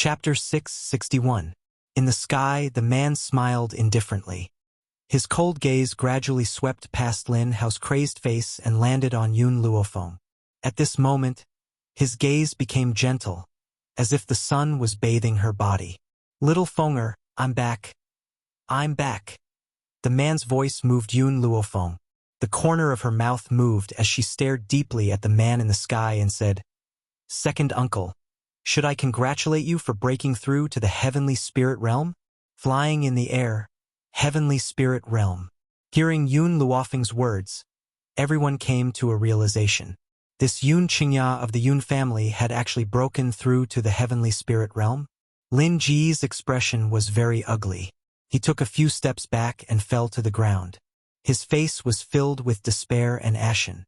Chapter 661. In the sky, the man smiled indifferently. His cold gaze gradually swept past Lin Hao's crazed face and landed on Yun Luofeng. At this moment, his gaze became gentle, as if the sun was bathing her body. "Little Fenger, I'm back. I'm back." The man's voice moved Yun Luofeng. The corner of her mouth moved as she stared deeply at the man in the sky and said, "Second uncle, should I congratulate you for breaking through to the heavenly spirit realm? Flying in the air, heavenly spirit realm." Hearing Yun Luofeng's words, everyone came to a realization. This Yun Qingya of the Yun family had actually broken through to the heavenly spirit realm. Lin Ji's expression was very ugly. He took a few steps back and fell to the ground. His face was filled with despair and ashen.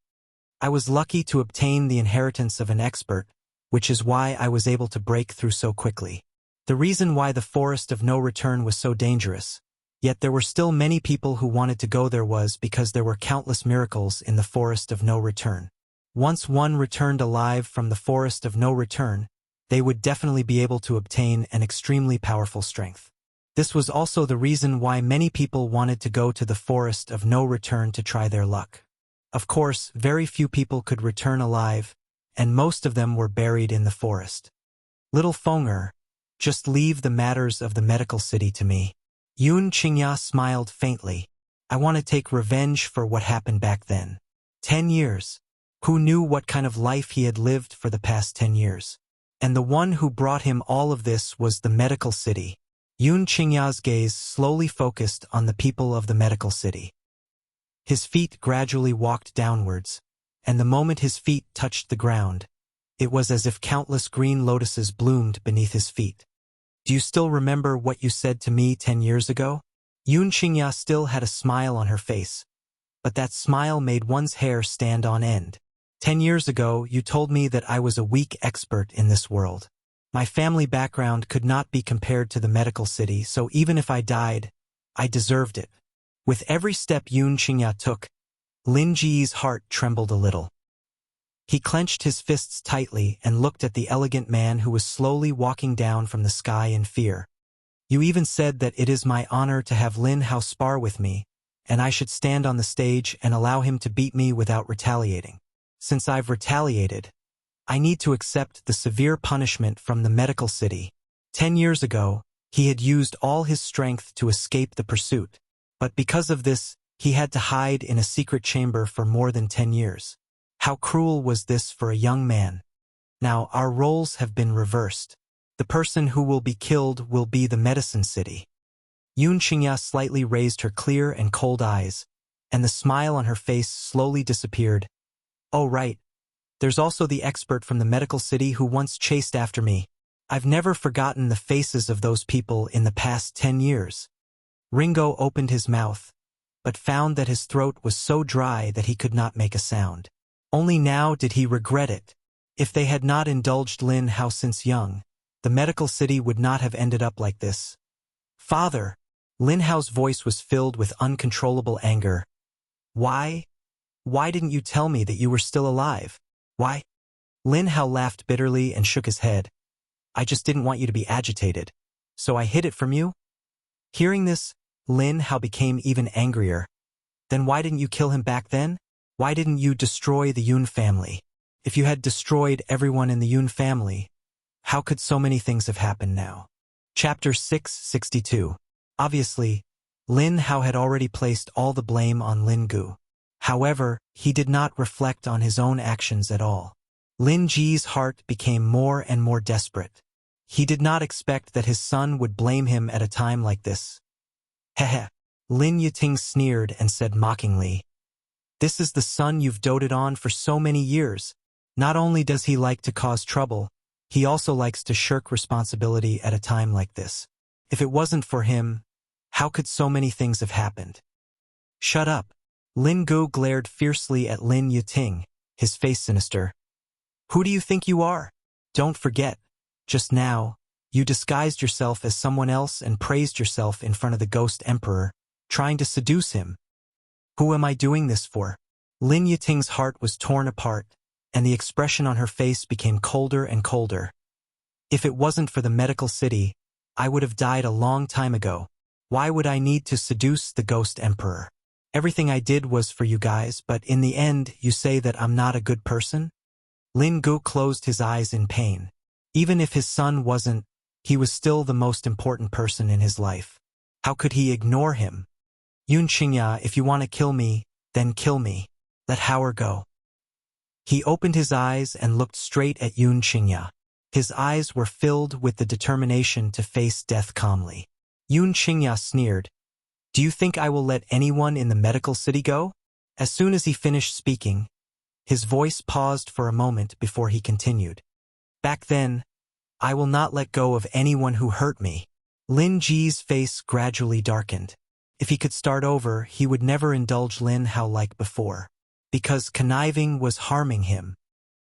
"I was lucky to obtain the inheritance of an expert, which is why I was able to break through so quickly. The reason why the forest of no return was so dangerous, yet there were still many people who wanted to go there was because there were countless miracles in the forest of no return. Once one returned alive from the forest of no return, they would definitely be able to obtain an extremely powerful strength. This was also the reason why many people wanted to go to the forest of no return to try their luck. Of course, very few people could return alive, and most of them were buried in the forest. Little Fenger, just leave the matters of the medical city to me." Yun Qingya smiled faintly. "I want to take revenge for what happened back then. 10 years. Who knew what kind of life he had lived for the past 10 years? And the one who brought him all of this was the medical city." Yun Qingya's gaze slowly focused on the people of the medical city. His feet gradually walked downwards, and the moment his feet touched the ground, it was as if countless green lotuses bloomed beneath his feet. "Do you still remember what you said to me 10 years ago?" Yun Qingya still had a smile on her face, but that smile made one's hair stand on end. "10 years ago, you told me that I was a weak expert in this world. My family background could not be compared to the medical city, so even if I died, I deserved it." With every step Yun Qingya took, Lin Ji's heart trembled a little. He clenched his fists tightly and looked at the elegant man who was slowly walking down from the sky in fear. "You even said that it is my honor to have Lin Hao spar with me, and I should stand on the stage and allow him to beat me without retaliating. Since I've retaliated, I need to accept the severe punishment from the medical city. 10 years ago, he had used all his strength to escape the pursuit, but because of this, he had to hide in a secret chamber for more than 10 years. How cruel was this for a young man? Now our roles have been reversed. The person who will be killed will be the medicine city." Yun Qingya slightly raised her clear and cold eyes, and the smile on her face slowly disappeared. "Oh right. There's also the expert from the medical city who once chased after me. I've never forgotten the faces of those people in the past 10 years. Ringo opened his mouth, but found that his throat was so dry that he could not make a sound. Only now did he regret it. If they had not indulged Lin Hao since young, the medical city would not have ended up like this. "Father!" Lin Hao's voice was filled with uncontrollable anger. Why didn't you tell me that you were still alive? Why?" Lin Hao laughed bitterly and shook his head. "I just didn't want you to be agitated, so I hid it from you." Hearing this, Lin Hao became even angrier. "Then why didn't you kill him back then? Why didn't you destroy the Yun family? If you had destroyed everyone in the Yun family, how could so many things have happened now?" Chapter 662. Obviously, Lin Hao had already placed all the blame on Lin Gu. However, he did not reflect on his own actions at all. Lin Ji's heart became more and more desperate. He did not expect that his son would blame him at a time like this. "Heh." Lin Yiting sneered and said mockingly, "This is the son you've doted on for so many years. Not only does he like to cause trouble, he also likes to shirk responsibility at a time like this. If it wasn't for him, how could so many things have happened?" "Shut up." Lin Gu glared fiercely at Lin Yiting, his face sinister. "Who do you think you are? Don't forget, just now, you disguised yourself as someone else and praised yourself in front of the Ghost Emperor, trying to seduce him. Who am I doing this for?" Lin Yiting's heart was torn apart, and the expression on her face became colder and colder. If it wasn't for the medical city, I would have died a long time ago. Why would I need to seduce the ghost emperor? Everything I did was for you guys, but in the end, you say that I'm not a good person? Lin Gu closed his eyes in pain. Even if his son wasn't, he was still the most important person in his life. How could he ignore him? Yun Qingya, if you want to kill me, then kill me. Let Howard go. He opened his eyes and looked straight at Yun Qingya. His eyes were filled with the determination to face death calmly. Yun Qingya sneered, "Do you think I will let anyone in the medical city go?" As soon as he finished speaking, his voice paused for a moment before he continued. "Back then, I will not let go of anyone who hurt me." Lin Ji's face gradually darkened. If he could start over, he would never indulge Lin Hao like before, because conniving was harming him.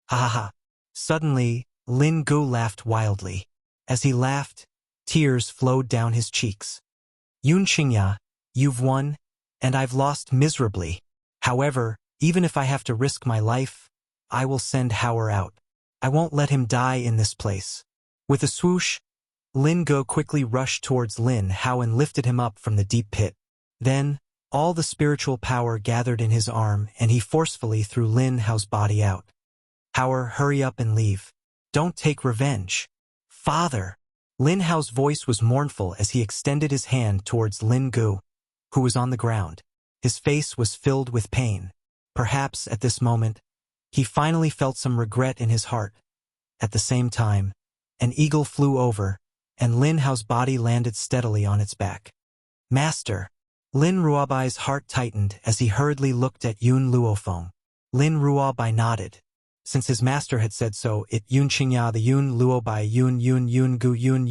Ha ha ha. Suddenly, Lin Gu laughed wildly. As he laughed, tears flowed down his cheeks. "Yun Qingya, you've won, and I've lost miserably. However, even if I have to risk my life, I will send Howard out. I won't let him die in this place." With a swoosh, Lin Gu quickly rushed towards Lin Hao and lifted him up from the deep pit. Then, all the spiritual power gathered in his arm and he forcefully threw Lin Hao's body out. "Howard, hurry up and leave. Don't take revenge." "Father!" Lin Hao's voice was mournful as he extended his hand towards Lin Gu, who was on the ground. His face was filled with pain. Perhaps, at this moment, he finally felt some regret in his heart. At the same time, an eagle flew over, and Lin Hao's body landed steadily on its back. "Master!" Lin Ruobai's heart tightened as he hurriedly looked at Yun Luofeng. Lin Ruobai nodded. Since his master had said so, Yun Qingya the Yun Luobai Yun Gu Yun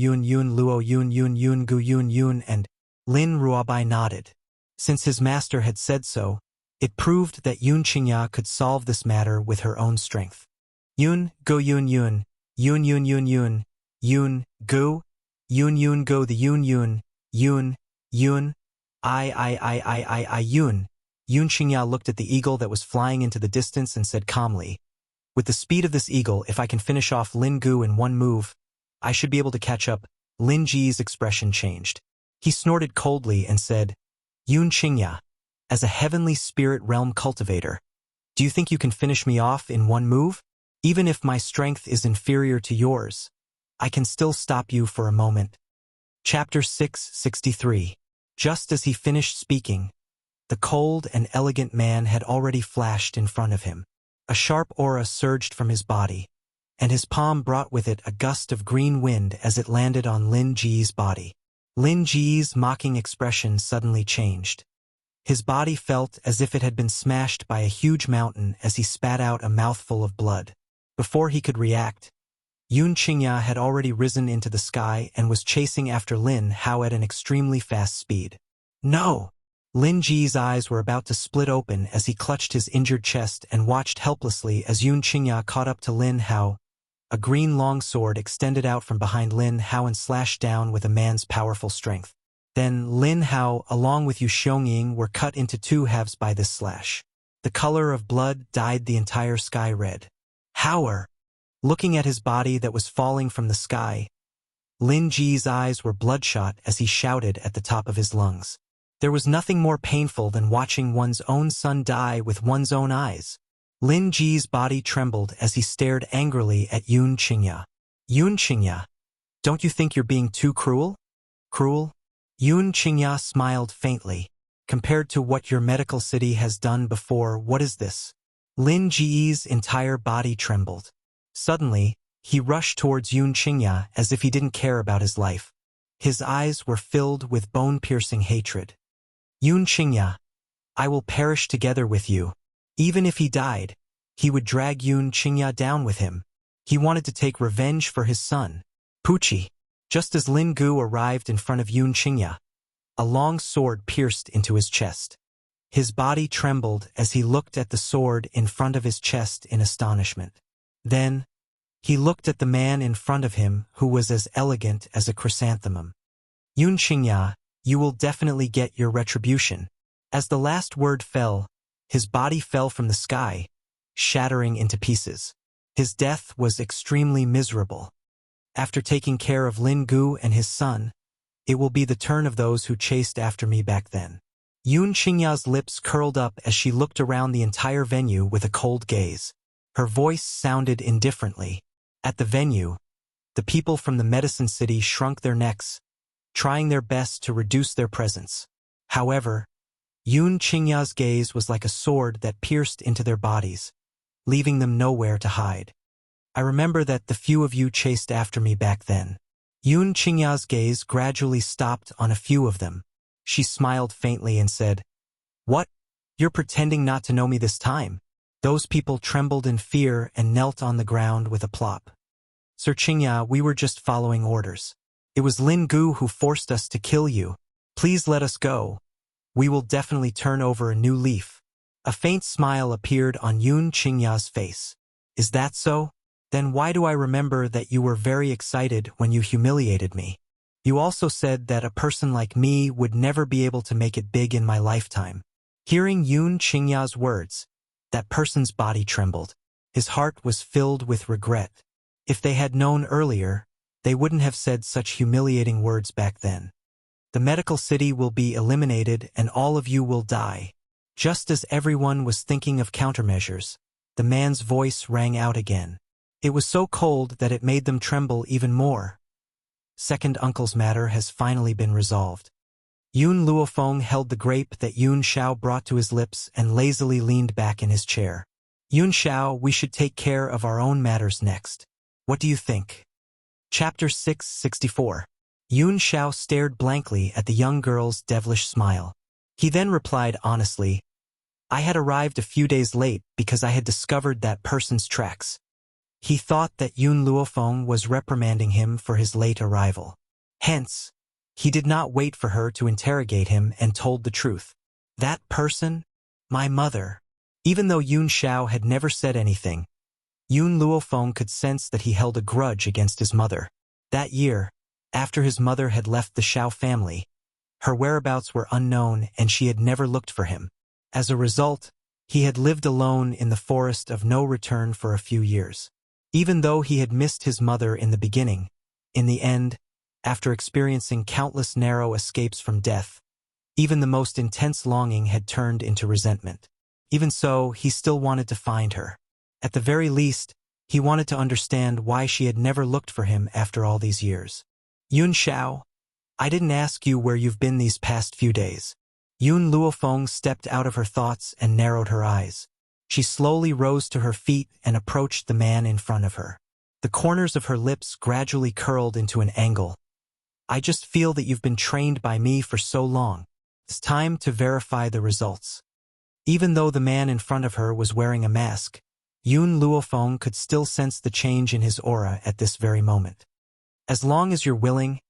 Luo Yun Gu Yun and Lin Ruobai nodded. Since his master had said so, it proved that Yun Qingya could solve this matter with her own strength. Yun Gu Yun Gu Yun Gu the Yun Yun. Yun Qingya looked at the eagle that was flying into the distance and said calmly, "With the speed of this eagle, if I can finish off Lin Gu in one move, I should be able to catch up." Lin Ji's expression changed. He snorted coldly and said, "Yun Qingya, as a heavenly spirit realm cultivator, do you think you can finish me off in one move? Even if my strength is inferior to yours, I can still stop you for a moment." Chapter 663. Just as he finished speaking, the cold and elegant man had already flashed in front of him. A sharp aura surged from his body, and his palm brought with it a gust of green wind as it landed on Lin Ji's body. Lin Ji's mocking expression suddenly changed. His body felt as if it had been smashed by a huge mountain as he spat out a mouthful of blood. Before he could react, Yun Qingya had already risen into the sky and was chasing after Lin Hao at an extremely fast speed. "No!" Lin Ji's eyes were about to split open as he clutched his injured chest and watched helplessly as Yun Qingya caught up to Lin Hao. A green longsword extended out from behind Lin Hao and slashed down with a man's powerful strength. Then Lin Hao, along with Yu Xiongying, were cut into two halves by this slash. The color of blood dyed the entire sky red. "Howard!" Looking at his body that was falling from the sky, Lin Ji's eyes were bloodshot as he shouted at the top of his lungs. There was nothing more painful than watching one's own son die with one's own eyes. Lin Ji's body trembled as he stared angrily at Yun Qingya. "Yun Qingya, don't you think you're being too cruel?" "Cruel?" Yun Qingya smiled faintly. "Compared to what your medical city has done before, what is this?" Lin Ji's entire body trembled. Suddenly, he rushed towards Yun Qingya as if he didn't care about his life. His eyes were filled with bone-piercing hatred. "Yun Qingya, I will perish together with you." Even if he died, he would drag Yun Qingya down with him. He wanted to take revenge for his son. Pucci. Just as Lin Gu arrived in front of Yun Qingya, a long sword pierced into his chest. His body trembled as he looked at the sword in front of his chest in astonishment. Then, he looked at the man in front of him who was as elegant as a chrysanthemum. "Yun Qingya, you will definitely get your retribution." As the last word fell, his body fell from the sky, shattering into pieces. His death was extremely miserable. After taking care of Lin Gu and his son, it will be the turn of those who chased after me back then. Yun Qingya's lips curled up as she looked around the entire venue with a cold gaze. Her voice sounded indifferently. At the venue, the people from the medicine city shrunk their necks, trying their best to reduce their presence. However, Yun Qingya's gaze was like a sword that pierced into their bodies, leaving them nowhere to hide. I remember that the few of you chased after me back then. Yun Qingya's gaze gradually stopped on a few of them. She smiled faintly and said, "What? You're pretending not to know me this time?" Those people trembled in fear and knelt on the ground with a plop. "Sir Qingya, we were just following orders. It was Lin Gu who forced us to kill you. Please let us go. We will definitely turn over a new leaf." A faint smile appeared on Yun Qingya's face. "Is that so? Then why do I remember that you were very excited when you humiliated me? You also said that a person like me would never be able to make it big in my lifetime." Hearing Yun Qingya's words, that person's body trembled. His heart was filled with regret. If they had known earlier, they wouldn't have said such humiliating words back then. "The medical city will be eliminated and all of you will die." Just as everyone was thinking of countermeasures, the man's voice rang out again. It was so cold that it made them tremble even more. "Second uncle's matter has finally been resolved." Yun Luofeng held the grape that Yun Xiao brought to his lips and lazily leaned back in his chair. "Yun Xiao, we should take care of our own matters next. What do you think?" Chapter 664. Yun Xiao stared blankly at the young girl's devilish smile. He then replied honestly, "I had arrived a few days late because I had discovered that person's tracks." He thought that Yun Luofeng was reprimanding him for his late arrival. Hence, he did not wait for her to interrogate him and told the truth. "That person? My mother." Even though Yun Xiao had never said anything, Yun Luofeng could sense that he held a grudge against his mother. That year, after his mother had left the Xiao family, her whereabouts were unknown and she had never looked for him. As a result, he had lived alone in the forest of no return for a few years. Even though he had missed his mother in the beginning, in the end, after experiencing countless narrow escapes from death, even the most intense longing had turned into resentment. Even so, he still wanted to find her. At the very least, he wanted to understand why she had never looked for him after all these years. "Yun Xiao, I didn't ask you where you've been these past few days." Yun Luofeng stepped out of her thoughts and narrowed her eyes. She slowly rose to her feet and approached the man in front of her. The corners of her lips gradually curled into an angle. "I just feel that you've been trained by me for so long. It's time to verify the results." Even though the man in front of her was wearing a mask, Yun Luofeng could still sense the change in his aura at this very moment. "As long as you're willing,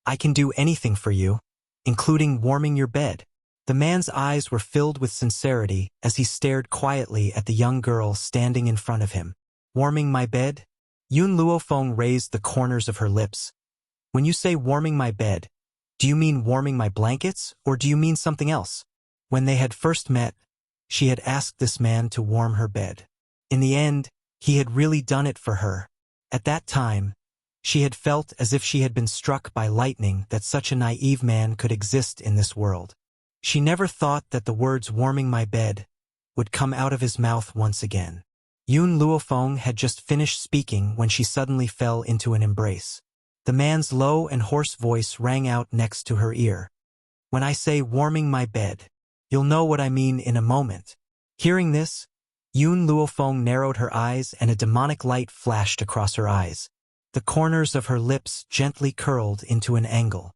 I can do anything for you, including warming your bed." The man's eyes were filled with sincerity as he stared quietly at the young girl standing in front of him. "Warming my bed?" Yun Luofeng raised the corners of her lips. "When you say warming my bed, do you mean warming my blankets, or do you mean something else?" When they had first met, she had asked this man to warm her bed. In the end, he had really done it for her. At that time, she had felt as if she had been struck by lightning that such a naive man could exist in this world. She never thought that the words "warming my bed" would come out of his mouth once again. Yun Luofeng had just finished speaking when she suddenly fell into an embrace. The man's low and hoarse voice rang out next to her ear. "When I say warming my bed, you'll know what I mean in a moment." Hearing this, Yun Luofeng narrowed her eyes and a demonic light flashed across her eyes. The corners of her lips gently curled into an angle.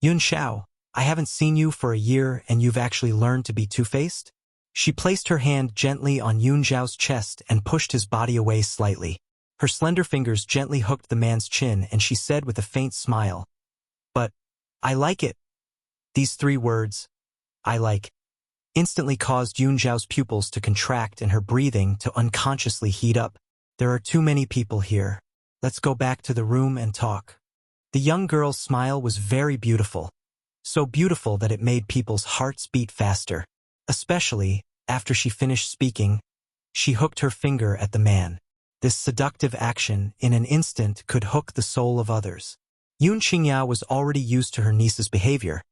"Yun Xiao, I haven't seen you for a year and you've actually learned to be two-faced?" She placed her hand gently on Yun Xiao's chest and pushed his body away slightly. Her slender fingers gently hooked the man's chin and she said with a faint smile, "But, I like it." These three words, "I like," instantly caused Yun Xiao's pupils to contract and her breathing to unconsciously heat up. "There are too many people here. Let's go back to the room and talk." The young girl's smile was very beautiful. So beautiful that it made people's hearts beat faster. Especially, after she finished speaking, she hooked her finger at the man. This seductive action, in an instant, could hook the soul of others. Yun Qingya was already used to her niece's behavior,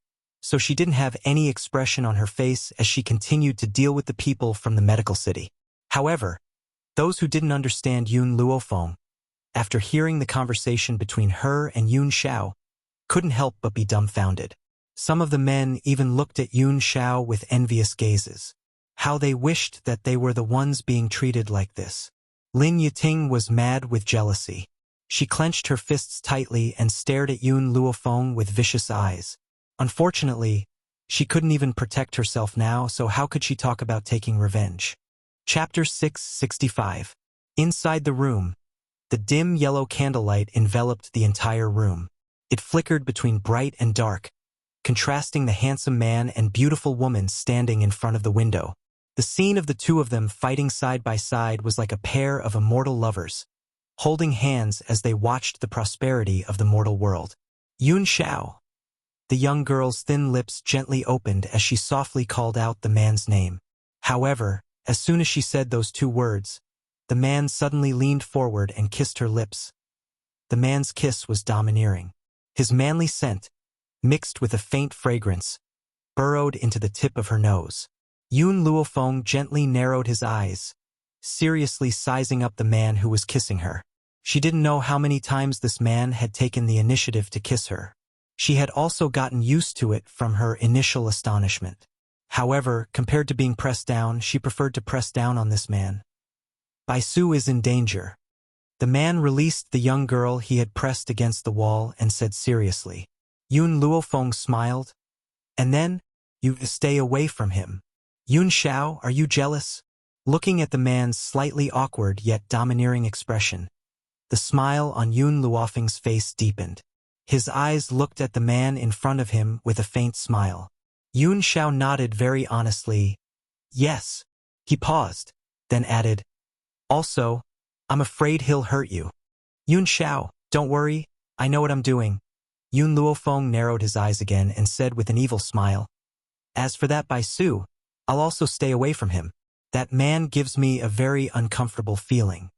so she didn't have any expression on her face as she continued to deal with the people from the medical city. However, those who didn't understand Yun Luofeng, after hearing the conversation between her and Yun Xiao, couldn't help but be dumbfounded. Some of the men even looked at Yun Xiao with envious gazes. How they wished that they were the ones being treated like this. Lin Yiting was mad with jealousy. She clenched her fists tightly and stared at Yun Luofeng with vicious eyes. Unfortunately, she couldn't even protect herself now, so how could she talk about taking revenge? Chapter 665. Inside the room, the dim yellow candlelight enveloped the entire room. It flickered between bright and dark, contrasting the handsome man and beautiful woman standing in front of the window. The scene of the two of them fighting side by side was like a pair of immortal lovers, holding hands as they watched the prosperity of the mortal world. Yun Xiao. The young girl's thin lips gently opened as she softly called out the man's name. However, as soon as she said those two words, the man suddenly leaned forward and kissed her lips. The man's kiss was domineering. His manly scent, mixed with a faint fragrance, burrowed into the tip of her nose. Yun Luofeng gently narrowed his eyes, seriously sizing up the man who was kissing her. She didn't know how many times this man had taken the initiative to kiss her. She had also gotten used to it from her initial astonishment. However, compared to being pressed down, she preferred to press down on this man. Baisu is in danger. The man released the young girl he had pressed against the wall and said seriously. Yun Luofeng smiled. And then, you stay away from him. Yun Xiao, are you jealous? Looking at the man's slightly awkward yet domineering expression, the smile on Yun Luofeng's face deepened. His eyes looked at the man in front of him with a faint smile. Yun Xiao nodded very honestly. Yes. He paused, then added, also, I'm afraid he'll hurt you. Yun Xiao, don't worry, I know what I'm doing. Yun Luofeng narrowed his eyes again and said with an evil smile, as for that Baisu, I'll also stay away from him. That man gives me a very uncomfortable feeling.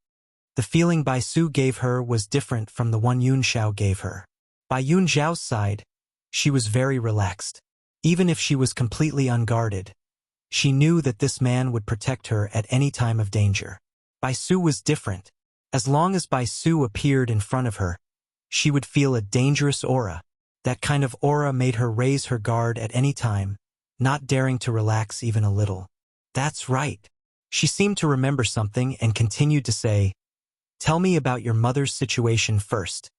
The feeling Baisu gave her was different from the one Yun Xiao gave her. By Yun Xiao's side, she was very relaxed. Even if she was completely unguarded, she knew that this man would protect her at any time of danger. Baisu was different. As long as Baisu appeared in front of her, she would feel a dangerous aura. That kind of aura made her raise her guard at any time, not daring to relax even a little. That's right. She seemed to remember something and continued to say, tell me about your mother's situation first.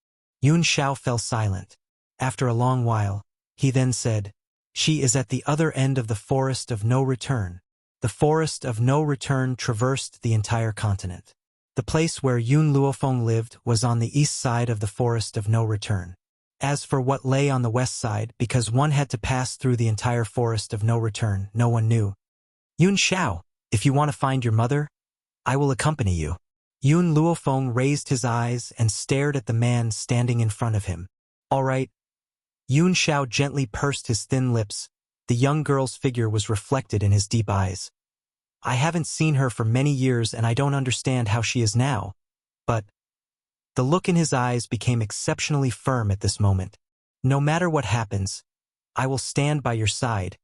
Yun Xiao fell silent. After a long while, he then said, she is at the other end of the forest of no return. The forest of no return traversed the entire continent. The place where Yun Luofeng lived was on the east side of the forest of no return. As for what lay on the west side, because one had to pass through the entire forest of no return, no one knew. Yun Xiao, if you want to find your mother, I will accompany you. Yun Luofeng raised his eyes and stared at the man standing in front of him. All right. Yun Xiao gently pursed his thin lips. The young girl's figure was reflected in his deep eyes. I haven't seen her for many years and I don't understand how she is now, but... The look in his eyes became exceptionally firm at this moment. No matter what happens, I will stand by your side,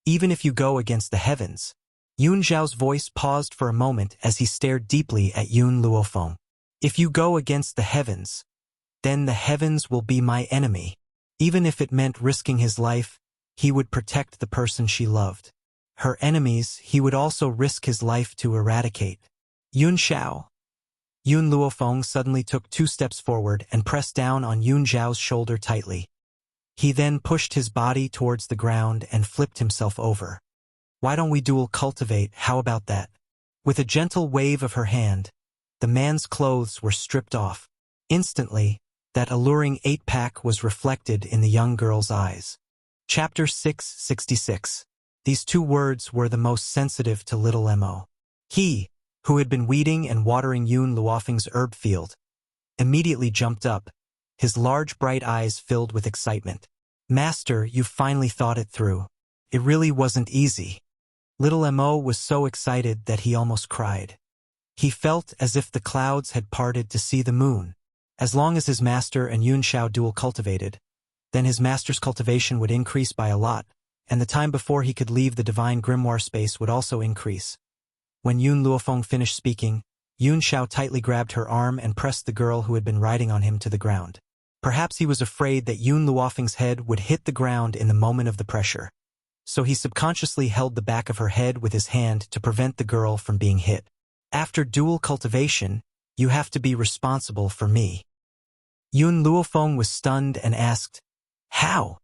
even if you go against the heavens. Yun Xiao's voice paused for a moment as he stared deeply at Yun Luofeng. If you go against the heavens, then the heavens will be my enemy. Even if it meant risking his life, he would protect the person she loved. Her enemies he would also risk his life to eradicate. Yun Xiao. Yun Luofeng suddenly took 2 steps forward and pressed down on Yun Xiao's shoulder tightly. He then pushed his body towards the ground and flipped himself over. Why don't we dual cultivate, how about that? With a gentle wave of her hand, the man's clothes were stripped off. Instantly, that alluring 8-pack was reflected in the young girl's eyes. Chapter 666. These 2 words were the most sensitive to little Mo. He, who had been weeding and watering Yun Luofeng's herb field, immediately jumped up, his large bright eyes filled with excitement. Master, you finally thought it through. It really wasn't easy. Little Mo was so excited that he almost cried. He felt as if the clouds had parted to see the moon. As long as his master and Yun Shao dual cultivated, then his master's cultivation would increase by a lot, and the time before he could leave the divine grimoire space would also increase. When Yun Luofeng finished speaking, Yun Shao tightly grabbed her arm and pressed the girl who had been riding on him to the ground. Perhaps he was afraid that Yun Luofeng's head would hit the ground in the moment of the pressure. So he subconsciously held the back of her head with his hand to prevent the girl from being hit. After dual cultivation, you have to be responsible for me. Yun Luofeng was stunned and asked, "How?"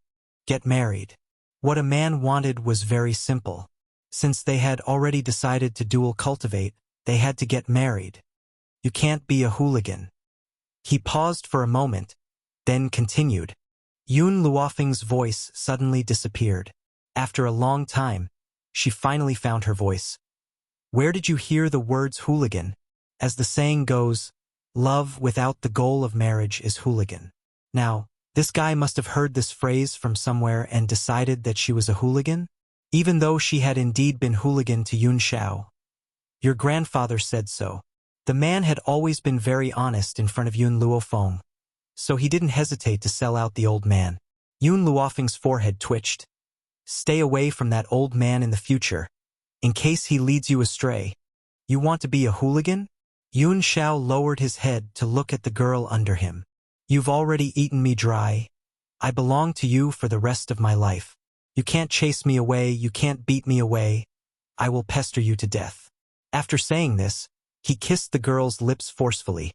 "Get married." What a man wanted was very simple. Since they had already decided to dual cultivate, they had to get married. You can't be a hooligan. He paused for a moment, then continued. Yun Luofeng's voice suddenly disappeared. After a long time, she finally found her voice. "Where did you hear the words hooligan? As the saying goes, love without the goal of marriage is hooligan." Now, this guy must have heard this phrase from somewhere and decided that she was a hooligan, even though she had indeed been hooligan to Yun Shao. Your grandfather said so. The man had always been very honest in front of Yun Luofeng, so he didn't hesitate to sell out the old man. Yun Luofeng's forehead twitched. Stay away from that old man in the future, in case he leads you astray. You want to be a hooligan? Yun Shao lowered his head to look at the girl under him. You've already eaten me dry. I belong to you for the rest of my life. You can't chase me away, you can't beat me away. I will pester you to death. After saying this, he kissed the girl's lips forcefully,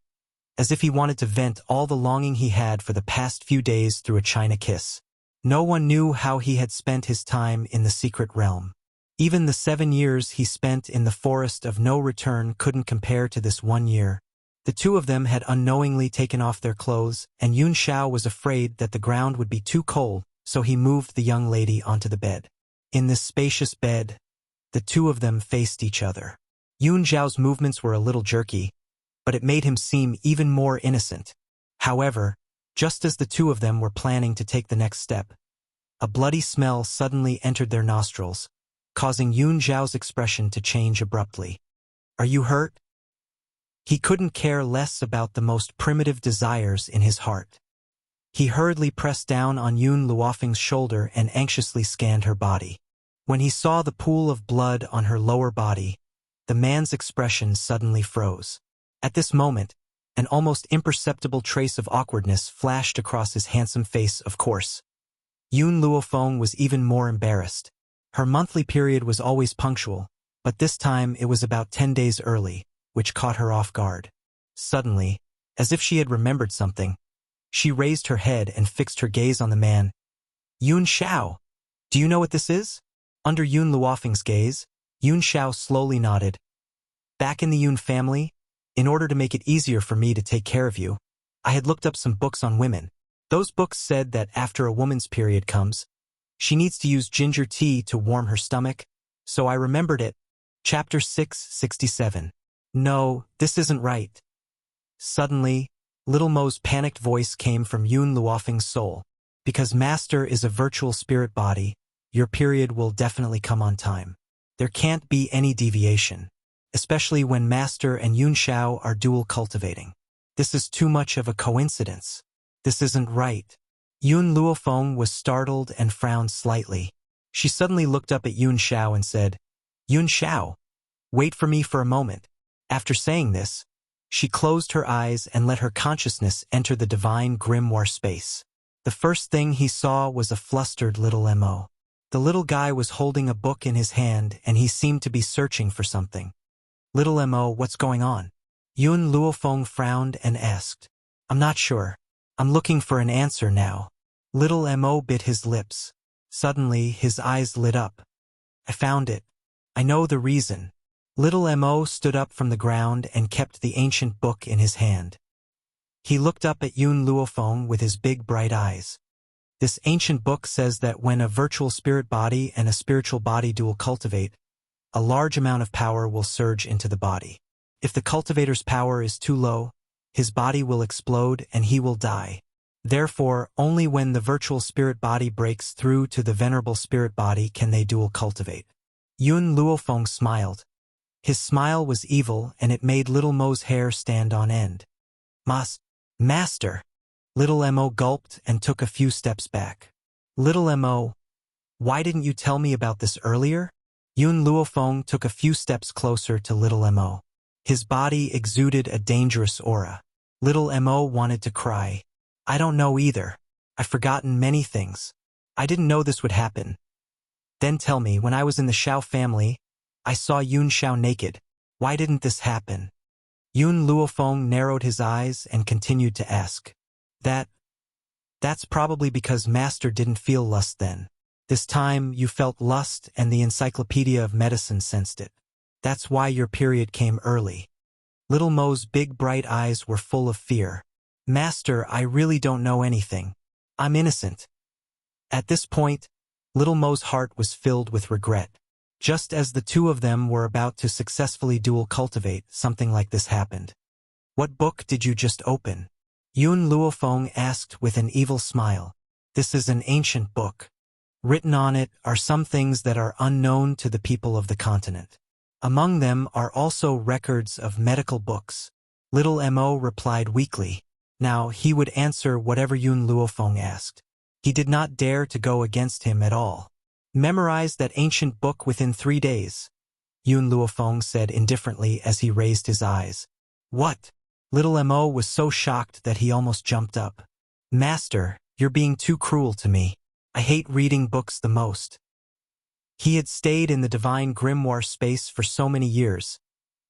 as if he wanted to vent all the longing he had for the past few days through a China kiss. No one knew how he had spent his time in the secret realm. Even the 7 years he spent in the forest of no return couldn't compare to this 1 year. The two of them had unknowingly taken off their clothes, and Yun Shao was afraid that the ground would be too cold, so he moved the young lady onto the bed. In this spacious bed, the two of them faced each other. Yun Shao's movements were a little jerky, but it made him seem even more innocent. However, just as the two of them were planning to take the next step, a bloody smell suddenly entered their nostrils, causing Yun Zhao's expression to change abruptly. "Are you hurt?" He couldn't care less about the most primitive desires in his heart. He hurriedly pressed down on Yun Luofeng's shoulder and anxiously scanned her body. When he saw the pool of blood on her lower body, the man's expression suddenly froze. At this moment, an almost imperceptible trace of awkwardness flashed across his handsome face, of course. Yun Luofeng was even more embarrassed. Her monthly period was always punctual, but this time it was about 10 days early, which caught her off guard. Suddenly, as if she had remembered something, she raised her head and fixed her gaze on the man. "Yun Shao, do you know what this is?" Under Yun Luofeng's gaze, Yun Shao slowly nodded. "Back in the Yun family, in order to make it easier for me to take care of you, I had looked up some books on women. Those books said that after a woman's period comes, she needs to use ginger tea to warm her stomach, so I remembered it." Chapter 667. "No, this isn't right." Suddenly, Little Mo's panicked voice came from Yun Luofeng's soul. "Because Master is a virtual spirit body, your period will definitely come on time. There can't be any deviation, especially when Master and Yun Shao are dual cultivating. This is too much of a coincidence. This isn't right." Yun Luofeng was startled and frowned slightly. She suddenly looked up at Yun Shao and said, "Yun Shao, wait for me for a moment." After saying this, she closed her eyes and let her consciousness enter the divine grimoire space. The first thing he saw was a flustered little Mo. The little guy was holding a book in his hand and he seemed to be searching for something. "Little Mo, what's going on?" Yun Luofeng frowned and asked. "I'm not sure. I'm looking for an answer now." Little Mo bit his lips. Suddenly, his eyes lit up. "I found it. I know the reason." Little Mo stood up from the ground and kept the ancient book in his hand. He looked up at Yun Luofeng with his big bright eyes. "This ancient book says that when a virtual spirit body and a spiritual body dual cultivate, a large amount of power will surge into the body. If the cultivator's power is too low, his body will explode and he will die. Therefore, only when the virtual spirit body breaks through to the venerable spirit body can they dual cultivate." Yun Luofeng smiled. His smile was evil, and it made Little Mo's hair stand on end. Master. Little Mo gulped and took a few steps back. Little Mo, why didn't you tell me about this earlier? Yun Luofeng took a few steps closer to Little Mo. His body exuded a dangerous aura. Little Mo wanted to cry. I don't know either. I've forgotten many things. I didn't know this would happen. Then tell me, when I was in the Xiao family, I saw Yun Xiao naked. Why didn't this happen? Yun Luofeng narrowed his eyes and continued to ask. That's probably because Master didn't feel lust then. This time you felt lust and the Encyclopedia of Medicine sensed it. That's why your period came early. Little Mo's big bright eyes were full of fear. Master, I really don't know anything. I'm innocent. At this point, Little Mo's heart was filled with regret. Just as the two of them were about to successfully dual cultivate, something like this happened. What book did you just open? Yun Luofeng asked with an evil smile. This is an ancient book. Written on it are some things that are unknown to the people of the continent. Among them are also records of medical books. Little Mo replied weakly. Now he would answer whatever Yun Luofeng asked. He did not dare to go against him at all. Memorize that ancient book within 3 days, Yun Luofeng said indifferently as he raised his eyes. What? Little Mo was so shocked that he almost jumped up. Master, you're being too cruel to me. I hate reading books the most. He had stayed in the divine grimoire space for so many years,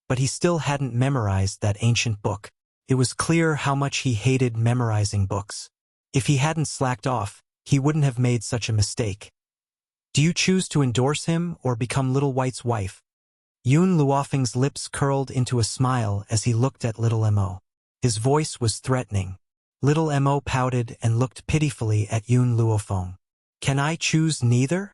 but he still hadn't memorized that ancient book. It was clear how much he hated memorizing books. If he hadn't slacked off, he wouldn't have made such a mistake. Do you choose to endorse him or become Little White's wife? Yun Luofeng's lips curled into a smile as he looked at Little Mo. His voice was threatening. Little Mo pouted and looked pitifully at Yun Luofeng. Can I choose neither?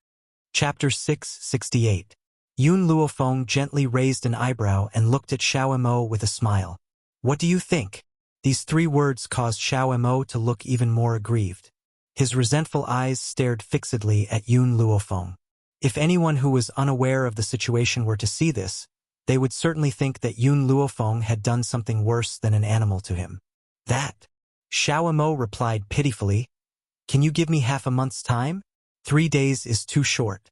Chapter 668. Yun Luofeng gently raised an eyebrow and looked at Xiao Mo with a smile. What do you think? These 3 words caused Xiao Mo to look even more aggrieved. His resentful eyes stared fixedly at Yun Luofeng. If anyone who was unaware of the situation were to see this, they would certainly think that Yun Luofeng had done something worse than an animal to him. That? Xiao Mo replied pitifully. Can you give me half a month's time? 3 days is too short.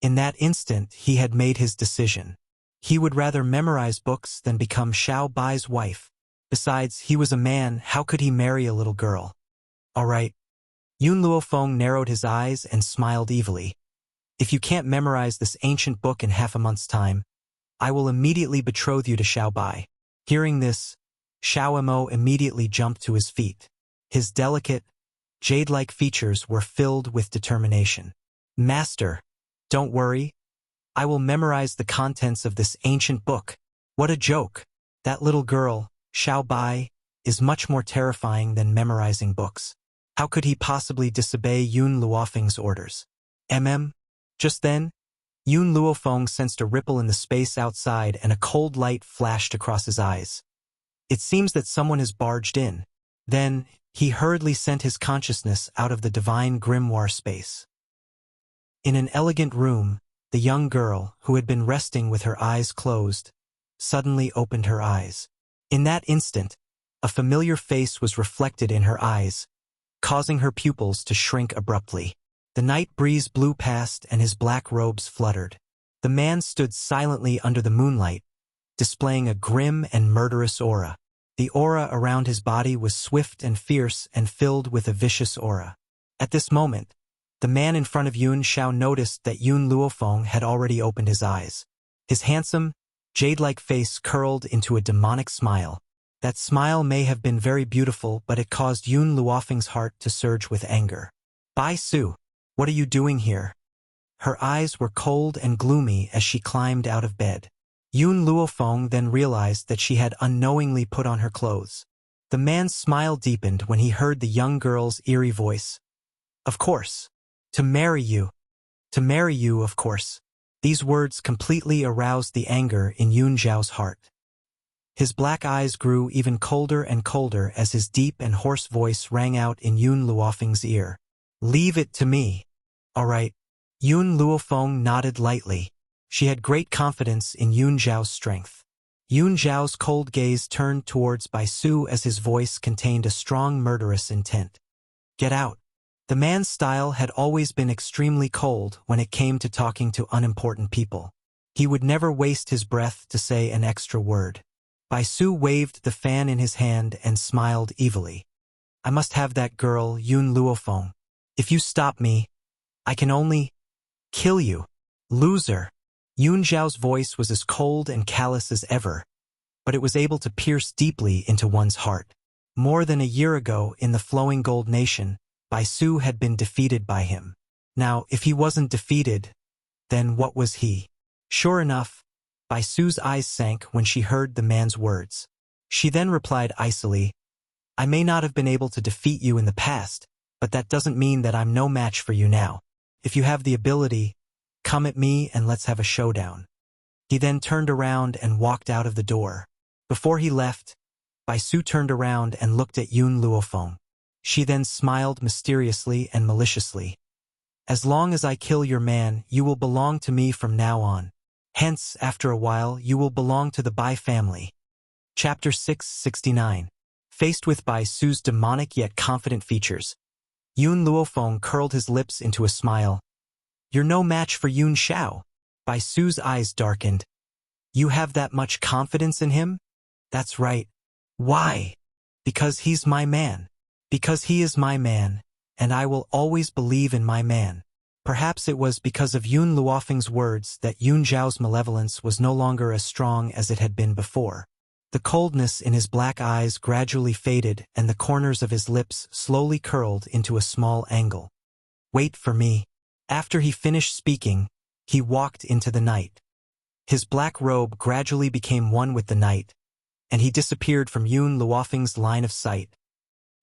In that instant, he had made his decision. He would rather memorize books than become Xiao Bai's wife. Besides, he was a man, how could he marry a little girl? All right. Yun Luofeng narrowed his eyes and smiled evilly. If you can't memorize this ancient book in half a month's time, I will immediately betroth you to Xiao Bai. Hearing this, Xiao Mo immediately jumped to his feet. His delicate, jade-like features were filled with determination. Master, don't worry. I will memorize the contents of this ancient book. What a joke. That little girl, Xiao Bai, is much more terrifying than memorizing books. How could he possibly disobey Yun Luofeng's orders? Just then, Yun Luofeng sensed a ripple in the space outside and a cold light flashed across his eyes. It seems that someone has barged in. Then, he hurriedly sent his consciousness out of the divine grimoire space. In an elegant room, the young girl, who had been resting with her eyes closed, suddenly opened her eyes. In that instant, a familiar face was reflected in her eyes, causing her pupils to shrink abruptly. The night breeze blew past and his black robes fluttered. The man stood silently under the moonlight, displaying a grim and murderous aura. The aura around his body was swift and fierce and filled with a vicious aura. At this moment, the man in front of Yun Xiao noticed that Yun Luofeng had already opened his eyes. His handsome, jade-like face curled into a demonic smile. That smile may have been very beautiful, but it caused Yun Luofeng's heart to surge with anger. Bai Su, what are you doing here? Her eyes were cold and gloomy as she climbed out of bed. Yun Luofeng then realized that she had unknowingly put on her clothes. The man's smile deepened when he heard the young girl's eerie voice. Of course. To marry you. To marry you, of course. These words completely aroused the anger in Yun Zhao's heart. His black eyes grew even colder and colder as his deep and hoarse voice rang out in Yun Luofeng's ear. Leave it to me. All right. Yun Luofeng nodded lightly. She had great confidence in Yun Zhao's strength. Yun Zhao's cold gaze turned towards Bai Su as his voice contained a strong murderous intent. Get out. The man's style had always been extremely cold when it came to talking to unimportant people. He would never waste his breath to say an extra word. Bai Su waved the fan in his hand and smiled evilly. I must have that girl, Yun Luofeng. If you stop me, I can only kill you. Loser. Yun Zhao's voice was as cold and callous as ever, but it was able to pierce deeply into one's heart. More than a year ago, in the Flowing Gold Nation, Bai Su had been defeated by him. Now, if he wasn't defeated, then what was he? Sure enough, Bai Su's eyes sank when she heard the man's words. She then replied icily, I may not have been able to defeat you in the past, but that doesn't mean that I'm no match for you now. If you have the ability, come at me and let's have a showdown. He then turned around and walked out of the door. Before he left, Bai Su turned around and looked at Yun Luofeng. She then smiled mysteriously and maliciously. As long as I kill your man, you will belong to me from now on. Hence, after a while, you will belong to the Bai family. Chapter 669. Faced with Bai Su's demonic yet confident features, Yun Luofeng curled his lips into a smile. You're no match for Yun Zhao. Bai Su's eyes darkened. You have that much confidence in him? That's right. Why? Because he's my man. Because he is my man, and I will always believe in my man. Perhaps it was because of Yun Luofeng's words that Yun Zhao's malevolence was no longer as strong as it had been before. The coldness in his black eyes gradually faded and the corners of his lips slowly curled into a small angle. Wait for me. After he finished speaking, he walked into the night. His black robe gradually became one with the night, and he disappeared from Yun Luofeng's line of sight.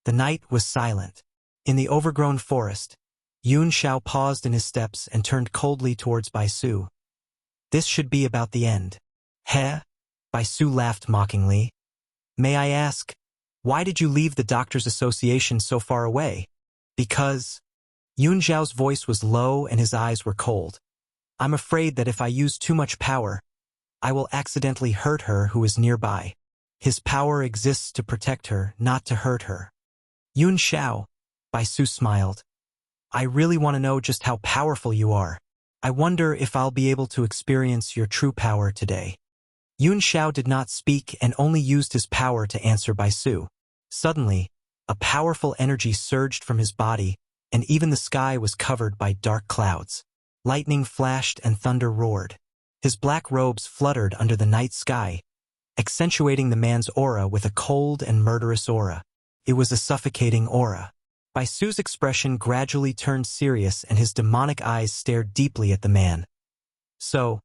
The night was silent. In the overgrown forest, Yun Zhao paused in his steps and turned coldly towards Bai Su. This should be about the end. Heh? Bai Su laughed mockingly. May I ask, why did you leave the Doctors' Association so far away? Because... Yun Zhao's voice was low and his eyes were cold. I'm afraid that if I use too much power, I will accidentally hurt her who is nearby. His power exists to protect her, not to hurt her. Yun Zhao, Bai Su smiled. I really want to know just how powerful you are. I wonder if I'll be able to experience your true power today. Yun Zhao did not speak and only used his power to answer Bai Su. Suddenly, a powerful energy surged from his body, and even the sky was covered by dark clouds. Lightning flashed and thunder roared. His black robes fluttered under the night sky, accentuating the man's aura with a cold and murderous aura. It was a suffocating aura. Bai Su's expression gradually turned serious and his demonic eyes stared deeply at the man. So,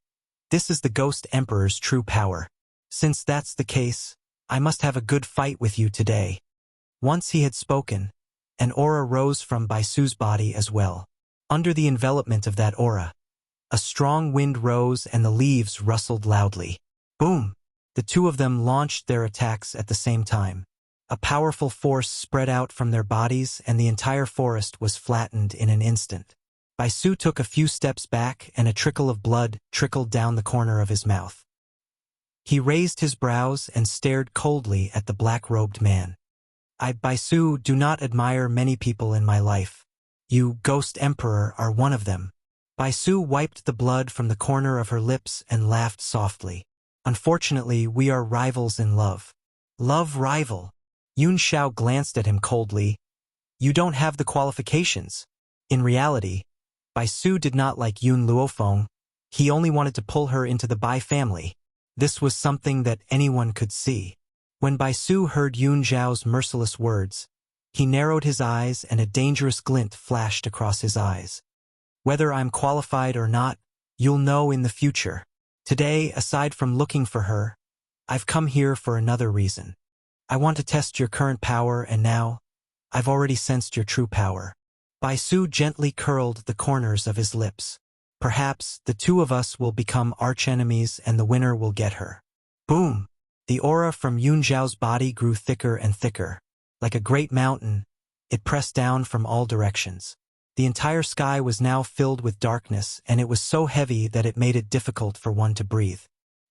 this is the Ghost Emperor's true power. Since that's the case, I must have a good fight with you today. Once he had spoken, an aura rose from Bai Su's body as well. Under the envelopment of that aura, a strong wind rose and the leaves rustled loudly. Boom! The two of them launched their attacks at the same time. A powerful force spread out from their bodies and the entire forest was flattened in an instant. Bai Su took a few steps back and a trickle of blood trickled down the corner of his mouth. He raised his brows and stared coldly at the black-robed man. I, Bai Su, do not admire many people in my life. You, Ghost Emperor, are one of them. Bai Su wiped the blood from the corner of her lips and laughed softly. Unfortunately, we are rivals in love. Love rival. Yun Zhao glanced at him coldly. You don't have the qualifications. In reality, Bai Su did not like Yun Luofeng. He only wanted to pull her into the Bai family. This was something that anyone could see. When Bai Su heard Yun Zhao's merciless words, he narrowed his eyes and a dangerous glint flashed across his eyes. Whether I'm qualified or not, you'll know in the future. Today, aside from looking for her, I've come here for another reason. I want to test your current power and now, I've already sensed your true power. Bai Su gently curled the corners of his lips. Perhaps the two of us will become archenemies and the winner will get her. Boom! The aura from Yun Zhao's body grew thicker and thicker. Like a great mountain, it pressed down from all directions. The entire sky was now filled with darkness, and it was so heavy that it made it difficult for one to breathe.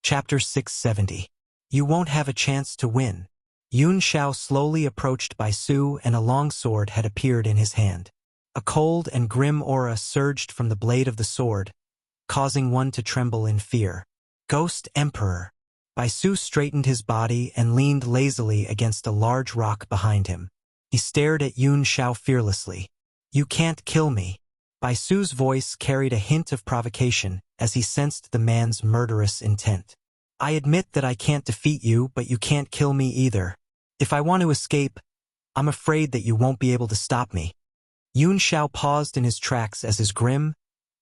Chapter 670. You won't have a chance to win. Yun Xiao slowly approached Bai Su, and a long sword had appeared in his hand. A cold and grim aura surged from the blade of the sword, causing one to tremble in fear. Ghost Emperor. Bai Su straightened his body and leaned lazily against a large rock behind him. He stared at Yun Xiao fearlessly. You can't kill me. Bai Su's voice carried a hint of provocation as he sensed the man's murderous intent. I admit that I can't defeat you, but you can't kill me either. If I want to escape, I'm afraid that you won't be able to stop me. Yun Xiao paused in his tracks as his grim,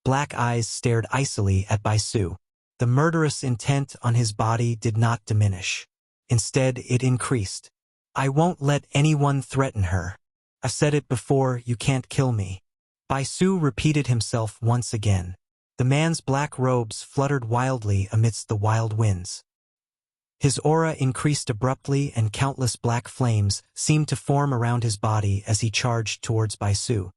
black eyes stared icily at Bai Su. The murderous intent on his body did not diminish. Instead, it increased. I won't let anyone threaten her. I've said it before, you can't kill me. Bai Su repeated himself once again. The man's black robes fluttered wildly amidst the wild winds. His aura increased abruptly, and countless black flames seemed to form around his body as he charged towards Bai Su.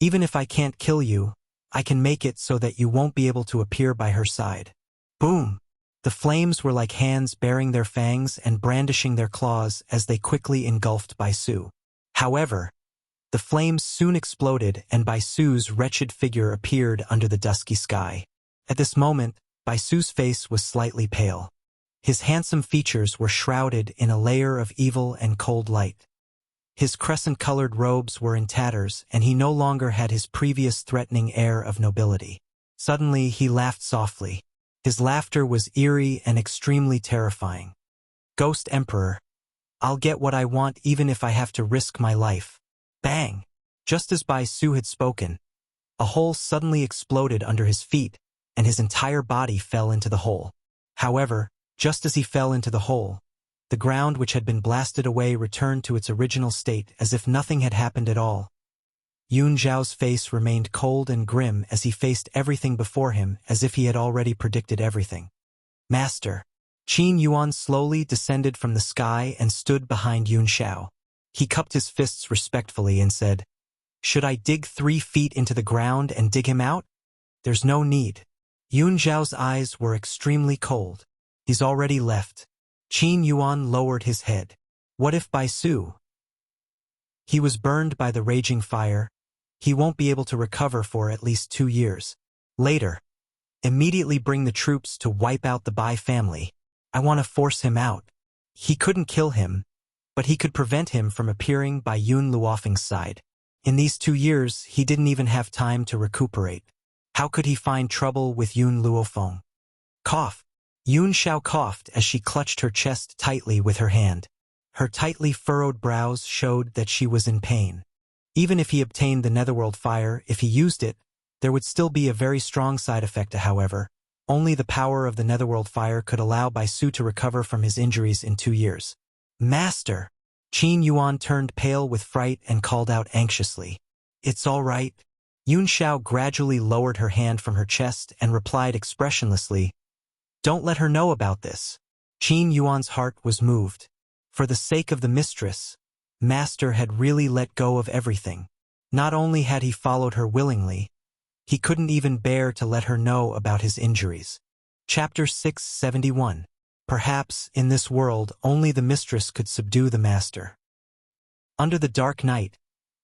Even if I can't kill you, I can make it so that you won't be able to appear by her side. Boom! The flames were like hands baring their fangs and brandishing their claws as they quickly engulfed Bai Su. However, the flames soon exploded, and Bai Su's wretched figure appeared under the dusky sky. At this moment, Bai Su's face was slightly pale. His handsome features were shrouded in a layer of evil and cold light. His crescent-colored robes were in tatters, and he no longer had his previous threatening air of nobility. Suddenly, he laughed softly. His laughter was eerie and extremely terrifying. Ghost Emperor, I'll get what I want even if I have to risk my life. Bang! Just as Bai Su had spoken, a hole suddenly exploded under his feet, and his entire body fell into the hole. However, just as he fell into the hole, the ground which had been blasted away returned to its original state as if nothing had happened at all. Yun Xiao's face remained cold and grim as he faced everything before him as if he had already predicted everything. Master. Qin Yuan slowly descended from the sky and stood behind Yun Xiao. He cupped his fists respectfully and said, Should I dig 3 feet into the ground and dig him out? There's no need. Yun Xiao's eyes were extremely cold. He's already left. Qin Yuan lowered his head. What if Bai Su? He was burned by the raging fire. He won't be able to recover for at least 2 years. Later, immediately bring the troops to wipe out the Bai family. I want to force him out. He couldn't kill him, but he could prevent him from appearing by Yun Luofeng's side. In these 2 years, he didn't even have time to recuperate. How could he find trouble with Yun Luofeng? Cough. Yun Xiao coughed as she clutched her chest tightly with her hand. Her tightly furrowed brows showed that she was in pain. Even if he obtained the Netherworld fire, if he used it, there would still be a very strong side effect, however. Only the power of the Netherworld fire could allow Bai Su to recover from his injuries in 2 years. Master! Qin Yuan turned pale with fright and called out anxiously. It's all right. Yun Xiao gradually lowered her hand from her chest and replied expressionlessly, Don't let her know about this. Qin Yuan's heart was moved. For the sake of the mistress, Master had really let go of everything. Not only had he followed her willingly, he couldn't even bear to let her know about his injuries. Chapter 671. Perhaps, in this world, only the mistress could subdue the master. Under the dark night,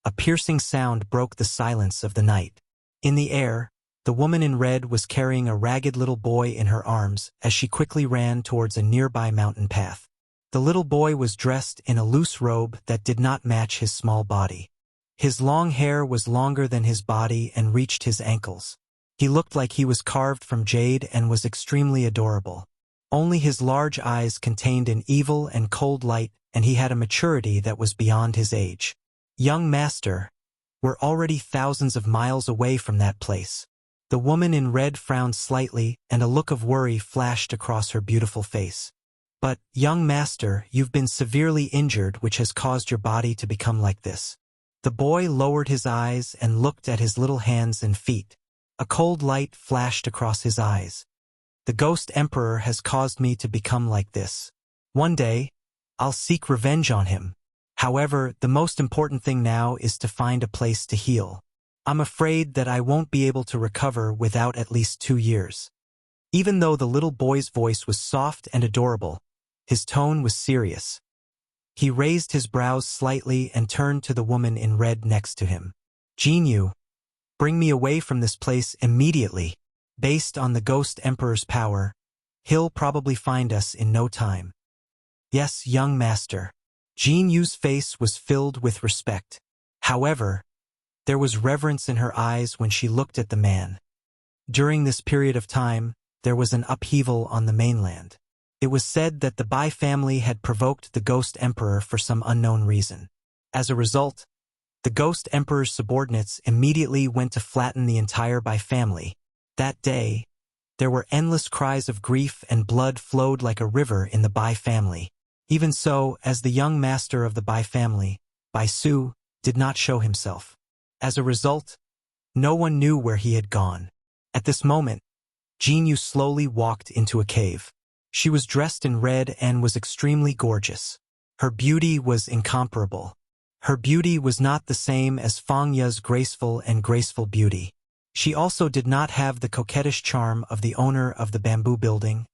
a piercing sound broke the silence of the night. In the air, the woman in red was carrying a ragged little boy in her arms as she quickly ran towards a nearby mountain path. The little boy was dressed in a loose robe that did not match his small body. His long hair was longer than his body and reached his ankles. He looked like he was carved from jade and was extremely adorable. Only his large eyes contained an evil and cold light, and he had a maturity that was beyond his age. Young master, we're already thousands of miles away from that place. The woman in red frowned slightly, and a look of worry flashed across her beautiful face. But, young master, you've been severely injured, which has caused your body to become like this. The boy lowered his eyes and looked at his little hands and feet. A cold light flashed across his eyes. The Ghost Emperor has caused me to become like this. One day, I'll seek revenge on him. However, the most important thing now is to find a place to heal. I'm afraid that I won't be able to recover without at least 2 years. Even though the little boy's voice was soft and adorable, his tone was serious. He raised his brows slightly and turned to the woman in red next to him. Jinyu, bring me away from this place immediately. Based on the Ghost Emperor's power, he'll probably find us in no time. Yes, young master. Jinyu's face was filled with respect. However, there was reverence in her eyes when she looked at the man. During this period of time, there was an upheaval on the mainland. It was said that the Bai family had provoked the Ghost Emperor for some unknown reason. As a result, the Ghost Emperor's subordinates immediately went to flatten the entire Bai family. That day, there were endless cries of grief and blood flowed like a river in the Bai family. Even so, as the young master of the Bai family, Bai Su, did not show himself. As a result, no one knew where he had gone. At this moment, Jinyu slowly walked into a cave. She was dressed in red and was extremely gorgeous. Her beauty was incomparable. Her beauty was not the same as Fang Ye's graceful beauty. She also did not have the coquettish charm of the owner of the bamboo building,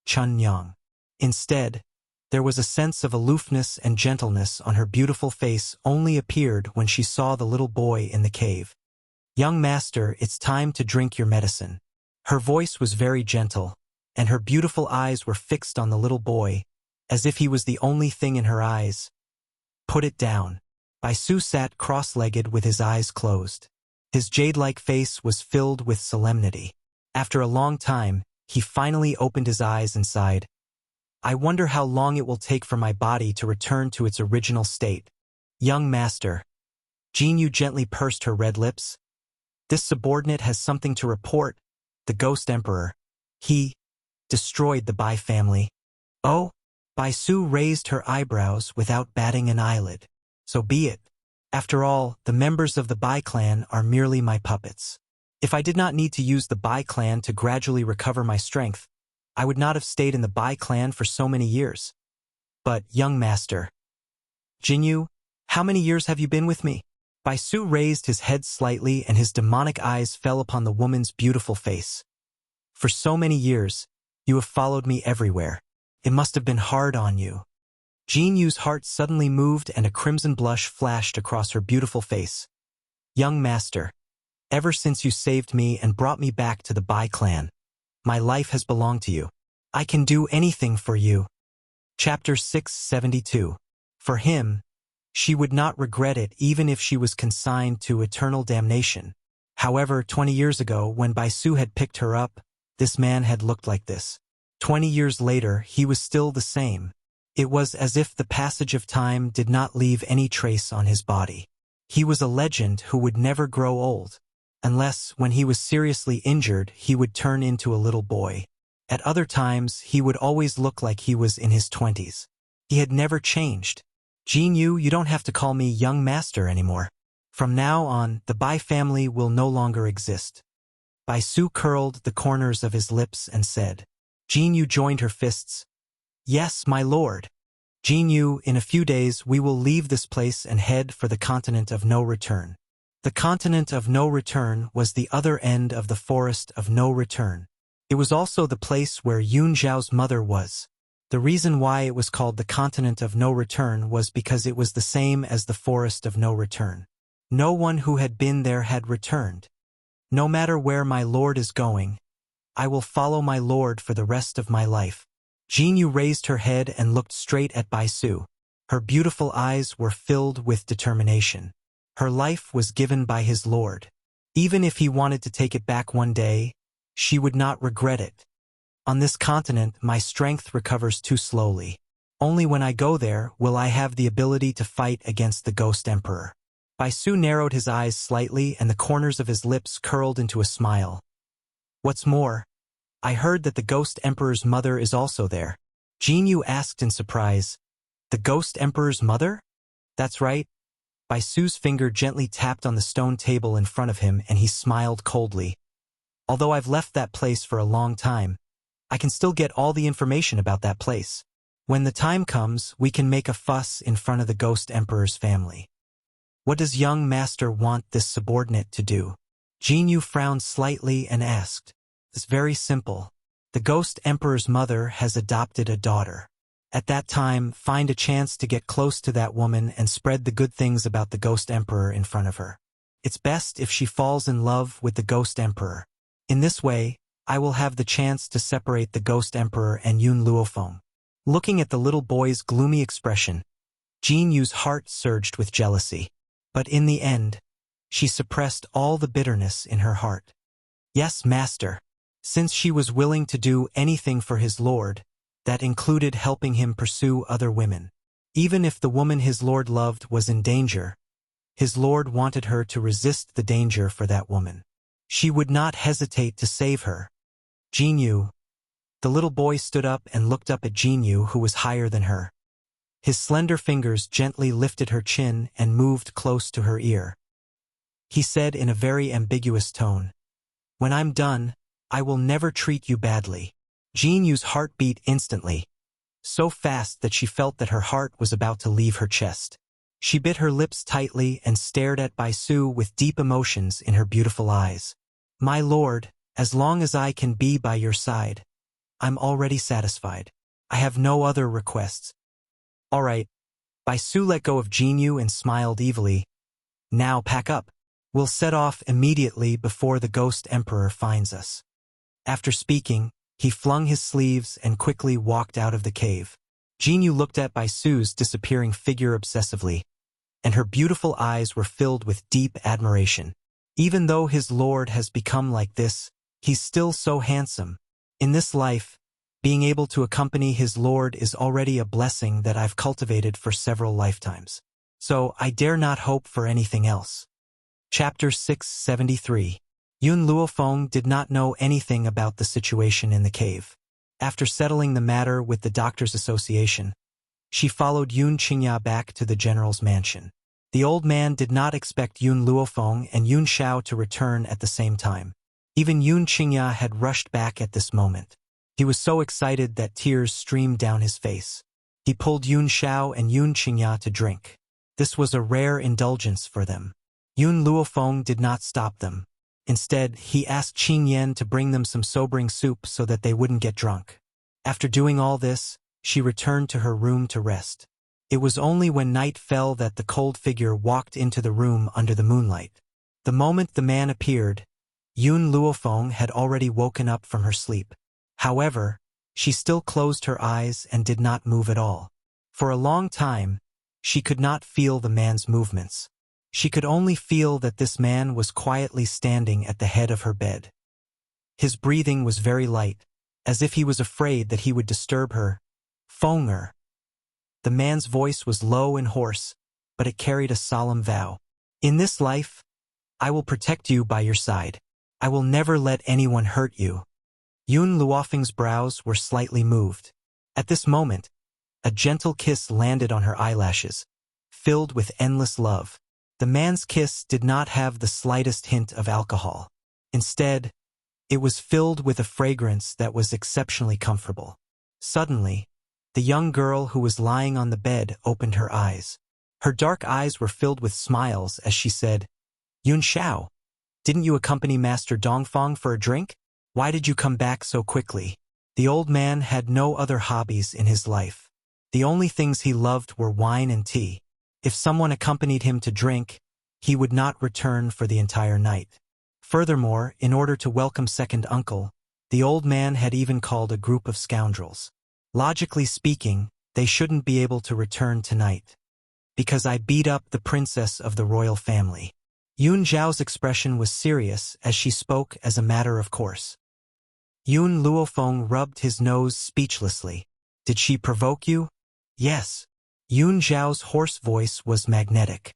Chun Yang. Instead, there was a sense of aloofness and gentleness on her beautiful face only appeared when she saw the little boy in the cave. Young master, it's time to drink your medicine. Her voice was very gentle, and her beautiful eyes were fixed on the little boy, as if he was the only thing in her eyes. Put it down. Bai Su sat cross-legged with his eyes closed. His jade-like face was filled with solemnity. After a long time, he finally opened his eyes and sighed. I wonder how long it will take for my body to return to its original state. Young master. Jinyu gently pursed her red lips. This subordinate has something to report. The Ghost Emperor. He destroyed the Bai family. Oh? Bai Su raised her eyebrows without batting an eyelid. So be it. After all, the members of the Bai clan are merely my puppets. If I did not need to use the Bai clan to gradually recover my strength, I would not have stayed in the Bai clan for so many years. But, young master. Jinyu, how many years have you been with me? Bai Su raised his head slightly and his demonic eyes fell upon the woman's beautiful face. For so many years, you have followed me everywhere. It must have been hard on you. Jinyu's heart suddenly moved and a crimson blush flashed across her beautiful face. Young master, ever since you saved me and brought me back to the Bai clan, my life has belonged to you. I can do anything for you. Chapter 672. For him, she would not regret it even if she was consigned to eternal damnation. However, 20 years ago, when Bai Su had picked her up, this man had looked like this. 20 years later, he was still the same. It was as if the passage of time did not leave any trace on his body. He was a legend who would never grow old. Unless, when he was seriously injured, he would turn into a little boy. At other times, he would always look like he was in his 20s. He had never changed. Jinyu, you don't have to call me young master anymore. From now on, the Bai family will no longer exist. Bai Su curled the corners of his lips and said. Jinyu joined her fists. Yes, my lord. Jinyu, in a few days we will leave this place and head for the continent of no return. The continent of no return was the other end of the forest of no return. It was also the place where Yun Zhao's mother was. The reason why it was called the continent of no return was because it was the same as the forest of no return. No one who had been there had returned. No matter where my lord is going, I will follow my lord for the rest of my life. Jinyu raised her head and looked straight at Bai Su. Her beautiful eyes were filled with determination. Her life was given by his lord. Even if he wanted to take it back one day, she would not regret it. On this continent, my strength recovers too slowly. Only when I go there will I have the ability to fight against the Ghost Emperor. Bai Su narrowed his eyes slightly and the corners of his lips curled into a smile. What's more, I heard that the Ghost Emperor's mother is also there. Jinyu asked in surprise. The Ghost Emperor's mother? That's right. Bai Su's finger gently tapped on the stone table in front of him and he smiled coldly. Although I've left that place for a long time, I can still get all the information about that place. When the time comes, we can make a fuss in front of the Ghost Emperor's family. What does young master want this subordinate to do? Jinyu frowned slightly and asked. It's very simple. The Ghost Emperor's mother has adopted a daughter. At that time, find a chance to get close to that woman and spread the good things about the Ghost Emperor in front of her. It's best if she falls in love with the Ghost Emperor. In this way, I will have the chance to separate the Ghost Emperor and Yun Luofeng. Looking at the little boy's gloomy expression, Jinyu's heart surged with jealousy. But in the end, she suppressed all the bitterness in her heart. Yes, master. Since she was willing to do anything for his lord, that included helping him pursue other women. Even if the woman his lord loved was in danger, his lord wanted her to resist the danger for that woman. She would not hesitate to save her. Jinyu. The little boy stood up and looked up at Jinyu, who was higher than her. His slender fingers gently lifted her chin and moved close to her ear. He said in a very ambiguous tone, "When I'm done, I will never treat you badly." Jinyu's heart beat instantly, so fast that she felt that her heart was about to leave her chest. She bit her lips tightly and stared at Baisu with deep emotions in her beautiful eyes. "My lord, as long as I can be by your side, I'm already satisfied. I have no other requests." "All right." Baisu let go of Jinyu and smiled evilly. "Now pack up. We'll set off immediately before the Ghost Emperor finds us." After speaking, he flung his sleeves and quickly walked out of the cave. Jinyu looked at Baisu's disappearing figure obsessively, and her beautiful eyes were filled with deep admiration. Even though his lord has become like this, he's still so handsome. In this life, being able to accompany his lord is already a blessing that I've cultivated for several lifetimes. So I dare not hope for anything else. Chapter 673. Yun Luofeng did not know anything about the situation in the cave. After settling the matter with the Doctors' Association, she followed Yun Qingya back to the general's mansion. The old man did not expect Yun Luofeng and Yun Xiao to return at the same time. Even Yun Qingya had rushed back at this moment. He was so excited that tears streamed down his face. He pulled Yun Xiao and Yun Qingya to drink. This was a rare indulgence for them. Yun Luofeng did not stop them. Instead, he asked Qing Yan to bring them some sobering soup so that they wouldn't get drunk. After doing all this, she returned to her room to rest. It was only when night fell that the cold figure walked into the room under the moonlight. The moment the man appeared, Yun Luofeng had already woken up from her sleep. However, she still closed her eyes and did not move at all. For a long time, she could not feel the man's movements. She could only feel that this man was quietly standing at the head of her bed. His breathing was very light, as if he was afraid that he would disturb her. "Fonger." The man's voice was low and hoarse, but it carried a solemn vow. "In this life, I will protect you by your side. I will never let anyone hurt you." Yun Luofeng's brows were slightly moved. At this moment, a gentle kiss landed on her eyelashes, filled with endless love. The man's kiss did not have the slightest hint of alcohol. Instead, it was filled with a fragrance that was exceptionally comfortable. Suddenly, the young girl who was lying on the bed opened her eyes. Her dark eyes were filled with smiles as she said, "Yun Xiao, didn't you accompany Master Dongfang for a drink? Why did you come back so quickly?" The old man had no other hobbies in his life. The only things he loved were wine and tea. If someone accompanied him to drink, he would not return for the entire night. Furthermore, in order to welcome second uncle, the old man had even called a group of scoundrels. Logically speaking, they shouldn't be able to return tonight. "Because I beat up the princess of the royal family." Yun Zhao's expression was serious as she spoke as a matter of course. Yun Luofeng rubbed his nose speechlessly. "Did she provoke you?" "Yes." Yun Zhao's hoarse voice was magnetic.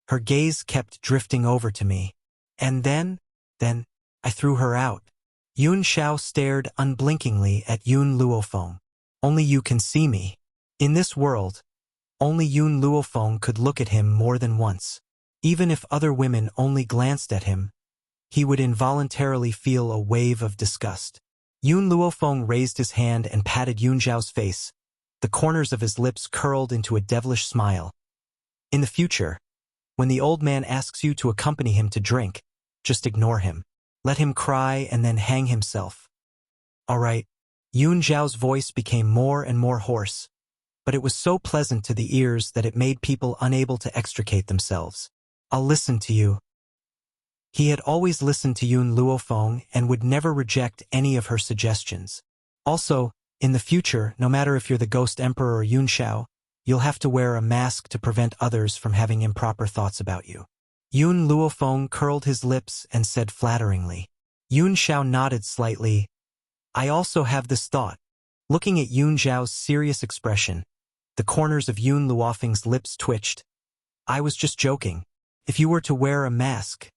Her gaze kept drifting over to me. "And then, I threw her out." Yun Xiao stared unblinkingly at Yun Luofeng. "Only you can see me." In this world, only Yun Luofeng could look at him more than once. Even if other women only glanced at him, he would involuntarily feel a wave of disgust. Yun Luofeng raised his hand and patted Yun Zhao's face. The corners of his lips curled into a devilish smile. "In the future, When the old man asks you to accompany him to drink, just ignore him. Let him cry and then hang himself. All right. Yun Zhao's voice became more and more hoarse, but it was so pleasant to the ears that it made people unable to extricate themselves. I'll listen to you. He had always listened to Yun Luofeng and would never reject any of her suggestions. Also, in the future, no matter if you're the Ghost Emperor or Yun Xiao, you'll have to wear a mask to prevent others from having improper thoughts about you. Yun Luofeng curled his lips and said flatteringly. Yun Xiao nodded slightly. I also have this thought. Looking at Yun Zhao's serious expression, the corners of Yun Luofeng's lips twitched. I was just joking. If you were to wear a mask,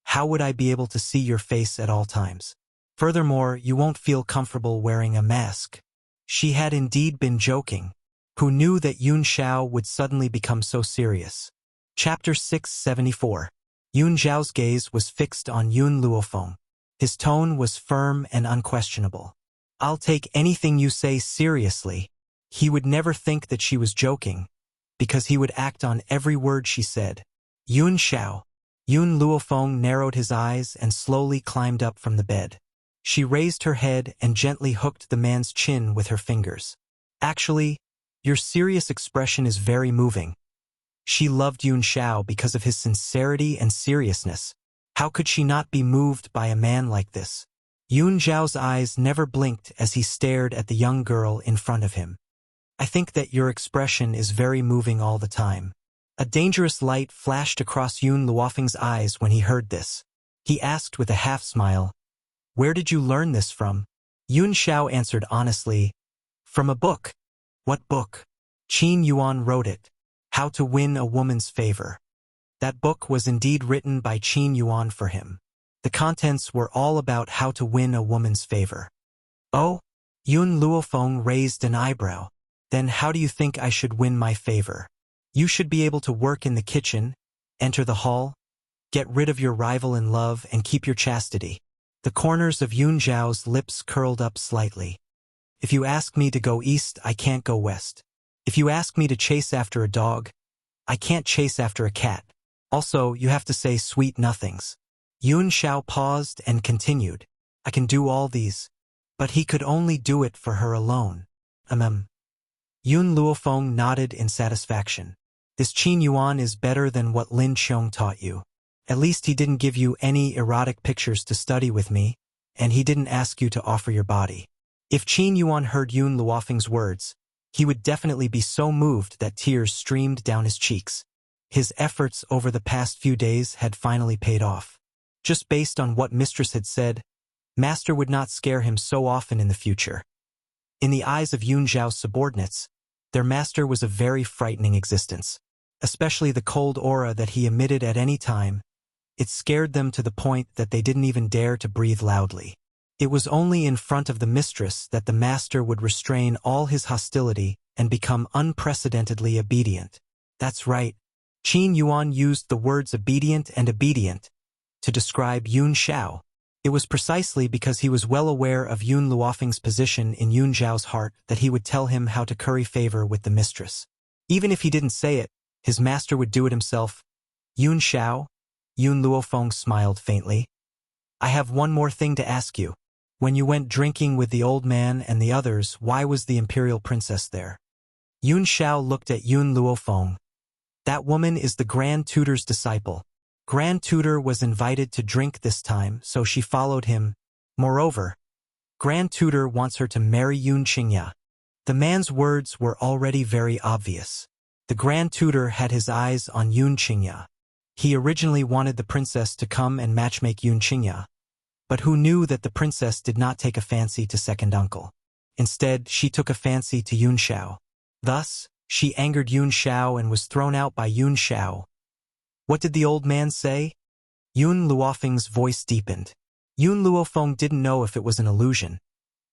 how would I be able to see your face at all times? Furthermore, you won't feel comfortable wearing a mask. She had indeed been joking. Who knew that Yun Xiao would suddenly become so serious? Chapter 674. Yun Zhao's gaze was fixed on Yun Luofeng. His tone was firm and unquestionable. I'll take anything you say seriously. He would never think that she was joking, because he would act on every word she said. Yun Xiao. Yun Luofeng narrowed his eyes and slowly climbed up from the bed. She raised her head and gently hooked the man's chin with her fingers. Actually, your serious expression is very moving. She loved Yun Xiao because of his sincerity and seriousness. How could she not be moved by a man like this? Yun Zhao's eyes never blinked as he stared at the young girl in front of him. I think that your expression is very moving all the time. A dangerous light flashed across Yun Luofeng's eyes when he heard this. He asked with a half-smile, Where did you learn this from? Yun Xiao answered honestly, From a book. What book? Qin Yuan wrote it. How to Win a Woman's Favor. That book was indeed written by Qin Yuan for him. The contents were all about how to win a woman's favor. Oh? Yun Luofeng raised an eyebrow. Then how do you think I should win my favor? You should be able to work in the kitchen, enter the hall, get rid of your rival in love, and keep your chastity. The corners of Yun Zhao's lips curled up slightly. If you ask me to go east, I can't go west. If you ask me to chase after a dog, I can't chase after a cat. Also, you have to say sweet nothings. Yun Xiao paused and continued. I can do all these. But he could only do it for her alone. Yun Luofeng nodded in satisfaction. This Qin Yuan is better than what Lin Qiong taught you. At least he didn't give you any erotic pictures to study with me, and he didn't ask you to offer your body. If Qin Yuan heard Yun Luofeng's words, he would definitely be so moved that tears streamed down his cheeks. His efforts over the past few days had finally paid off. Just based on what Mistress had said, Master would not scare him so often in the future. In the eyes of Yun Zhao's subordinates, their master was a very frightening existence. Especially the cold aura that he emitted at any time. It scared them to the point that they didn't even dare to breathe loudly. It was only in front of the mistress that the master would restrain all his hostility and become unprecedentedly obedient. That's right. Qin Yuan used the words obedient and obedient to describe Yun Xiao. It was precisely because he was well aware of Yun Luofeng's position in Yun Zhao's heart that he would tell him how to curry favor with the mistress. Even if he didn't say it, his master would do it himself. Yun Xiao? Yun Luofeng smiled faintly. I have one more thing to ask you. When you went drinking with the old man and the others, why was the imperial princess there? Yun Xiao looked at Yun Luofeng. That woman is the Grand Tutor's disciple. Grand Tutor was invited to drink this time, so she followed him. Moreover, Grand Tutor wants her to marry Yun Qingya. The man's words were already very obvious. The Grand Tutor had his eyes on Yun Qingya. He originally wanted the princess to come and matchmake Yun Qingya, but who knew that the princess did not take a fancy to second uncle. Instead, she took a fancy to Yun Xiao. Thus, she angered Yun Xiao and was thrown out by Yun Xiao. What did the old man say? Yun Luofeng's voice deepened. Yun Luofeng didn't know if it was an illusion,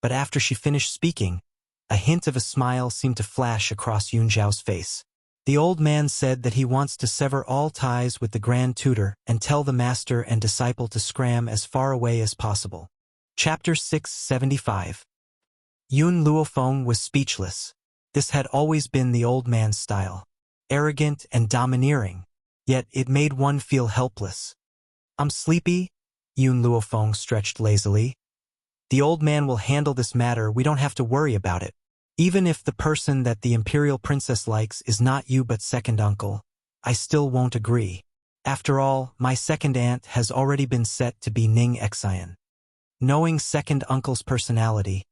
but after she finished speaking, a hint of a smile seemed to flash across Yun Zhao's face. The old man said that he wants to sever all ties with the Grand Tutor and tell the master and disciple to scram as far away as possible. Chapter 675. Yun Luofeng was speechless. This had always been the old man's style. Arrogant and domineering. yet it made one feel helpless. I'm sleepy, Yun Luofeng stretched lazily. The old man will handle this matter, we don't have to worry about it. Even if the person that the imperial princess likes is not you but second uncle, I still won't agree. After all, my second aunt has already been set to be Ning Xian. Knowing second uncle's personality,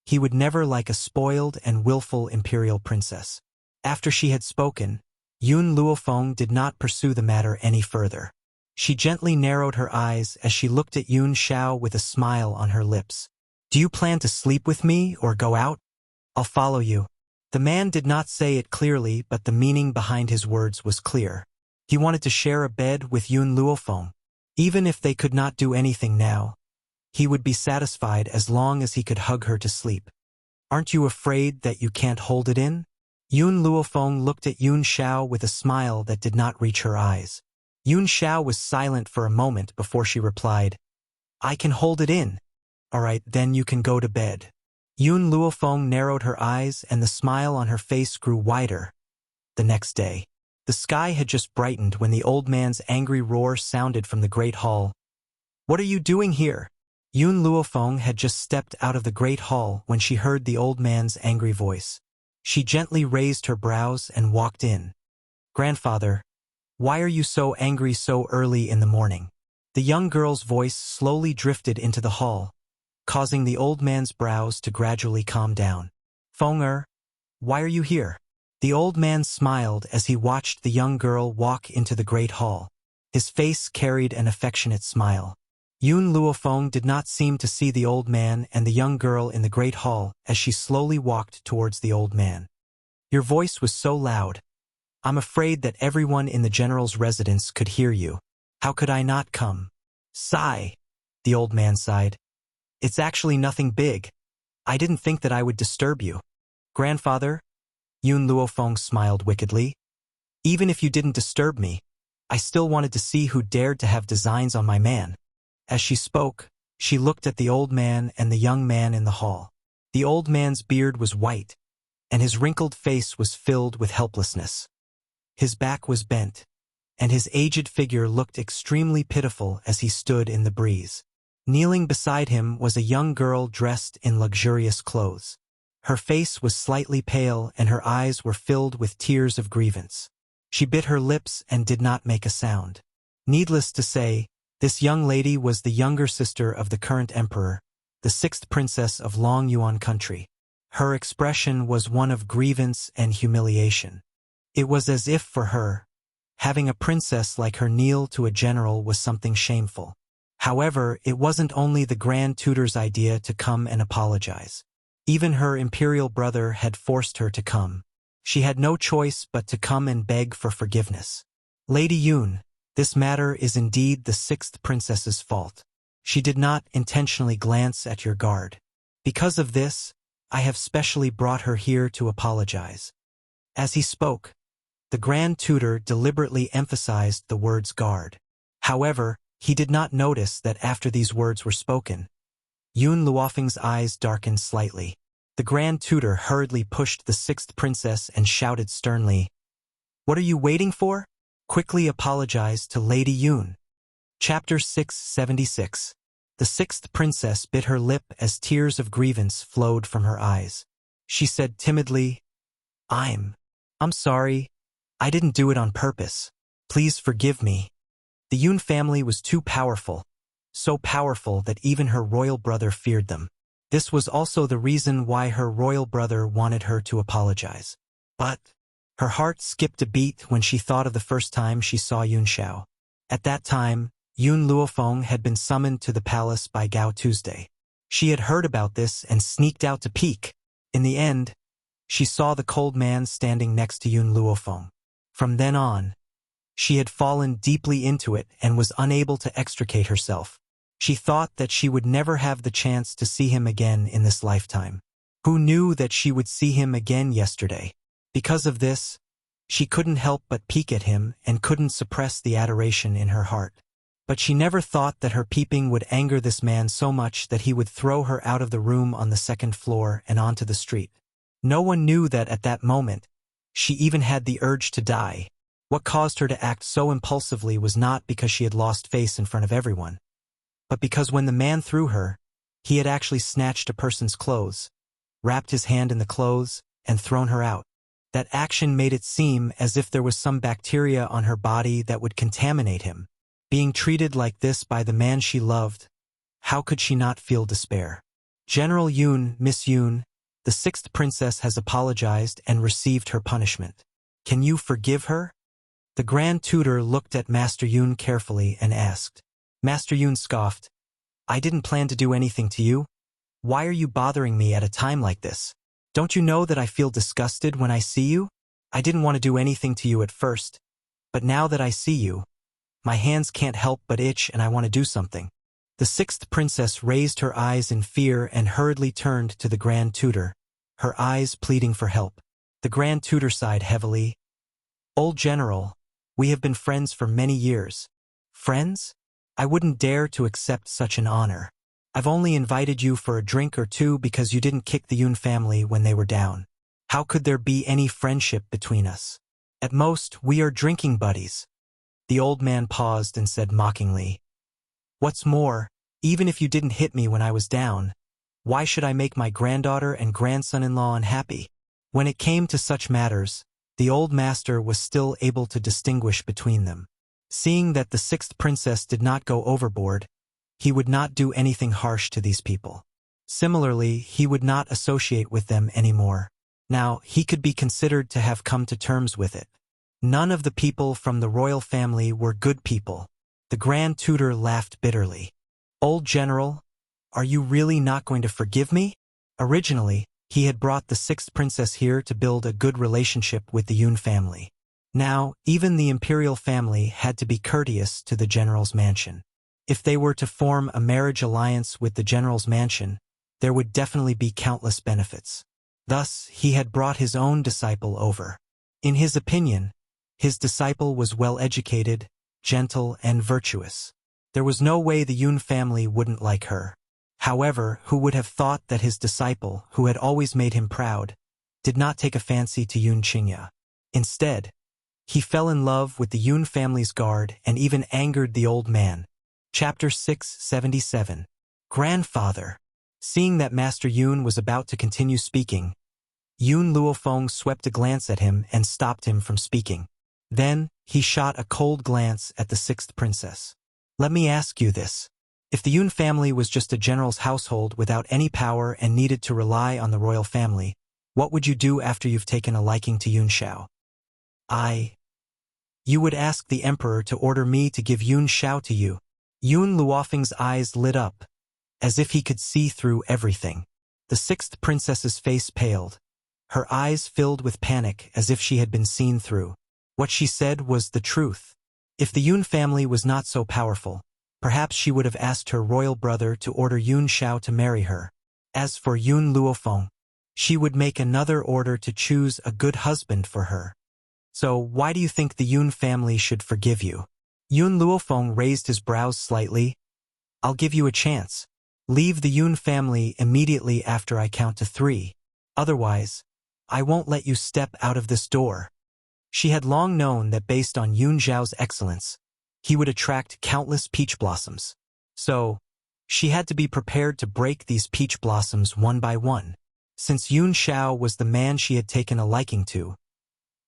he would never like a spoiled and willful imperial princess. After she had spoken, Yun Luofeng did not pursue the matter any further. She gently narrowed her eyes as she looked at Yun Xiao with a smile on her lips. Do you plan to sleep with me or go out? I'll follow you. The man did not say it clearly, but the meaning behind his words was clear. He wanted to share a bed with Yun Luofeng. Even if they could not do anything now, he would be satisfied as long as he could hug her to sleep. Aren't you afraid that you can't hold it in? Yun Luofeng looked at Yun Xiao with a smile that did not reach her eyes. Yun Xiao was silent for a moment before she replied, I can hold it in. All right, then you can go to bed. Yun Luofeng narrowed her eyes and the smile on her face grew wider. The next day, the sky had just brightened when the old man's angry roar sounded from the great hall. What are you doing here? Yun Luofeng had just stepped out of the great hall when she heard the old man's angry voice. She gently raised her brows and walked in. Grandfather, why are you so angry so early in the morning? The young girl's voice slowly drifted into the hall, causing the old man's brows to gradually calm down. Feng, why are you here? The old man smiled as he watched the young girl walk into the great hall. His face carried an affectionate smile. Yun Luofeng did not seem to see the old man and the young girl in the great hall as she slowly walked towards the old man. Your voice was so loud. I'm afraid that everyone in the general's residence could hear you. How could I not come? Sigh, the old man sighed. It's actually nothing big. I didn't think that I would disturb you. Grandfather, Yun Luofeng smiled wickedly. Even if you didn't disturb me, I still wanted to see who dared to have designs on my man. As she spoke, she looked at the old man and the young man in the hall. The old man's beard was white, and his wrinkled face was filled with helplessness. His back was bent, and his aged figure looked extremely pitiful as he stood in the breeze. Kneeling beside him was a young girl dressed in luxurious clothes. Her face was slightly pale and her eyes were filled with tears of grievance. She bit her lips and did not make a sound. Needless to say, this young lady was the younger sister of the current emperor, the sixth princess of Long Yuan country. Her expression was one of grievance and humiliation. It was as if for her, having a princess like her kneel to a general was something shameful. However, it wasn't only the Grand Tutor's idea to come and apologize. Even her imperial brother had forced her to come. She had no choice but to come and beg for forgiveness. Lady Yun, this matter is indeed the sixth princess's fault. She did not intentionally glance at your guard. Because of this, I have specially brought her here to apologize. As he spoke, the Grand Tutor deliberately emphasized the words guard. However, he did not notice that after these words were spoken, Yun Luofeng's eyes darkened slightly. The Grand Tutor hurriedly pushed the sixth princess and shouted sternly, What are you waiting for? Quickly apologize to Lady Yun. Chapter 676. The sixth princess bit her lip as tears of grievance flowed from her eyes. She said timidly, I'm sorry. I didn't do it on purpose. Please forgive me. The Yun family was too powerful, so powerful that even her royal brother feared them. This was also the reason why her royal brother wanted her to apologize. But her heart skipped a beat when she thought of the first time she saw Yun Xiao. At that time, Yun Luofeng had been summoned to the palace by Gao Tuesday. She had heard about this and sneaked out to peek. In the end, she saw the cold man standing next to Yun Luofeng. From then on, she had fallen deeply into it and was unable to extricate herself. She thought that she would never have the chance to see him again in this lifetime. Who knew that she would see him again yesterday? Because of this, she couldn't help but peek at him and couldn't suppress the adoration in her heart. But she never thought that her peeping would anger this man so much that he would throw her out of the room on the second floor and onto the street. No one knew that at that moment, she even had the urge to die. What caused her to act so impulsively was not because she had lost face in front of everyone, but because when the man threw her, he had actually snatched a person's clothes, wrapped his hand in the clothes, and thrown her out. That action made it seem as if there was some bacteria on her body that would contaminate him. Being treated like this by the man she loved, how could she not feel despair? General Yun, Miss Yun, the sixth princess has apologized and received her punishment. Can you forgive her? The Grand Tutor looked at Master Yun carefully and asked. Master Yun scoffed. I didn't plan to do anything to you. Why are you bothering me at a time like this? Don't you know that I feel disgusted when I see you? I didn't want to do anything to you at first, but now that I see you, my hands can't help but itch and I want to do something. The sixth princess raised her eyes in fear and hurriedly turned to the Grand Tutor, her eyes pleading for help. The Grand Tutor sighed heavily. Old General, we have been friends for many years. Friends? I wouldn't dare to accept such an honor. I've only invited you for a drink or two because you didn't kick the Yun family when they were down. How could there be any friendship between us? At most, we are drinking buddies. The old man paused and said mockingly, What's more, even if you didn't hit me when I was down, why should I make my granddaughter and grandson-in-law unhappy? When it came to such matters, the old master was still able to distinguish between them. Seeing that the sixth princess did not go overboard, he would not do anything harsh to these people. Similarly, he would not associate with them anymore. Now, he could be considered to have come to terms with it. None of the people from the royal family were good people. The Grand Tutor laughed bitterly. Old General, are you really not going to forgive me? Originally, he had brought the sixth princess here to build a good relationship with the Yun family. Now, even the imperial family had to be courteous to the general's mansion. If they were to form a marriage alliance with the general's mansion, there would definitely be countless benefits. Thus, he had brought his own disciple over. In his opinion, his disciple was well-educated, gentle, and virtuous. There was no way the Yun family wouldn't like her. However, who would have thought that his disciple, who had always made him proud, did not take a fancy to Yun Qingya. Instead, he fell in love with the Yun family's guard and even angered the old man. Chapter 677. Grandfather. Seeing that Master Yun was about to continue speaking, Yun Luofeng swept a glance at him and stopped him from speaking. Then, he shot a cold glance at the sixth princess. Let me ask you this. If the Yun family was just a general's household without any power and needed to rely on the royal family, what would you do after you've taken a liking to Yun Shao? You would ask the emperor to order me to give Yun Shao to you. Yun Luofeng's eyes lit up, as if he could see through everything. The sixth princess's face paled. Her eyes filled with panic as if she had been seen through. What she said was the truth. If the Yun family was not so powerful, perhaps she would have asked her royal brother to order Yun Shao to marry her. As for Yun Luofeng, she would make another order to choose a good husband for her. So why do you think the Yun family should forgive you? Yun Luofeng raised his brows slightly. I'll give you a chance. Leave the Yun family immediately after I count to 3. Otherwise, I won't let you step out of this door. She had long known that based on Yun Zhao's excellence, he would attract countless peach blossoms. So, she had to be prepared to break these peach blossoms one by one. Since Yun Shao was the man she had taken a liking to,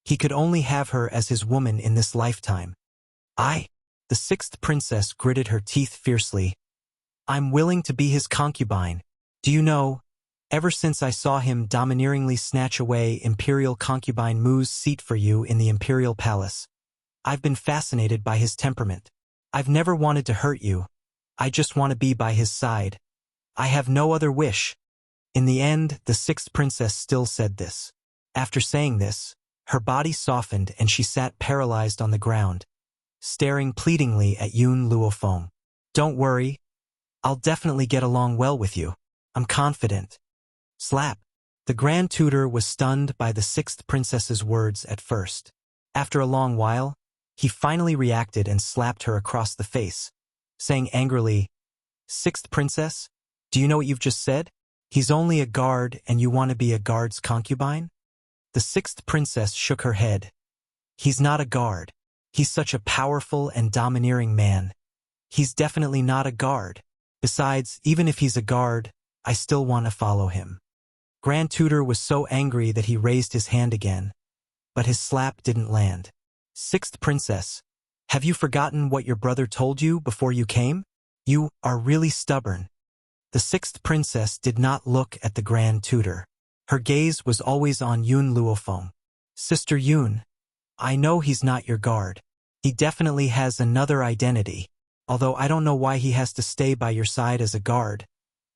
he could only have her as his woman in this lifetime. The sixth princess gritted her teeth fiercely. I'm willing to be his concubine. Do you know, ever since I saw him domineeringly snatch away Imperial concubine Mu's seat for you in the Imperial Palace, I've been fascinated by his temperament. I've never wanted to hurt you. I just want to be by his side. I have no other wish. In the end, the sixth princess still said this. After saying this, her body softened and she sat paralyzed on the ground, staring pleadingly at Yun Luofeng. Don't worry. I'll definitely get along well with you. I'm confident. Slap. The Grand Tutor was stunned by the sixth princess's words at first. After a long while, he finally reacted and slapped her across the face, saying angrily, Sixth princess, do you know what you've just said? He's only a guard and you want to be a guard's concubine? The sixth princess shook her head. He's not a guard. He's such a powerful and domineering man. He's definitely not a guard. Besides, even if he's a guard, I still want to follow him. Grand Tutor was so angry that he raised his hand again, but his slap didn't land. Sixth Princess, have you forgotten what your brother told you before you came? You are really stubborn. The sixth princess did not look at the Grand Tutor. Her gaze was always on Yun Luofeng. Sister Yun, I know he's not your guard. He definitely has another identity. Although I don't know why he has to stay by your side as a guard,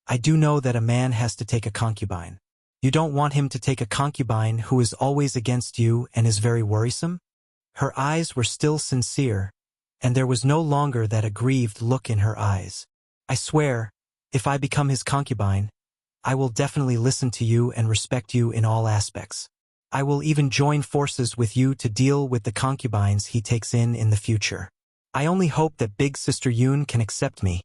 I do know that a man has to take a concubine. You don't want him to take a concubine who is always against you and is very worrisome? Her eyes were still sincere, and there was no longer that aggrieved look in her eyes. I swear, if I become his concubine, I will definitely listen to you and respect you in all aspects. I will even join forces with you to deal with the concubines he takes in the future. I only hope that Big Sister Yun can accept me,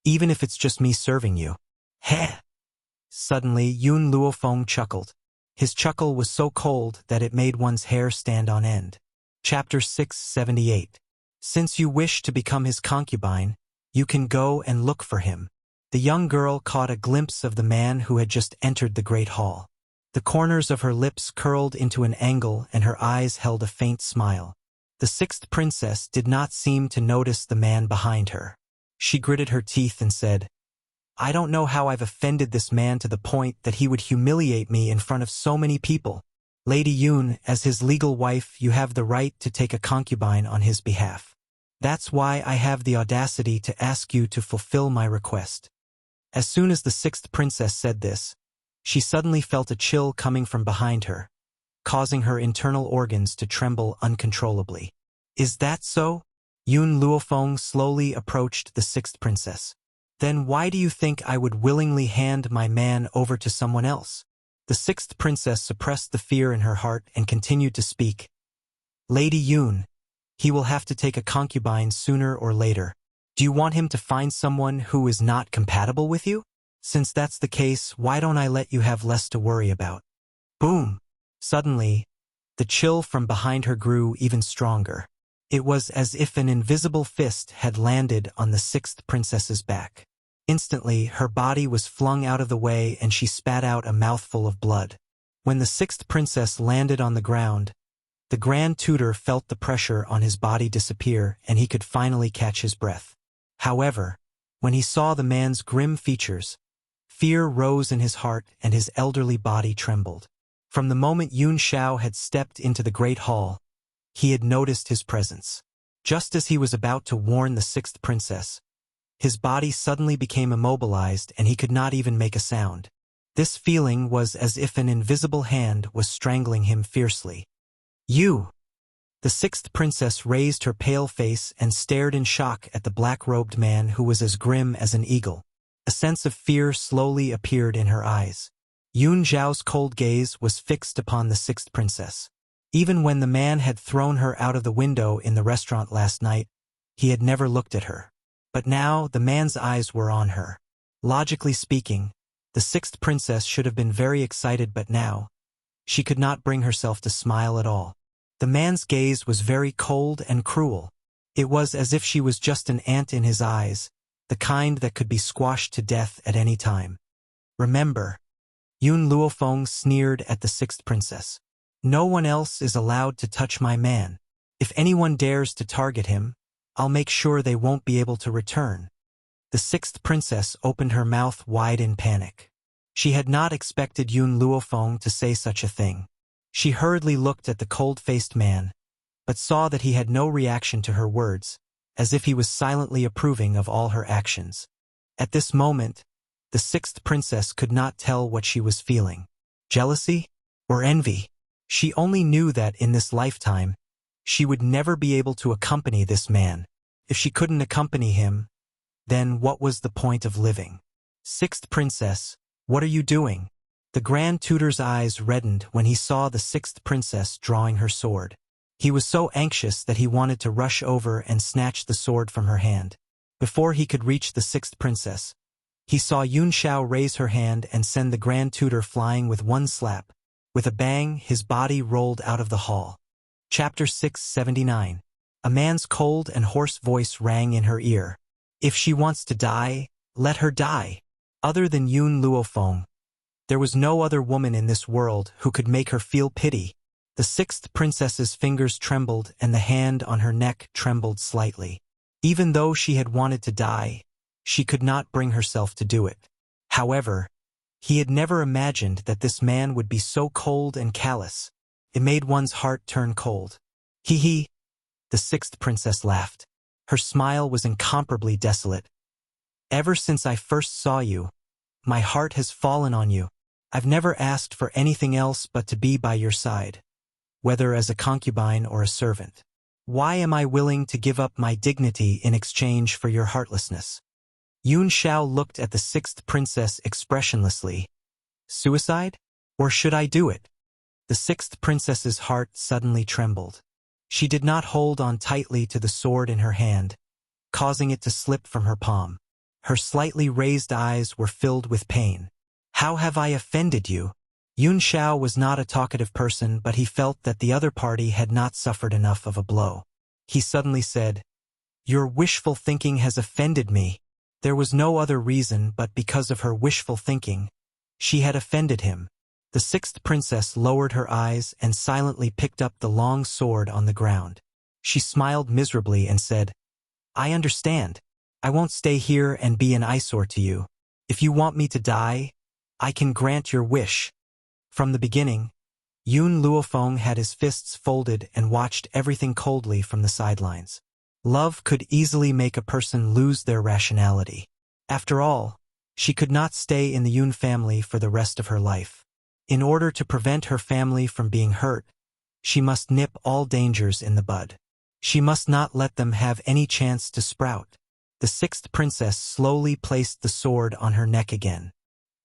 even if it's just me serving you. Heh! Suddenly, Yun Luofeng chuckled. His chuckle was so cold that it made one's hair stand on end. Chapter 678. Since you wish to become his concubine, you can go and look for him. The young girl caught a glimpse of the man who had just entered the great hall. The corners of her lips curled into an angle and her eyes held a faint smile. The sixth princess did not seem to notice the man behind her. She gritted her teeth and said, I don't know how I've offended this man to the point that he would humiliate me in front of so many people. Lady Yun, as his legal wife, you have the right to take a concubine on his behalf. That's why I have the audacity to ask you to fulfill my request. As soon as the sixth princess said this, she suddenly felt a chill coming from behind her, causing her internal organs to tremble uncontrollably. Is that so? Yun Luofeng slowly approached the sixth princess. Then why do you think I would willingly hand my man over to someone else? The sixth princess suppressed the fear in her heart and continued to speak. Lady Yun, he will have to take a concubine sooner or later. Do you want him to find someone who is not compatible with you? Since that's the case, why don't I let you have less to worry about? Boom! Suddenly, the chill from behind her grew even stronger. It was as if an invisible fist had landed on the sixth princess's back. Instantly, her body was flung out of the way and she spat out a mouthful of blood. When the sixth princess landed on the ground, the Grand Tutor felt the pressure on his body disappear and he could finally catch his breath. However, when he saw the man's grim features, fear rose in his heart and his elderly body trembled. From the moment Yun Xiao had stepped into the great hall, he had noticed his presence. Just as he was about to warn the sixth princess, his body suddenly became immobilized and he could not even make a sound. This feeling was as if an invisible hand was strangling him fiercely. You! The sixth princess raised her pale face and stared in shock at the black-robed man who was as grim as an eagle. A sense of fear slowly appeared in her eyes. Yun Zhao's cold gaze was fixed upon the sixth princess. Even when the man had thrown her out of the window in the restaurant last night, he had never looked at her. But now the man's eyes were on her. Logically speaking, the sixth princess should have been very excited, but now, she could not bring herself to smile at all. The man's gaze was very cold and cruel. It was as if she was just an ant in his eyes, the kind that could be squashed to death at any time. Remember, Yun Luofeng sneered at the sixth princess. No one else is allowed to touch my man. If anyone dares to target him, I'll make sure they won't be able to return. The sixth princess opened her mouth wide in panic. She had not expected Yun Luofeng to say such a thing. She hurriedly looked at the cold-faced man, but saw that he had no reaction to her words, as if he was silently approving of all her actions. At this moment, the sixth princess could not tell what she was feeling. Jealousy or envy? She only knew that in this lifetime, she would never be able to accompany this man. If she couldn't accompany him, then what was the point of living? Sixth princess, what are you doing? The Grand Tutor's eyes reddened when he saw the sixth princess drawing her sword. He was so anxious that he wanted to rush over and snatch the sword from her hand. Before he could reach the sixth princess, he saw Yun Xiao raise her hand and send the Grand Tutor flying with one slap. With a bang, his body rolled out of the hall. Chapter 679. A man's cold and hoarse voice rang in her ear. If she wants to die, let her die. Other than Yun Luofeng, there was no other woman in this world who could make her feel pity. The sixth princess's fingers trembled and the hand on her neck trembled slightly. Even though she had wanted to die, she could not bring herself to do it. However, he had never imagined that this man would be so cold and callous. It made one's heart turn cold. Hee hee. The sixth princess laughed. Her smile was incomparably desolate. Ever since I first saw you, my heart has fallen on you. I've never asked for anything else but to be by your side, whether as a concubine or a servant. Why am I willing to give up my dignity in exchange for your heartlessness? Yun Shao looked at the sixth princess expressionlessly. Suicide? Or should I do it? The sixth princess's heart suddenly trembled. She did not hold on tightly to the sword in her hand, causing it to slip from her palm. Her slightly raised eyes were filled with pain. How have I offended you? Yun Shao was not a talkative person, but he felt that the other party had not suffered enough of a blow. He suddenly said, Your wishful thinking has offended me. There was no other reason but because of her wishful thinking. She had offended him. The sixth princess lowered her eyes and silently picked up the long sword on the ground. She smiled miserably and said, I understand. I won't stay here and be an eyesore to you. If you want me to die, I can grant your wish. From the beginning, Yun Luofeng had his fists folded and watched everything coldly from the sidelines. Love could easily make a person lose their rationality. After all, she could not stay in the Yun family for the rest of her life. In order to prevent her family from being hurt, she must nip all dangers in the bud. She must not let them have any chance to sprout. The sixth princess slowly placed the sword on her neck again.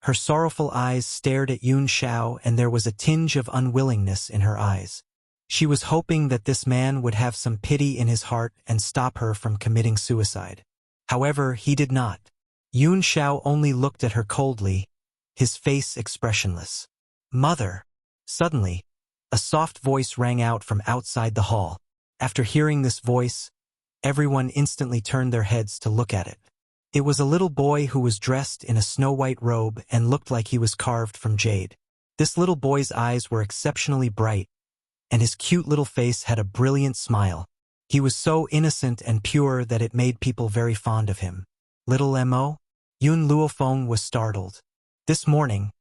Her sorrowful eyes stared at Yun Shao and there was a tinge of unwillingness in her eyes. She was hoping that this man would have some pity in his heart and stop her from committing suicide. However, he did not. Yun Shao only looked at her coldly, his face expressionless. Mother! Suddenly, a soft voice rang out from outside the hall. After hearing this voice, everyone instantly turned their heads to look at it. It was a little boy who was dressed in a snow-white robe and looked like he was carved from jade. This little boy's eyes were exceptionally bright, and his cute little face had a brilliant smile. He was so innocent and pure that it made people very fond of him. Little Mo? Yun Luofeng was startled. This morning,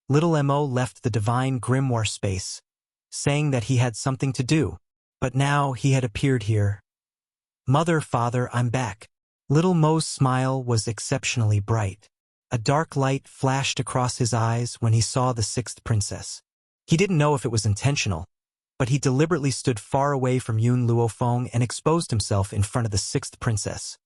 little Mo left the divine grimoire space, saying that he had something to do, but now he had appeared here. Mother, father, I'm back. Little Mo's smile was exceptionally bright. A dark light flashed across his eyes when he saw the sixth princess. He didn't know if it was intentional, but he deliberately stood far away from Yun Luofeng and exposed himself in front of the sixth princess.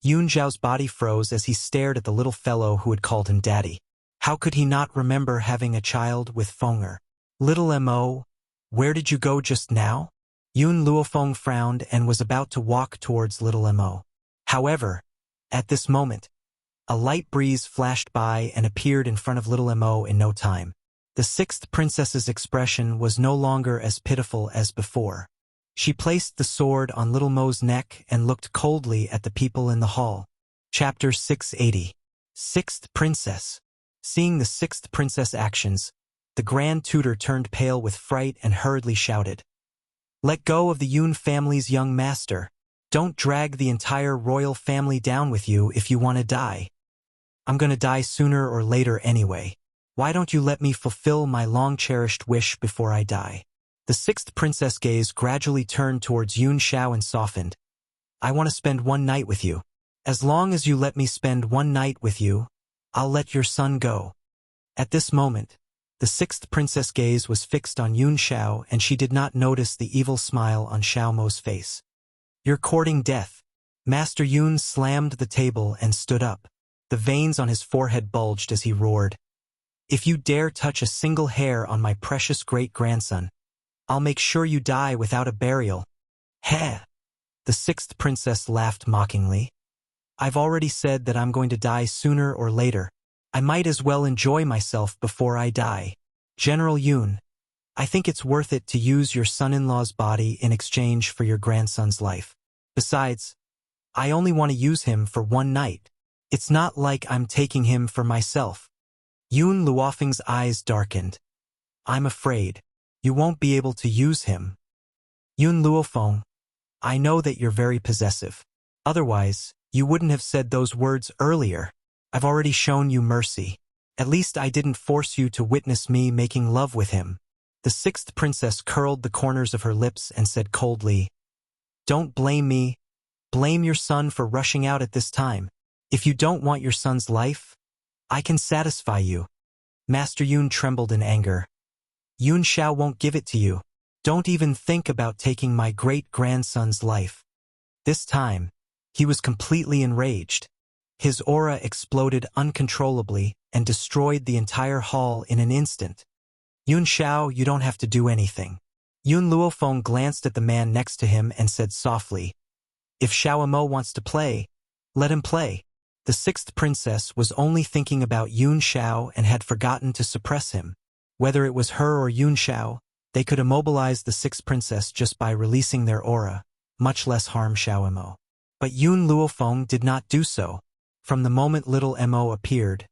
Yun Zhao's body froze as he stared at the little fellow who had called him daddy. How could he not remember having a child with Fenger? Little Mo, where did you go just now? Yun Luofeng frowned and was about to walk towards little Mo. However, at this moment, a light breeze flashed by and appeared in front of little Mo in no time. The sixth princess's expression was no longer as pitiful as before. She placed the sword on little Mo's neck and looked coldly at the people in the hall. Chapter 680. Sixth Princess. Seeing the sixth princess' actions, the Grand Tutor turned pale with fright and hurriedly shouted, Let go of the Yun family's young master. Don't drag the entire royal family down with you if you want to die. I'm gonna die sooner or later anyway. Why don't you let me fulfill my long-cherished wish before I die? The sixth princess' gaze gradually turned towards Yun Shao and softened. I want to spend one night with you. As long as you let me spend one night with you, I'll let your son go. At this moment, the sixth princess' gaze was fixed on Yun Shao and she did not notice the evil smile on Xiao Mo's face. You're courting death. Master Yun slammed the table and stood up. The veins on his forehead bulged as he roared. If you dare touch a single hair on my precious great-grandson, I'll make sure you die without a burial. Heh! The sixth princess laughed mockingly. I've already said that I'm going to die sooner or later. I might as well enjoy myself before I die. General Yun, I think it's worth it to use your son-in-law's body in exchange for your grandson's life. Besides, I only want to use him for one night. It's not like I'm taking him for myself. Yun Luofeng's eyes darkened. I'm afraid you won't be able to use him. Yun Luofeng, I know that you're very possessive. Otherwise, you wouldn't have said those words earlier. I've already shown you mercy. At least I didn't force you to witness me making love with him. The sixth princess curled the corners of her lips and said coldly, Don't blame me. Blame your son for rushing out at this time. If you don't want your son's life, I can satisfy you. Master Yun trembled in anger. Yun Xiao won't give it to you. Don't even think about taking my great-grandson's life. This time, he was completely enraged. His aura exploded uncontrollably and destroyed the entire hall in an instant. Yun Xiao, you don't have to do anything. Yun Luofeng glanced at the man next to him and said softly, If Xiao Mo wants to play, let him play. The sixth princess was only thinking about Yun Xiao and had forgotten to suppress him. Whether it was her or Yun Xiao, they could immobilize the sixth princess just by releasing their aura, much less harm Xiao Mo. But Yun Luofeng did not do so. From the moment little Mo appeared,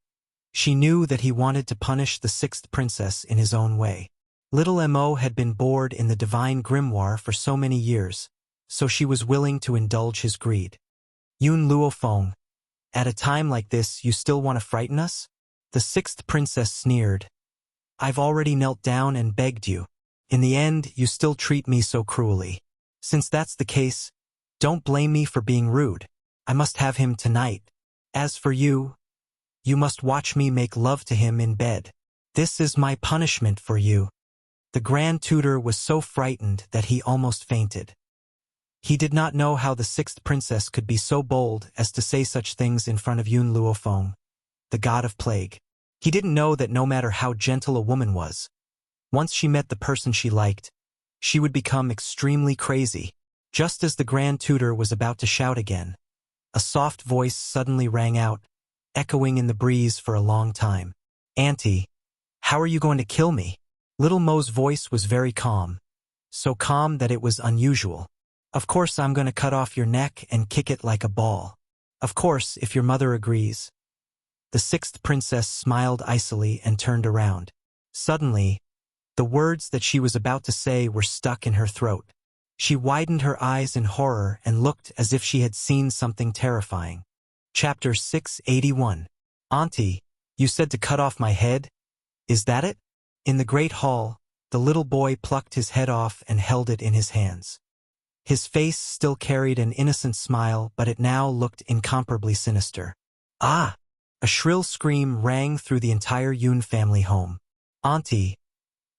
she knew that he wanted to punish the sixth princess in his own way. Little Mo had been bored in the divine grimoire for so many years, so she was willing to indulge his greed. Yun Luofeng, at a time like this you still want to frighten us? The sixth princess sneered. I've already knelt down and begged you. In the end, you still treat me so cruelly. Since that's the case, don't blame me for being rude. I must have him tonight. As for you, you must watch me make love to him in bed. This is my punishment for you. The Grand Tutor was so frightened that he almost fainted. He did not know how the sixth princess could be so bold as to say such things in front of Yun Luofeng, the god of plague. He didn't know that no matter how gentle a woman was, once she met the person she liked, she would become extremely crazy. Just as the Grand Tutor was about to shout again, a soft voice suddenly rang out, echoing in the breeze for a long time. Auntie, how are you going to kill me? Little Mo's voice was very calm, so calm that it was unusual. Of course I'm going to cut off your neck and kick it like a ball. Of course, if your mother agrees. The sixth princess smiled icily and turned around. Suddenly, the words that she was about to say were stuck in her throat. She widened her eyes in horror and looked as if she had seen something terrifying. Chapter 681. Auntie, you said to cut off my head? Is that it? In the great hall, the little boy plucked his head off and held it in his hands. His face still carried an innocent smile, but it now looked incomparably sinister. Ah! A shrill scream rang through the entire Yun family home. Auntie,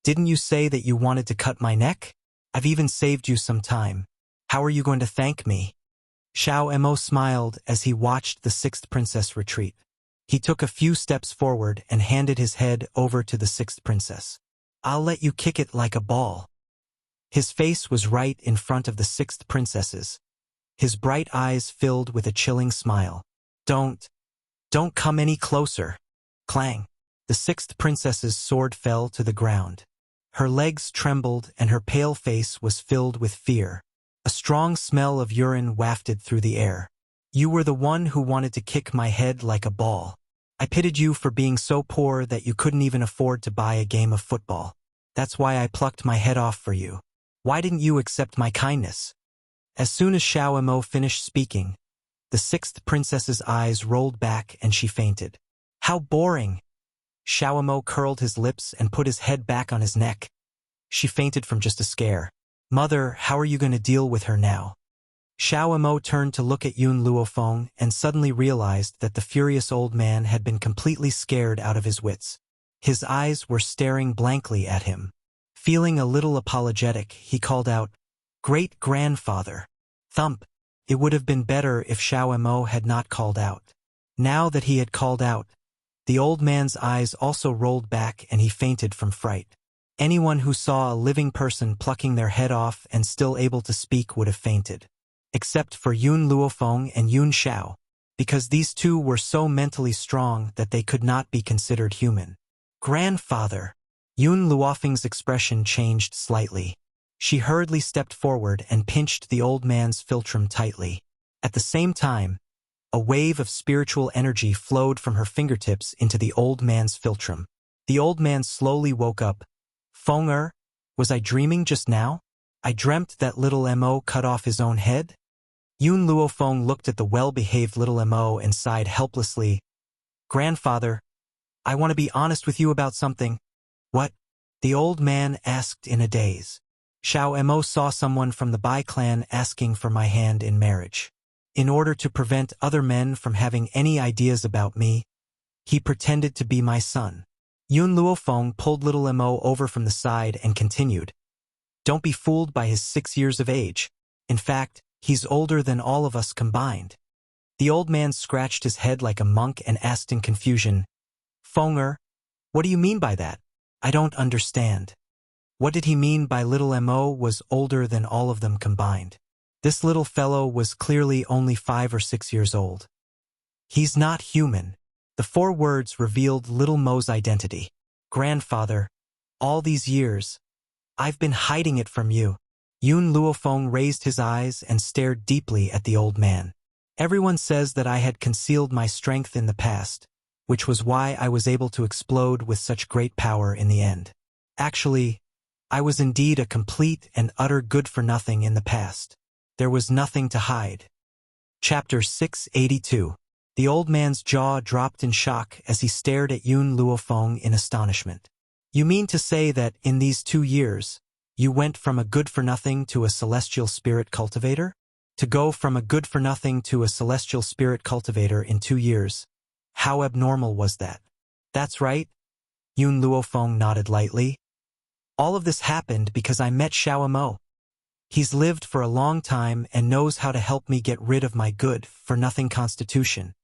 didn't you say that you wanted to cut my neck? I've even saved you some time. How are you going to thank me? Xiao Mo smiled as he watched the sixth princess retreat. He took a few steps forward and handed his head over to the sixth princess. I'll let you kick it like a ball. His face was right in front of the sixth princess's. His bright eyes filled with a chilling smile. Don't come any closer. Clang. The sixth princess's sword fell to the ground. Her legs trembled and her pale face was filled with fear. A strong smell of urine wafted through the air. You were the one who wanted to kick my head like a ball. I pitied you for being so poor that you couldn't even afford to buy a game of football. That's why I plucked my head off for you. Why didn't you accept my kindness? As soon as Xiao Mo finished speaking, the sixth princess's eyes rolled back and she fainted. How boring! Xiao Mo curled his lips and put his head back on his neck. She fainted from just a scare. Mother, how are you going to deal with her now? Xiao Mo turned to look at Yun Luofeng and suddenly realized that the furious old man had been completely scared out of his wits. His eyes were staring blankly at him. Feeling a little apologetic, he called out, Great-grandfather. Thump. It would have been better if Xiao Mo had not called out. Now that he had called out, the old man's eyes also rolled back and he fainted from fright. Anyone who saw a living person plucking their head off and still able to speak would have fainted. Except for Yun Luofeng and Yun Xiao, because these two were so mentally strong that they could not be considered human. Grandfather! Yun Luofeng's expression changed slightly. She hurriedly stepped forward and pinched the old man's philtrum tightly. At the same time, a wave of spiritual energy flowed from her fingertips into the old man's philtrum. The old man slowly woke up. Feng was I dreaming just now? I dreamt that little Mo cut off his own head? Yun Luofeng looked at the well-behaved little Mo and sighed helplessly. Grandfather, I want to be honest with you about something. What? The old man asked in a daze. Xiao Mo saw someone from the Bai clan asking for my hand in marriage. In order to prevent other men from having any ideas about me, he pretended to be my son. Yun Luofeng pulled little Mo over from the side and continued. Don't be fooled by his 6 years of age. In fact, he's older than all of us combined. The old man scratched his head like a monk and asked in confusion, Feng, what do you mean by that? I don't understand. What did he mean by little Mo was older than all of them combined? This little fellow was clearly only 5 or 6 years old. He's not human. The 4 words revealed little Mo's identity. Grandfather, all these years, I've been hiding it from you. Yun Luofeng raised his eyes and stared deeply at the old man. Everyone says that I had concealed my strength in the past, which was why I was able to explode with such great power in the end. Actually, I was indeed a complete and utter good-for-nothing in the past. There was nothing to hide. Chapter 682. The old man's jaw dropped in shock as he stared at Yun Luofeng in astonishment. You mean to say that in these 2 years, you went from a good-for-nothing to a celestial spirit cultivator? To go from a good-for-nothing to a celestial spirit cultivator in 2 years. How abnormal was that? That's right. Yun Luofeng nodded lightly. All of this happened because I met Xiao Mo. He's lived for a long time and knows how to help me get rid of my good-for-nothing constitution.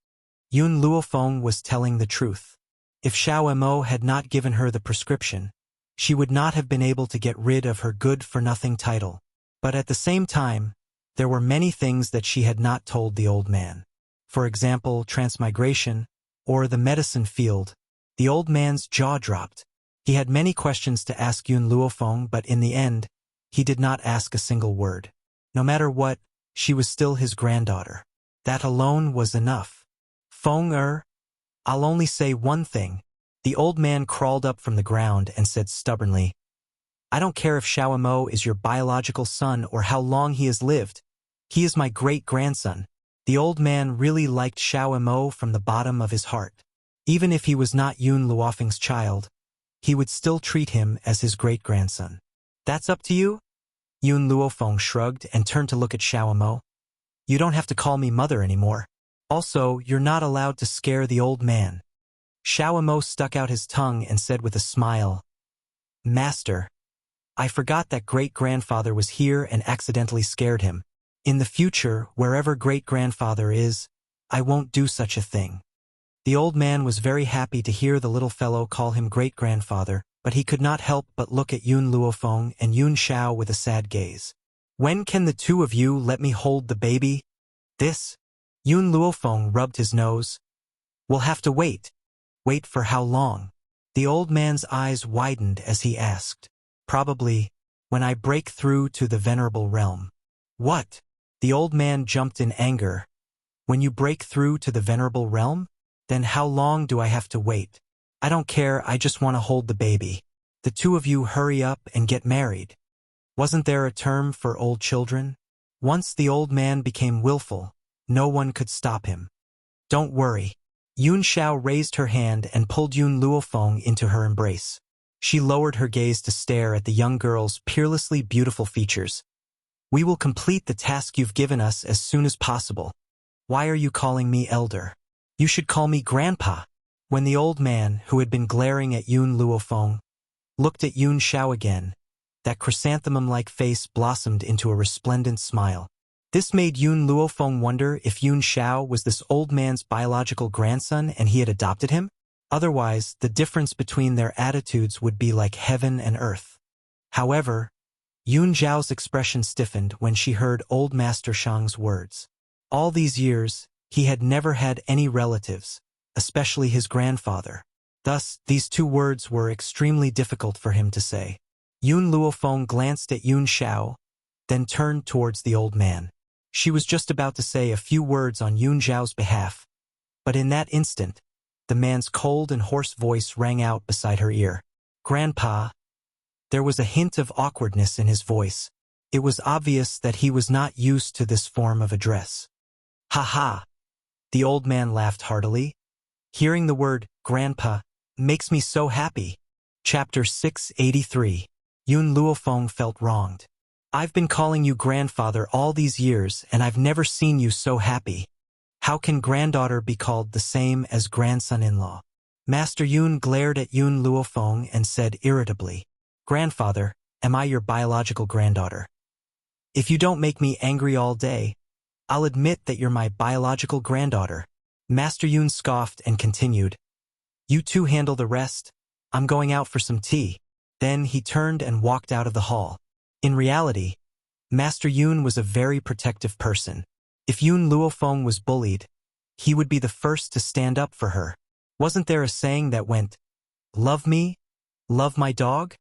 Yun Luofeng was telling the truth. If Xiao Mo had not given her the prescription, she would not have been able to get rid of her good-for-nothing title. But at the same time, there were many things that she had not told the old man. For example, transmigration, or the medicine field. The old man's jaw dropped. He had many questions to ask Yun Luofeng, but in the end, he did not ask a single word. No matter what, she was still his granddaughter. That alone was enough. Feng, I'll only say one thing. The old man crawled up from the ground and said stubbornly, I don't care if Xiao Mo is your biological son or how long he has lived. He is my great-grandson. The old man really liked Xiao Mo from the bottom of his heart. Even if he was not Yun Luofeng's child, he would still treat him as his great-grandson. That's up to you? Yun Luofeng shrugged and turned to look at Xiao Mo. You don't have to call me mother anymore. Also, you're not allowed to scare the old man. Xiao Mo stuck out his tongue and said with a smile, Master, I forgot that great-grandfather was here and accidentally scared him. In the future, wherever great-grandfather is, I won't do such a thing. The old man was very happy to hear the little fellow call him great-grandfather, but he could not help but look at Yun Luofeng and Yun Xiao with a sad gaze. When can the 2 of you let me hold the baby? This? Yun Luofeng rubbed his nose. We'll have to wait. Wait for how long? The old man's eyes widened as he asked. Probably, when I break through to the venerable realm. What? The old man jumped in anger. When you break through to the venerable realm? Then how long do I have to wait? I don't care, I just want to hold the baby. The 2 of you hurry up and get married. Wasn't there a term for old children? Once the old man became willful, no one could stop him. Don't worry. Yun Xiao raised her hand and pulled Yun Luofeng into her embrace. She lowered her gaze to stare at the young girl's peerlessly beautiful features. We will complete the task you've given us as soon as possible. Why are you calling me elder? You should call me grandpa. When the old man, who had been glaring at Yun Luofeng, looked at Yun Xiao again, that chrysanthemum-like face blossomed into a resplendent smile. This made Yun Luofeng wonder if Yun Xiao was this old man's biological grandson and he had adopted him? Otherwise, the difference between their attitudes would be like heaven and earth. However, Yun Xiao's expression stiffened when she heard old Master Shang's words. All these years, he had never had any relatives, especially his grandfather. Thus, these two words were extremely difficult for him to say. Yun Luofeng glanced at Yun Xiao, then turned towards the old man. She was just about to say a few words on Yun Xiao's behalf, but in that instant, the man's cold and hoarse voice rang out beside her ear. "Grandpa." There was a hint of awkwardness in his voice. It was obvious that he was not used to this form of address. "Ha ha!" The old man laughed heartily. "Hearing the word, Grandpa, makes me so happy." Chapter 683. Yun Luofeng felt wronged. "I've been calling you grandfather all these years and I've never seen you so happy. How can granddaughter be called the same as grandson-in-law?" Master Yun glared at Yun Luofeng and said irritably, "Grandfather, am I your biological granddaughter? If you don't make me angry all day, I'll admit that you're my biological granddaughter." Master Yun scoffed and continued, "You two handle the rest. I'm going out for some tea." Then he turned and walked out of the hall. In reality, Master Yun was a very protective person. If Yun Luofeng was bullied, he would be the first to stand up for her. Wasn't there a saying that went, "Love me, love my dog"?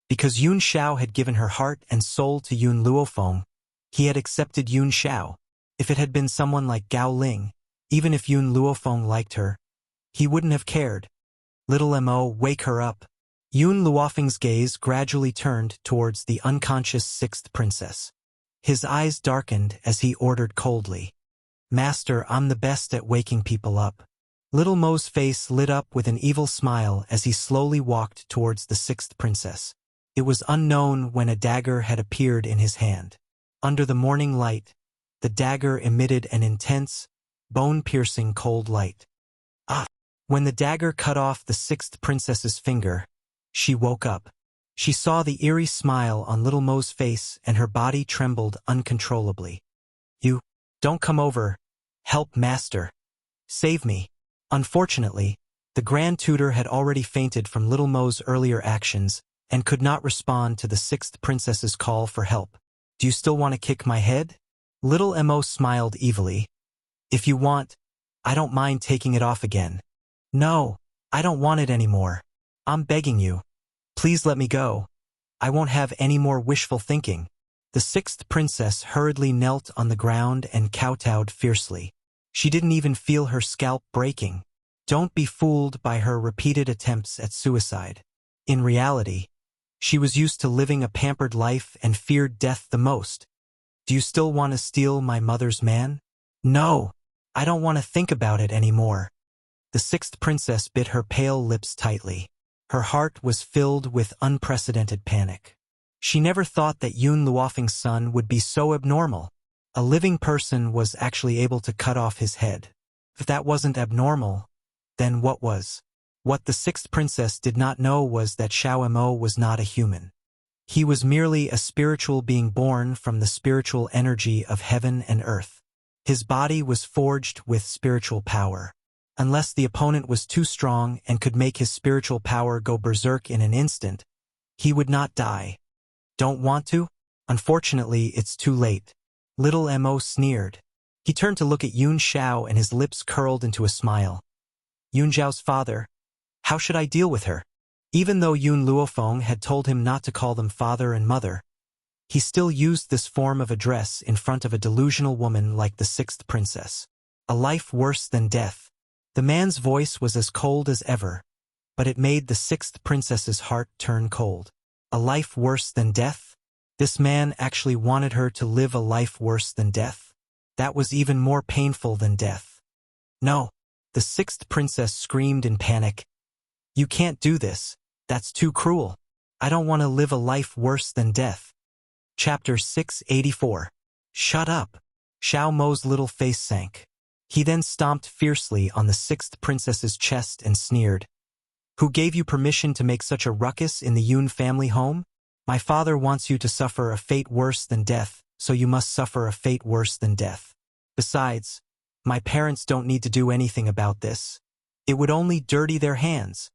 Because Yun Xiao had given her heart and soul to Yun Luofeng, he had accepted Yun Xiao. If it had been someone like Gao Ling, even if Yun Luofeng liked her, he wouldn't have cared. "Little Mo, wake her up." Yun Luofeng's gaze gradually turned towards the unconscious sixth princess. His eyes darkened as he ordered coldly, "Master, I'm the best at waking people up." Little Mo's face lit up with an evil smile as he slowly walked towards the sixth princess. It was unknown when a dagger had appeared in his hand. Under the morning light, the dagger emitted an intense, bone-piercing cold light. Ah! When the dagger cut off the sixth princess's finger, she woke up. She saw the eerie smile on Little Mo's face and her body trembled uncontrollably. "You, don't come over. Help, Master. Save me." Unfortunately, the Grand Tutor had already fainted from Little Mo's earlier actions and could not respond to the sixth princess's call for help. "Do you still want to kick my head?" Little Mo smiled evilly. "If you want, I don't mind taking it off again." "No, I don't want it anymore. I'm begging you. Please let me go. I won't have any more wishful thinking." The sixth princess hurriedly knelt on the ground and kowtowed fiercely. She didn't even feel her scalp breaking. Don't be fooled by her repeated attempts at suicide. In reality, she was used to living a pampered life and feared death the most. "Do you still want to steal my mother's man?" "No, I don't want to think about it anymore." The sixth princess bit her pale lips tightly. Her heart was filled with unprecedented panic. She never thought that Yun Luofeng's son would be so abnormal. A living person was actually able to cut off his head. If that wasn't abnormal, then what was? What the sixth princess did not know was that Xiao Mo was not a human. He was merely a spiritual being born from the spiritual energy of heaven and earth. His body was forged with spiritual power. Unless the opponent was too strong and could make his spiritual power go berserk in an instant, he would not die. "Don't want to? Unfortunately, it's too late." Little Mo sneered. He turned to look at Yun Xiao and his lips curled into a smile. "Yun Xiao's father, how should I deal with her?" Even though Yun Luofeng had told him not to call them father and mother, he still used this form of address in front of a delusional woman like the sixth princess. A life worse than death. The man's voice was as cold as ever, but it made the sixth princess's heart turn cold. A life worse than death? This man actually wanted her to live a life worse than death. That was even more painful than death. "No!" The sixth princess screamed in panic. "You can't do this. That's too cruel. I don't want to live a life worse than death." Chapter 684. "Shut up." Xiao Mo's little face sank. He then stomped fiercely on the sixth princess's chest and sneered. "Who gave you permission to make such a ruckus in the Yun family home? My father wants you to suffer a fate worse than death, so you must suffer a fate worse than death. Besides, my parents don't need to do anything about this. It would only dirty their hands."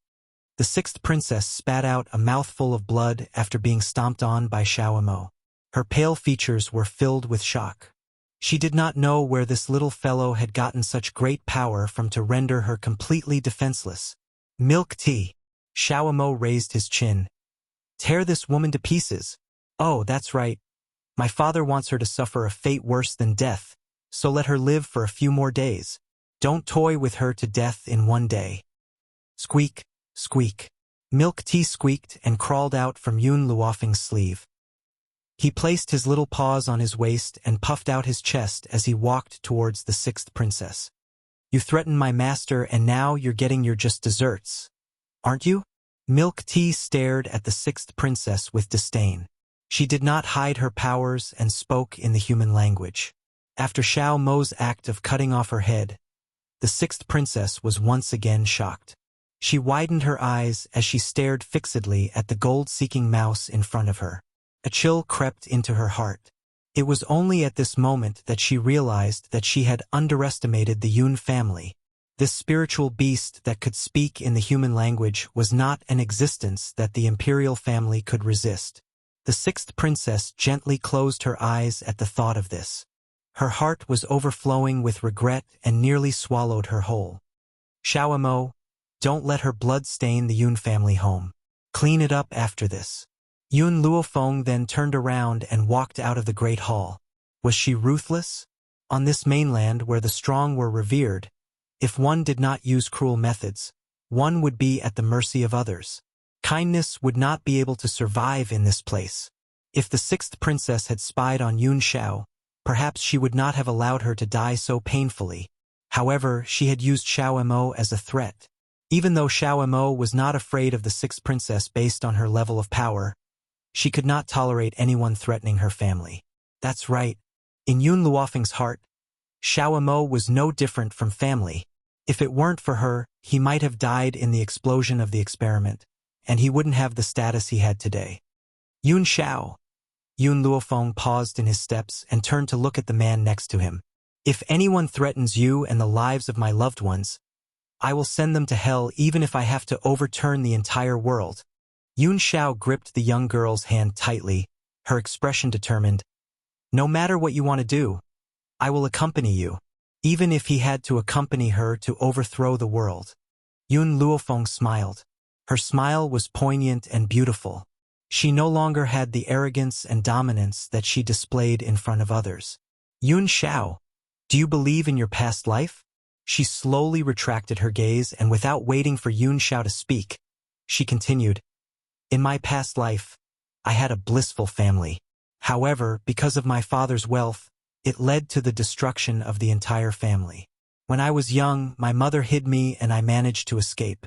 The sixth princess spat out a mouthful of blood after being stomped on by Xiao Mo. Her pale features were filled with shock. She did not know where this little fellow had gotten such great power from to render her completely defenseless. Milk tea. Xiao Mo raised his chin. Tear this woman to pieces. Oh, that's right. My father wants her to suffer a fate worse than death, so let her live for a few more days. Don't toy with her to death in one day. Squeak, squeak. Milk tea squeaked and crawled out from Yun Luofeng's sleeve. He placed his little paws on his waist and puffed out his chest as he walked towards the sixth princess. You threatened my master and now you're getting your just desserts, aren't you? Milk tea stared at the sixth princess with disdain. She did not hide her powers and spoke in the human language. After Xiao Mo's act of cutting off her head, the sixth princess was once again shocked. She widened her eyes as she stared fixedly at the gold-seeking mouse in front of her. A chill crept into her heart. It was only at this moment that she realized that she had underestimated the Yun family. This spiritual beast that could speak in the human language was not an existence that the imperial family could resist. The sixth princess gently closed her eyes at the thought of this. Her heart was overflowing with regret and nearly swallowed her whole. Xiao Mo, don't let her blood stain the Yun family home. Clean it up after this. Yun Luofeng then turned around and walked out of the great hall. Was she ruthless? On this mainland where the strong were revered, if one did not use cruel methods, one would be at the mercy of others. Kindness would not be able to survive in this place. If the sixth princess had spied on Yun Xiao, perhaps she would not have allowed her to die so painfully. However, she had used Xiao Mo as a threat. Even though Xiao Mo was not afraid of the sixth princess based on her level of power, she could not tolerate anyone threatening her family. That's right. In Yun Luofeng's heart, Xiao Mo was no different from family. If it weren't for her, he might have died in the explosion of the experiment, and he wouldn't have the status he had today. Yun Xiao. Yun Luofeng paused in his steps and turned to look at the man next to him. If anyone threatens you and the lives of my loved ones, I will send them to hell even if I have to overturn the entire world. Yun Xiao gripped the young girl's hand tightly, her expression determined. No matter what you want to do, I will accompany you, even if he had to accompany her to overthrow the world. Yun Luofeng smiled. Her smile was poignant and beautiful. She no longer had the arrogance and dominance that she displayed in front of others. Yun Xiao, do you believe in your past life? She slowly retracted her gaze and without waiting for Yun Xiao to speak, she continued. In my past life, I had a blissful family. However, because of my father's wealth, it led to the destruction of the entire family. When I was young, my mother hid me and I managed to escape.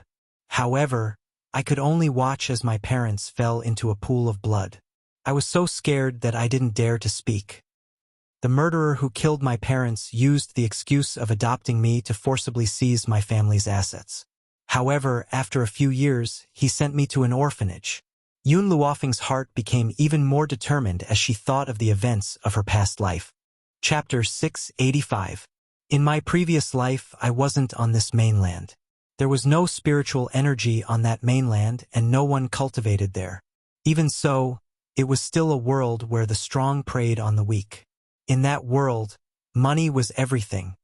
However, I could only watch as my parents fell into a pool of blood. I was so scared that I didn't dare to speak. The murderer who killed my parents used the excuse of adopting me to forcibly seize my family's assets. However, after a few years, he sent me to an orphanage. Yun Luofeng's heart became even more determined as she thought of the events of her past life. Chapter 685. In my previous life, I wasn't on this mainland. There was no spiritual energy on that mainland and no one cultivated there. Even so, it was still a world where the strong preyed on the weak. In that world, money was everything.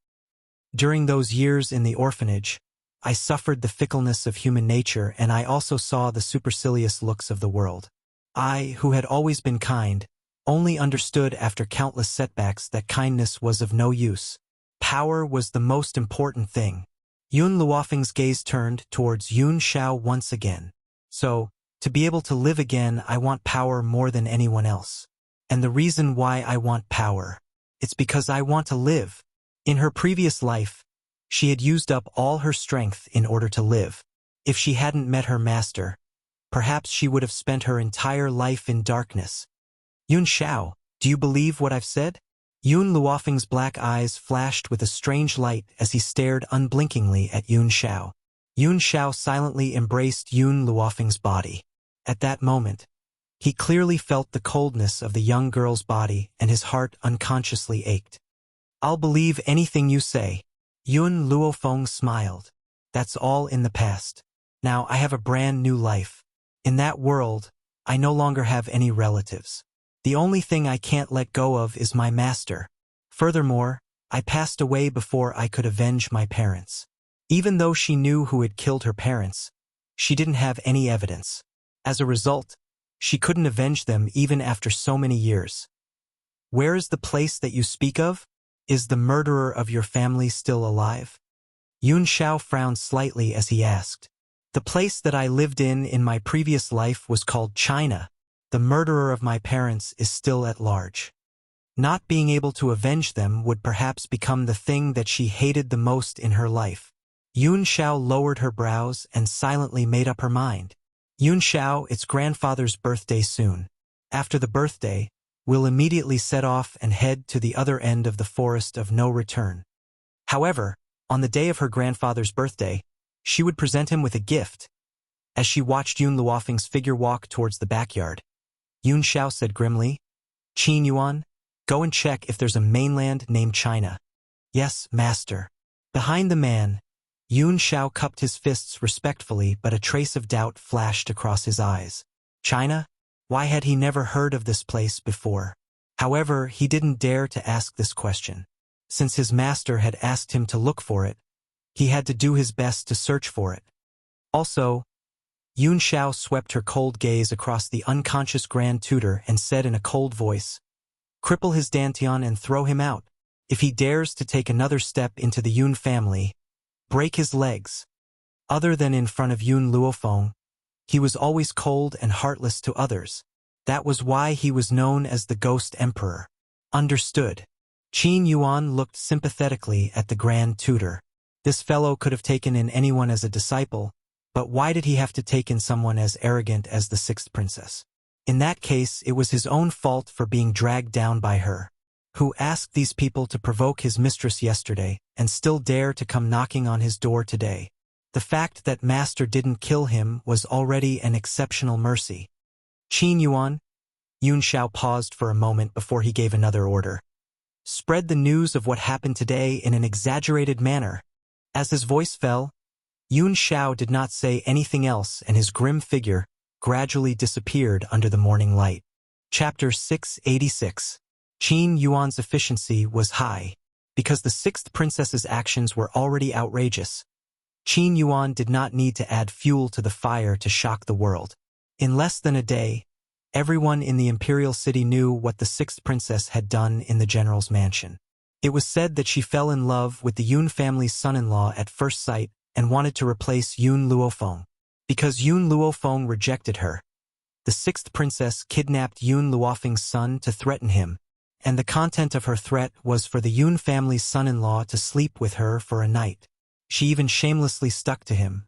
During those years in the orphanage, I suffered the fickleness of human nature and I also saw the supercilious looks of the world. I, who had always been kind, only understood after countless setbacks that kindness was of no use. Power was the most important thing. Yun Luofeng's gaze turned towards Yun Xiao once again. So, to be able to live again, I want power more than anyone else. And the reason why I want power, it's because I want to live. In her previous life, she had used up all her strength in order to live. If she hadn't met her master, perhaps she would have spent her entire life in darkness. Yun Xiao, do you believe what I've said? Yun Luofeng's black eyes flashed with a strange light as he stared unblinkingly at Yun Xiao. Yun Xiao silently embraced Yun Luofeng's body. At that moment, he clearly felt the coldness of the young girl's body and his heart unconsciously ached. I'll believe anything you say. Yun Luofeng smiled. That's all in the past. Now I have a brand new life. In that world, I no longer have any relatives. The only thing I can't let go of is my master. Furthermore, I passed away before I could avenge my parents. Even though she knew who had killed her parents, she didn't have any evidence. As a result, she couldn't avenge them even after so many years. Where is the place that you speak of? Is the murderer of your family still alive? Yun Xiao frowned slightly as he asked. The place that I lived in my previous life was called China. The murderer of my parents is still at large. Not being able to avenge them would perhaps become the thing that she hated the most in her life. Yun Xiao lowered her brows and silently made up her mind. Yun Xiao, it's grandfather's birthday soon. After the birthday, we'll immediately set off and head to the other end of the forest of no return. However, on the day of her grandfather's birthday, she would present him with a gift. As she watched Yun Luofeng's figure walk towards the backyard, Yun Xiao said grimly, "Qin Yuan, go and check if there's a mainland named China." "Yes, master." Behind the man, Yun Xiao cupped his fists respectfully, but a trace of doubt flashed across his eyes. China? Why had he never heard of this place before? However, he didn't dare to ask this question. Since his master had asked him to look for it, he had to do his best to search for it. Also, Yun Xiao swept her cold gaze across the unconscious grand tutor and said in a cold voice, "Cripple his dantian and throw him out. If he dares to take another step into the Yun family, break his legs." Other than in front of Yun Luofeng, he was always cold and heartless to others. That was why he was known as the Ghost Emperor. Understood. Qin Yuan looked sympathetically at the grand tutor. This fellow could have taken in anyone as a disciple, but why did he have to take in someone as arrogant as the sixth princess? In that case, it was his own fault for being dragged down by her. Who asked these people to provoke his mistress yesterday and still dare to come knocking on his door today? The fact that master didn't kill him was already an exceptional mercy. Qin Yuan? Yun Xiao paused for a moment before he gave another order. Spread the news of what happened today in an exaggerated manner. As his voice fell, Yun Xiao did not say anything else, and his grim figure gradually disappeared under the morning light. Chapter 686. Qin Yuan's efficiency was high. Because the sixth princess's actions were already outrageous, Qin Yuan did not need to add fuel to the fire to shock the world. In less than a day, everyone in the imperial city knew what the sixth princess had done in the general's mansion. It was said that she fell in love with the Yun family's son-in-law at first sight and wanted to replace Yun Luofeng. Because Yun Luofeng rejected her, the sixth princess kidnapped Yun Luofeng's son to threaten him, and the content of her threat was for the Yun family's son-in-law to sleep with her for a night. She even shamelessly stuck to him.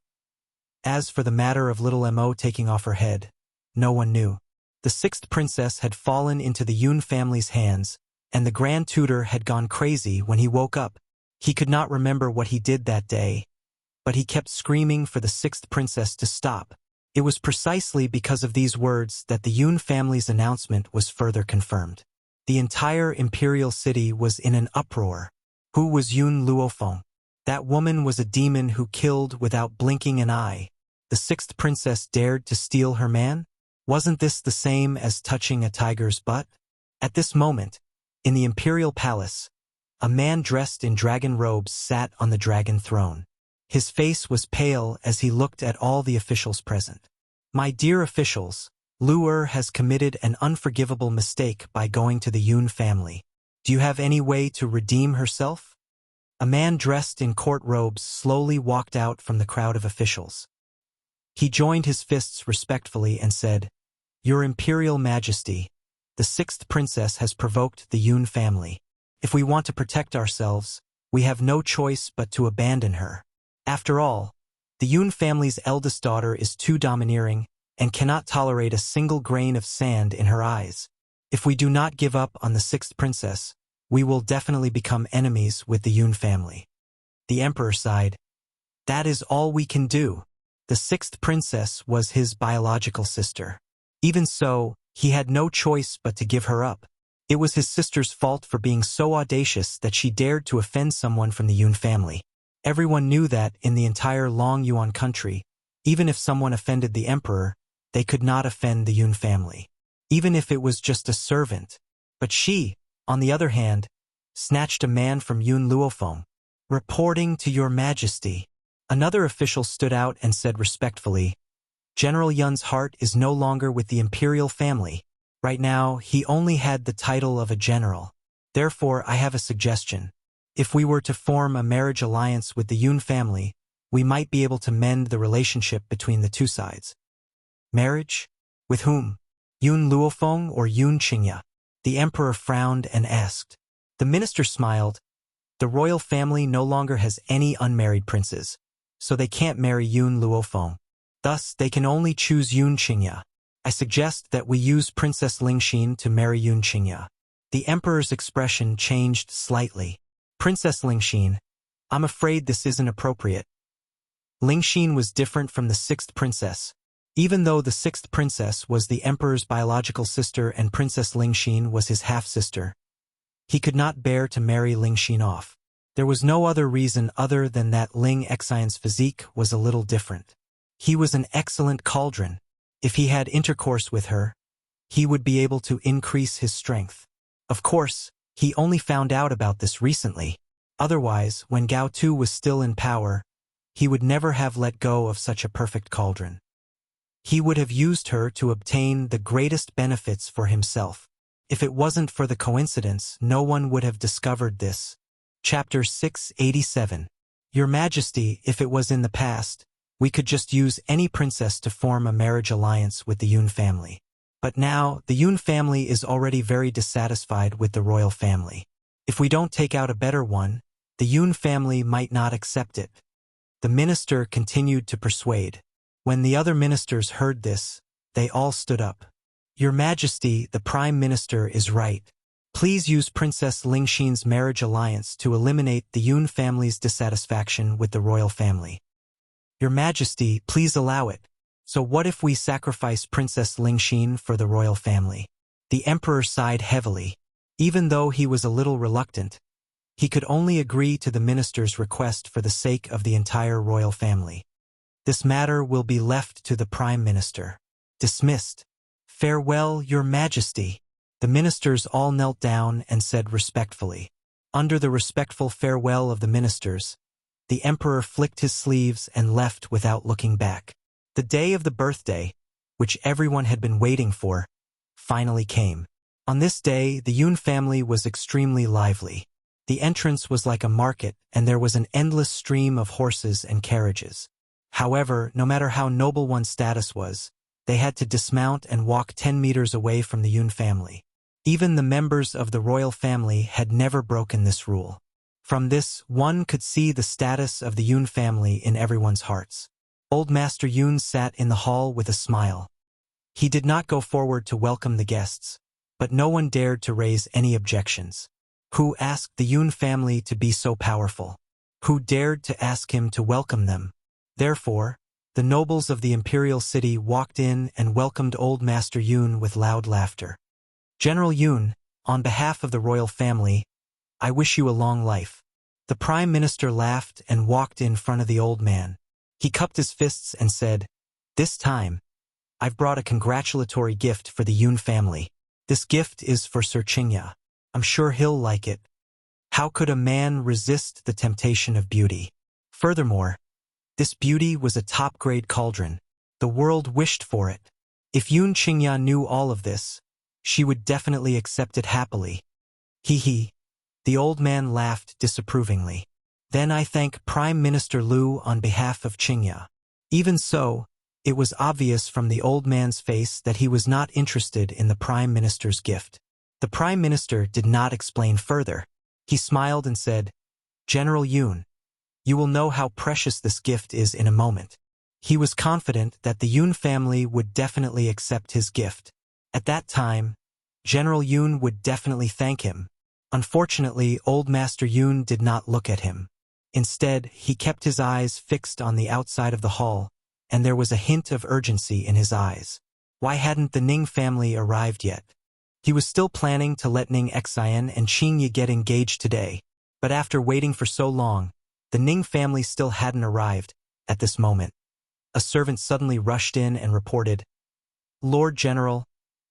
As for the matter of little Mo taking off her head, no one knew. The sixth princess had fallen into the Yun family's hands, and the grand tutor had gone crazy when he woke up. He could not remember what he did that day, but he kept screaming for the sixth princess to stop. It was precisely because of these words that the Yun family's announcement was further confirmed. The entire imperial city was in an uproar. Who was Yun Luofeng? That woman was a demon who killed without blinking an eye. The sixth princess dared to steal her man? Wasn't this the same as touching a tiger's butt? At this moment, in the imperial palace, a man dressed in dragon robes sat on the dragon throne. His face was pale as he looked at all the officials present. My dear officials, Lu'er has committed an unforgivable mistake by going to the Yun family. Do you have any way to redeem herself? A man dressed in court robes slowly walked out from the crowd of officials. He joined his fists respectfully and said, Your Imperial Majesty, the sixth princess has provoked the Yun family. If we want to protect ourselves, we have no choice but to abandon her. After all, the Yun family's eldest daughter is too domineering and cannot tolerate a single grain of sand in her eyes. If we do not give up on the sixth princess, we will definitely become enemies with the Yun family. The emperor sighed. That is all we can do. The sixth princess was his biological sister. Even so, he had no choice but to give her up. It was his sister's fault for being so audacious that she dared to offend someone from the Yun family. Everyone knew that in the entire Long Yuan country, even if someone offended the emperor, they could not offend the Yun family, even if it was just a servant. But she, on the other hand, snatched a man from Yun Luofeng. Reporting to your majesty. Another official stood out and said respectfully, General Yun's heart is no longer with the imperial family. Right now, he only had the title of a general. Therefore, I have a suggestion. If we were to form a marriage alliance with the Yun family, we might be able to mend the relationship between the two sides. Marriage? With whom? Yun Luofeng or Yun Qingya? The emperor frowned and asked. The minister smiled. The royal family no longer has any unmarried princes, so they can't marry Yun Luofeng. Thus, they can only choose Yun Qingya. I suggest that we use Princess Lingxin to marry Yun Qingya. The emperor's expression changed slightly. Princess Lingxin, I'm afraid this isn't appropriate. Lingxin was different from the sixth princess. Even though the sixth princess was the emperor's biological sister and Princess Lingxin was his half-sister, he could not bear to marry Lingxin off. There was no other reason other than that Ling Xian's physique was a little different. He was an excellent cauldron. If he had intercourse with her, he would be able to increase his strength. Of course, he only found out about this recently. Otherwise, when Gao Tu was still in power, he would never have let go of such a perfect cauldron. He would have used her to obtain the greatest benefits for himself. If it wasn't for the coincidence, no one would have discovered this. Chapter 687. Your Majesty, if it was in the past, we could just use any princess to form a marriage alliance with the Yun family. But now, the Yun family is already very dissatisfied with the royal family. If we don't take out a better one, the Yun family might not accept it. The minister continued to persuade. When the other ministers heard this, they all stood up. Your Majesty, the Prime Minister is right. Please use Princess Lingxin's marriage alliance to eliminate the Yun family's dissatisfaction with the royal family. Your Majesty, please allow it. So what if we sacrifice Princess Lingxin for the royal family? The emperor sighed heavily. Even though he was a little reluctant, he could only agree to the minister's request for the sake of the entire royal family. This matter will be left to the Prime Minister. Dismissed. Farewell, Your Majesty. The ministers all knelt down and said respectfully. Under the respectful farewell of the ministers, the emperor flicked his sleeves and left without looking back. The day of the birthday, which everyone had been waiting for, finally came. On this day, the Yun family was extremely lively. The entrance was like a market, and there was an endless stream of horses and carriages. However, no matter how noble one's status was, they had to dismount and walk 10 meters away from the Yun family. Even the members of the royal family had never broken this rule. From this, one could see the status of the Yun family in everyone's hearts. Old Master Yun sat in the hall with a smile. He did not go forward to welcome the guests, but no one dared to raise any objections. Who asked the Yun family to be so powerful? Who dared to ask him to welcome them? Therefore, the nobles of the imperial city walked in and welcomed Old Master Yun with loud laughter. General Yun, on behalf of the royal family, I wish you a long life. The Prime Minister laughed and walked in front of the old man. He cupped his fists and said, This time, I've brought a congratulatory gift for the Yun family. This gift is for Sir Qingya. I'm sure he'll like it. How could a man resist the temptation of beauty? Furthermore, this beauty was a top-grade cauldron. The world wished for it. If Yun Qingya knew all of this, she would definitely accept it happily. Hee. The old man laughed disapprovingly. Then I thank Prime Minister Lu on behalf of Qingya. Even so, it was obvious from the old man's face that he was not interested in the Prime Minister's gift. The Prime Minister did not explain further. He smiled and said, General Yun, you will know how precious this gift is in a moment. He was confident that the Yun family would definitely accept his gift. At that time, General Yun would definitely thank him. Unfortunately, Old Master Yun did not look at him. Instead, he kept his eyes fixed on the outside of the hall, and there was a hint of urgency in his eyes. Why hadn't the Ning family arrived yet? He was still planning to let Ning Xian and Qingya get engaged today, but after waiting for so long, the Ning family still hadn't arrived. At this moment, a servant suddenly rushed in and reported, Lord General,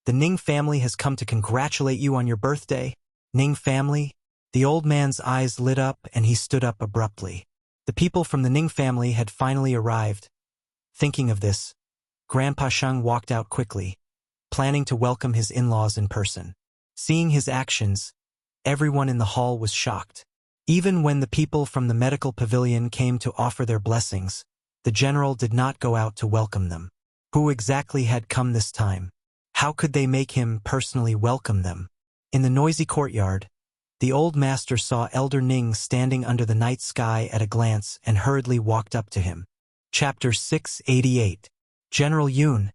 the Ning family has come to congratulate you on your birthday. Ning family? The old man's eyes lit up and he stood up abruptly. The The people from the Ning family had finally arrived. Thinking of this, Grandpa Sheng walked out quickly, planning to welcome his in-laws in person. Seeing his actions, everyone in the hall was shocked. Even when the people from the medical pavilion came to offer their blessings, the general did not go out to welcome them. Who exactly had come this time? How could they make him personally welcome them? In the noisy courtyard, the old master saw Elder Ning standing under the night sky at a glance and hurriedly walked up to him. Chapter 688. General Yun,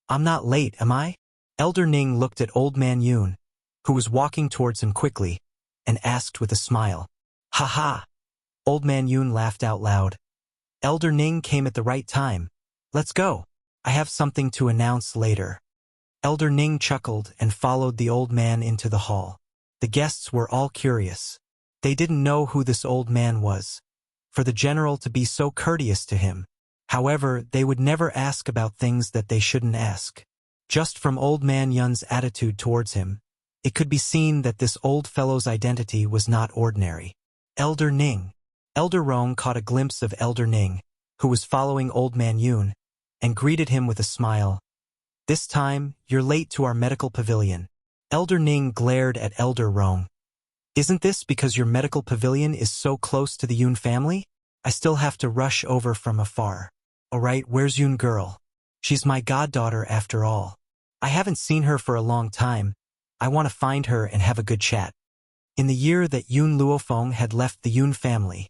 I'm not late, am I? Elder Ning looked at Old Man Yun, who was walking towards him quickly, and asked with a smile. Ha ha! Old Man Yun laughed out loud. Elder Ning came at the right time. Let's go. I have something to announce later. Elder Ning chuckled and followed the old man into the hall. The guests were all curious. They didn't know who this old man was. For the general to be so courteous to him. However, they would never ask about things that they shouldn't ask. Just from Old Man Yun's attitude towards him, it could be seen that this old fellow's identity was not ordinary. Elder Ning. Elder Rong caught a glimpse of Elder Ning, who was following Old Man Yun, and greeted him with a smile. This time, you're late to our medical pavilion. Elder Ning glared at Elder Rong. Isn't this because your medical pavilion is so close to the Yun family? I still have to rush over from afar. Alright, where's Yun girl? She's my goddaughter after all. I haven't seen her for a long time. I want to find her and have a good chat. In the year that Yun Luofeng had left the Yun family,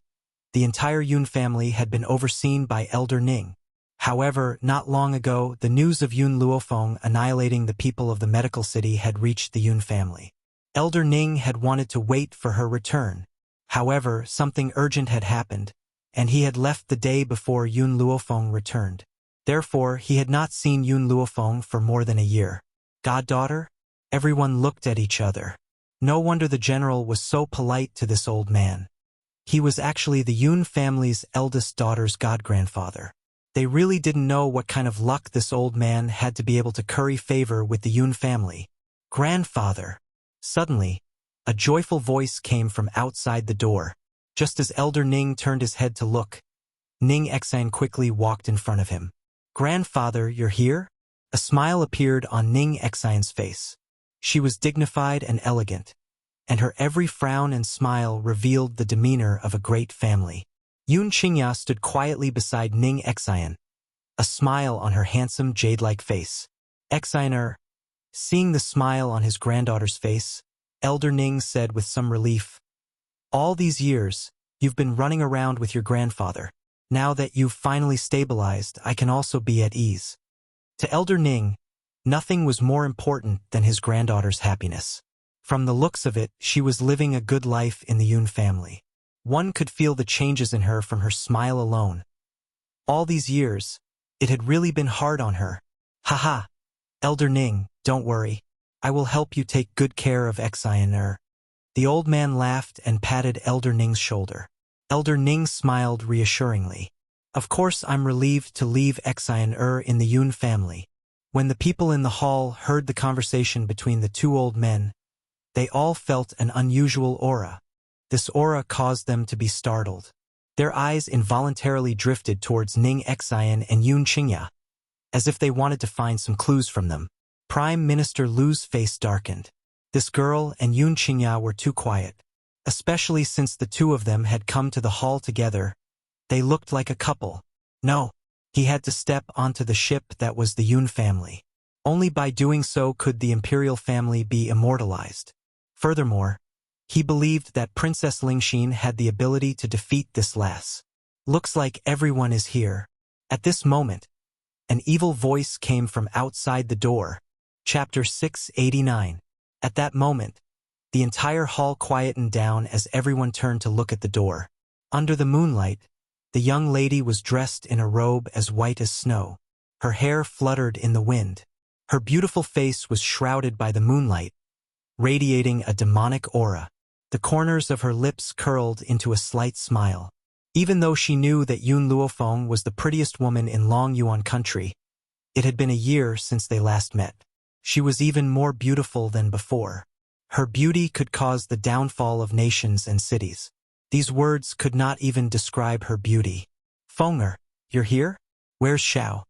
the entire Yun family had been overseen by Elder Ning. However, not long ago, the news of Yun Luofeng annihilating the people of the medical city had reached the Yun family. Elder Ning had wanted to wait for her return. However, something urgent had happened, and he had left the day before Yun Luofeng returned. Therefore, he had not seen Yun Luofeng for more than a year. Goddaughter? Everyone looked at each other. No wonder the general was so polite to this old man. He was actually the Yun family's eldest daughter's godgrandfather. They really didn't know what kind of luck this old man had to be able to curry favor with the Yun family. Grandfather! Suddenly, a joyful voice came from outside the door. Just as Elder Ning turned his head to look, Ning Exine quickly walked in front of him. Grandfather, you're here? A smile appeared on Ning Exine's face. She was dignified and elegant, and her every frown and smile revealed the demeanor of a great family. Yun Qingya stood quietly beside Ning Exine, a smile on her handsome jade-like face. Exiner, seeing the smile on his granddaughter's face, Elder Ning said with some relief, all these years, you've been running around with your grandfather. Now that you've finally stabilized, I can also be at ease. To Elder Ning, nothing was more important than his granddaughter's happiness. From the looks of it, she was living a good life in the Yun family. One could feel the changes in her from her smile alone. All these years, it had really been hard on her. Haha, Elder Ning, don't worry. I will help you take good care of Exiner. The old man laughed and patted Elder Ning's shoulder. Elder Ning smiled reassuringly. Of course I'm relieved to leave Exiner in the Yun family. When the people in the hall heard the conversation between the two old men, they all felt an unusual aura. This aura caused them to be startled. Their eyes involuntarily drifted towards Ning Exine and Yun Qingya, as if they wanted to find some clues from them. Prime Minister Lu's face darkened. This girl and Yun Qingya were too quiet, especially since the two of them had come to the hall together. They looked like a couple. No, he had to step onto the ship that was the Yun family. Only by doing so could the imperial family be immortalized. Furthermore, he believed that Princess Lingxin had the ability to defeat this lass. Looks like everyone is here. At this moment, an evil voice came from outside the door. Chapter 689. At that moment, the entire hall quietened down as everyone turned to look at the door. Under the moonlight, the young lady was dressed in a robe as white as snow. Her hair fluttered in the wind. Her beautiful face was shrouded by the moonlight, radiating a demonic aura. The corners of her lips curled into a slight smile. Even though she knew that Yun Luofeng was the prettiest woman in Long Yuan country, it had been a year since they last met. She was even more beautiful than before. Her beauty could cause the downfall of nations and cities. These words could not even describe her beauty. Fenger, you're here? Where's Xiao?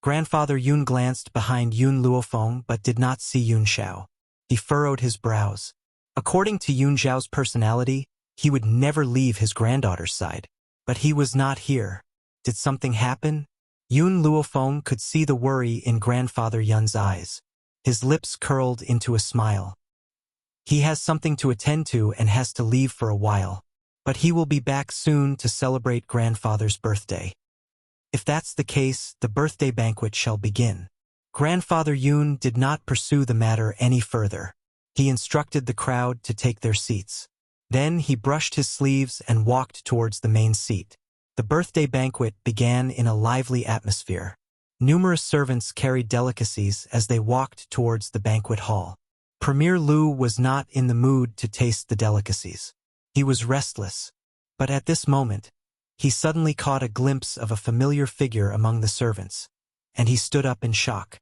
Grandfather Yun glanced behind Yun Luofeng but did not see Yun Xiao. He furrowed his brows. According to Yun Xiao's personality, he would never leave his granddaughter's side. But he was not here. Did something happen? Yun Luofeng could see the worry in Grandfather Yun's eyes. His lips curled into a smile. He has something to attend to and has to leave for a while. But he will be back soon to celebrate Grandfather's birthday. If that's the case, the birthday banquet shall begin. Grandfather Yun did not pursue the matter any further. He instructed the crowd to take their seats. Then he brushed his sleeves and walked towards the main seat. The birthday banquet began in a lively atmosphere. Numerous servants carried delicacies as they walked towards the banquet hall. Premier Lu was not in the mood to taste the delicacies. He was restless. But at this moment, he suddenly caught a glimpse of a familiar figure among the servants, and he stood up in shock.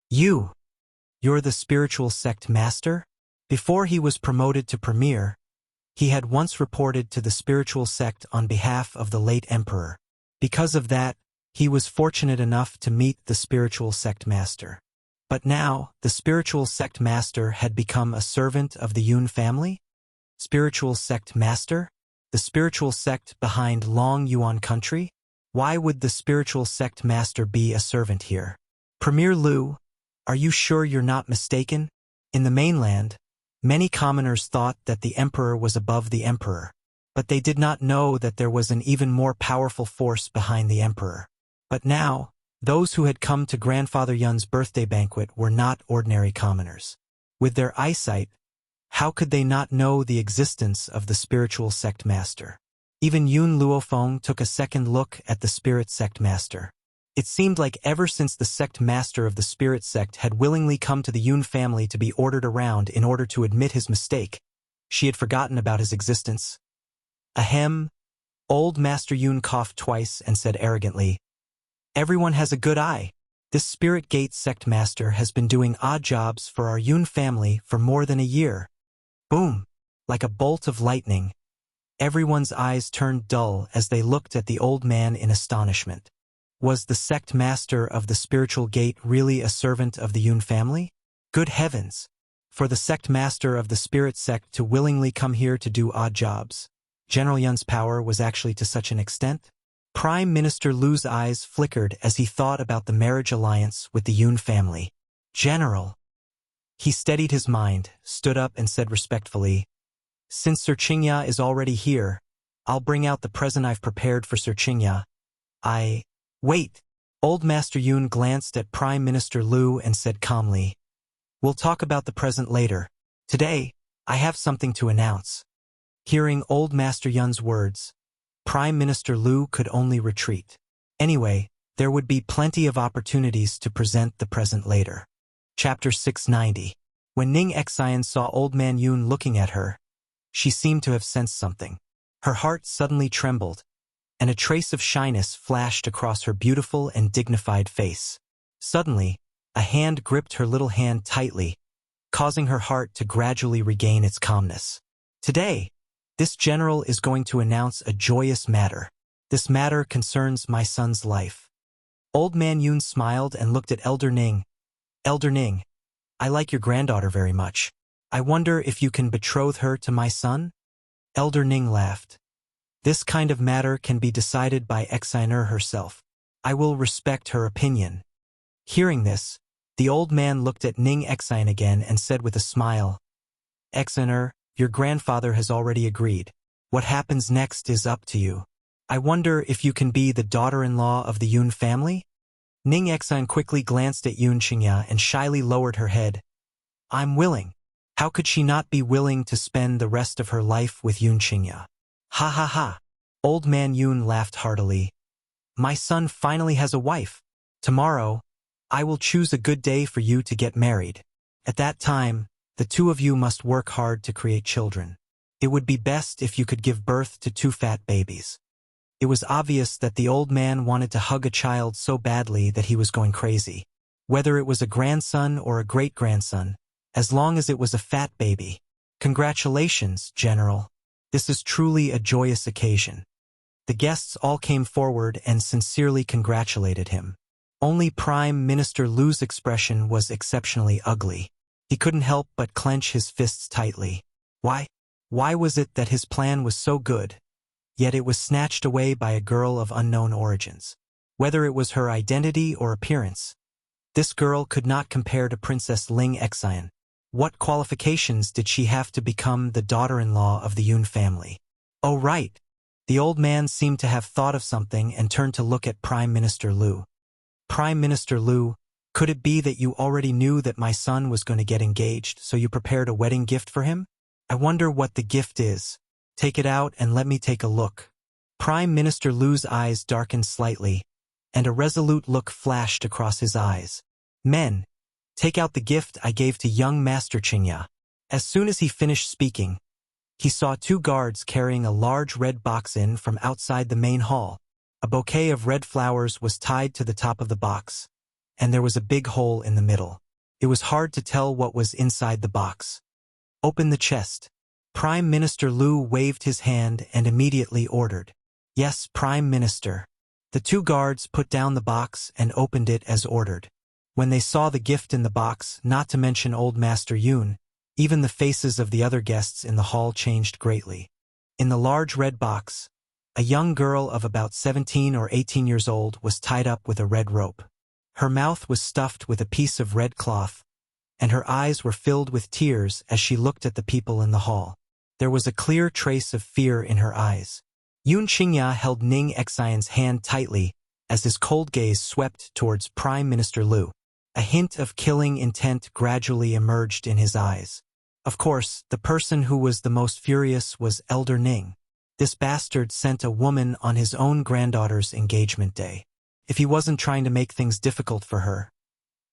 You're the spiritual sect master? Before he was promoted to premier, he had once reported to the spiritual sect on behalf of the late emperor. Because of that, he was fortunate enough to meet the spiritual sect master. But now, the spiritual sect master had become a servant of the Yun family? Spiritual sect master? The spiritual sect behind Long Yuan country? Why would the spiritual sect master be a servant here? Premier Lu, are you sure you're not mistaken? In the mainland, many commoners thought that the emperor was above the emperor, but they did not know that there was an even more powerful force behind the emperor. But now, those who had come to Grandfather Yun's birthday banquet were not ordinary commoners. With their eyesight, how could they not know the existence of the spiritual sect master? Even Yun Luofeng took a second look at the spirit sect master. It seemed like ever since the sect master of the spirit sect had willingly come to the Yun family to be ordered around in order to admit his mistake, she had forgotten about his existence. Ahem. Old Master Yun coughed twice and said arrogantly, "Everyone has a good eye. This spirit gate sect master has been doing odd jobs for our Yun family for more than a year." Boom! Like a bolt of lightning, everyone's eyes turned dull as they looked at the old man in astonishment. Was the sect master of the spiritual gate really a servant of the Yun family? Good heavens! For the sect master of the spirit sect to willingly come here to do odd jobs. General Yun's power was actually to such an extent? Prime Minister Lu's eyes flickered as he thought about the marriage alliance with the Yun family. General! He steadied his mind, stood up and said respectfully, "Since Sir Qingya is already here, I'll bring out the present I've prepared for Sir Qingya. Wait." Old Master Yun glanced at Prime Minister Lu and said calmly, "We'll talk about the present later. Today, I have something to announce." Hearing Old Master Yun's words, Prime Minister Lu could only retreat. Anyway, there would be plenty of opportunities to present the present later. Chapter 690. When Ning Xian saw Old Man Yun looking at her, she seemed to have sensed something. Her heart suddenly trembled, and a trace of shyness flashed across her beautiful and dignified face. Suddenly, a hand gripped her little hand tightly, causing her heart to gradually regain its calmness. Today, this general is going to announce a joyous matter. This matter concerns my son's life. Old Man Yun smiled and looked at Elder Ning. "Elder Ning, I like your granddaughter very much. I wonder if you can betroth her to my son?" Elder Ning laughed. "This kind of matter can be decided by Xianer herself. I will respect her opinion." Hearing this, the old man looked at Ning Xian again and said with a smile, "Xianer, your grandfather has already agreed. What happens next is up to you. I wonder if you can be the daughter-in-law of the Yun family?" Ning Xian quickly glanced at Yun Qingya and shyly lowered her head. "I'm willing." How could she not be willing to spend the rest of her life with Yun Qingya? Ha ha ha! Old Man Yun laughed heartily. "My son finally has a wife. Tomorrow, I will choose a good day for you to get married. At that time, the two of you must work hard to create children. It would be best if you could give birth to 2 fat babies." It was obvious that the old man wanted to hug a child so badly that he was going crazy. Whether it was a grandson or a great-grandson, as long as it was a fat baby. "Congratulations, General." This is truly a joyous occasion. The guests all came forward and sincerely congratulated him. Only Prime Minister Lu's expression was exceptionally ugly. He couldn't help but clench his fists tightly. Why? Why was it that his plan was so good, yet it was snatched away by a girl of unknown origins? Whether it was her identity or appearance, this girl could not compare to Princess Ling Xian. What qualifications did she have to become the daughter-in-law of the Yun family? Oh right. The old man seemed to have thought of something and turned to look at Prime Minister Lu. Prime Minister Lu, could it be that you already knew that my son was going to get engaged, so you prepared a wedding gift for him? I wonder what the gift is. Take it out and let me take a look. Prime Minister Lu's eyes darkened slightly, and a resolute look flashed across his eyes. Men, take out the gift I gave to young Master Qingya. As soon as he finished speaking, he saw two guards carrying a large red box in from outside the main hall. A bouquet of red flowers was tied to the top of the box, and there was a big hole in the middle. It was hard to tell what was inside the box. Open the chest. Prime Minister Lu waved his hand and immediately ordered. Yes, Prime Minister. The two guards put down the box and opened it as ordered. When they saw the gift in the box, not to mention old Master Yun, even the faces of the other guests in the hall changed greatly. In the large red box, a young girl of about 17 or 18 years old was tied up with a red rope. Her mouth was stuffed with a piece of red cloth, and her eyes were filled with tears as she looked at the people in the hall. There was a clear trace of fear in her eyes. Yun Qingya held Ning Xian's hand tightly as his cold gaze swept towards Prime Minister Lu. A hint of killing intent gradually emerged in his eyes. Of course, the person who was the most furious was Elder Ning. This bastard sent a woman on his own granddaughter's engagement day. If he wasn't trying to make things difficult for her,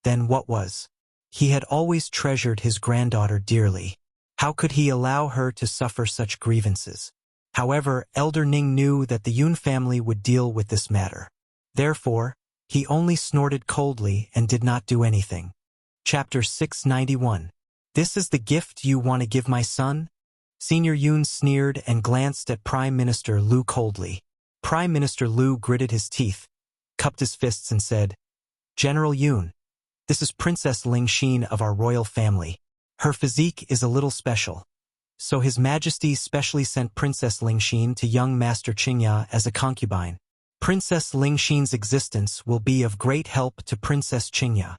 then what was? He had always treasured his granddaughter dearly. How could he allow her to suffer such grievances? However, Elder Ning knew that the Yun family would deal with this matter. Therefore, he only snorted coldly and did not do anything. Chapter 691. This is the gift you want to give my son? Senior Yun sneered and glanced at Prime Minister Lu coldly. Prime Minister Lu gritted his teeth, cupped his fists and said, General Yun, this is Princess Ling Xin of our royal family. Her physique is a little special. So His Majesty specially sent Princess Ling Xin to young Master Qingya as a concubine. Princess Ling Xin's existence will be of great help to Princess Qingya.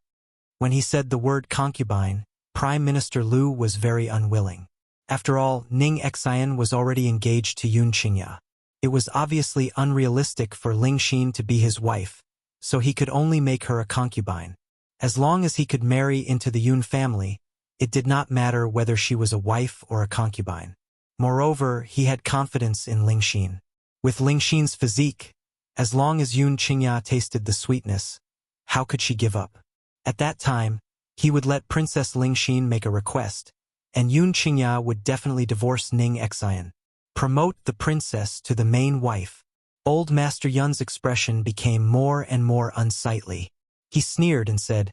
When he said the word concubine, Prime Minister Lu was very unwilling. After all, Ning Xian was already engaged to Yun Qingya. It was obviously unrealistic for Ling Xin to be his wife, so he could only make her a concubine. As long as he could marry into the Yun family, it did not matter whether she was a wife or a concubine. Moreover, he had confidence in Ling Xin. With Ling Xin's physique, as long as Yun Qingya tasted the sweetness, how could she give up? At that time, he would let Princess Ling Xin make a request, and Yun Qingya would definitely divorce Ning Xian. Promote the princess to the main wife. Old Master Yun's expression became more and more unsightly. He sneered and said,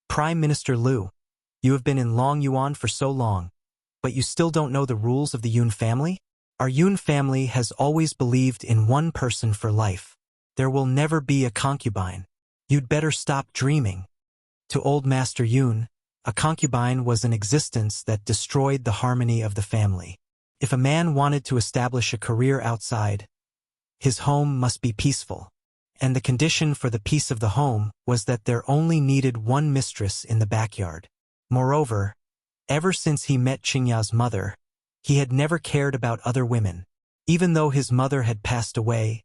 Prime Minister Lu, you have been in Long Yuan for so long, but you still don't know the rules of the Yun family? Our Yun family has always believed in one person for life. There will never be a concubine. You'd better stop dreaming. To old Master Yun, a concubine was an existence that destroyed the harmony of the family. If a man wanted to establish a career outside, his home must be peaceful. And the condition for the peace of the home was that there only needed one mistress in the backyard. Moreover, ever since he met Qingya's mother, he had never cared about other women. Even though his mother had passed away,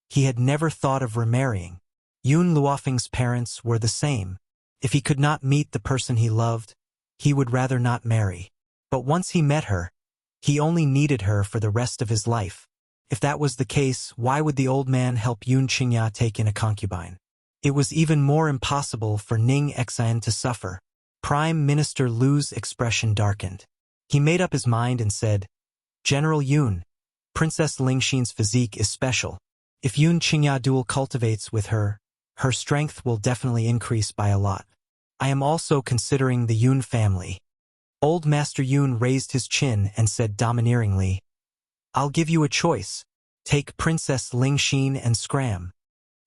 he had never thought of remarrying. Yun Luofeng's parents were the same. If he could not meet the person he loved, he would rather not marry. But once he met her, he only needed her for the rest of his life. If that was the case, why would the old man help Yun Qingya take in a concubine? It was even more impossible for Ning Xian to suffer. Prime Minister Lu's expression darkened. He made up his mind and said, General Yun, Princess Ling Xin's physique is special. If Yun Qingya dual cultivates with her, her strength will definitely increase by a lot. I am also considering the Yun family. Old Master Yun raised his chin and said domineeringly, I'll give you a choice. Take Princess Lingxin and scram.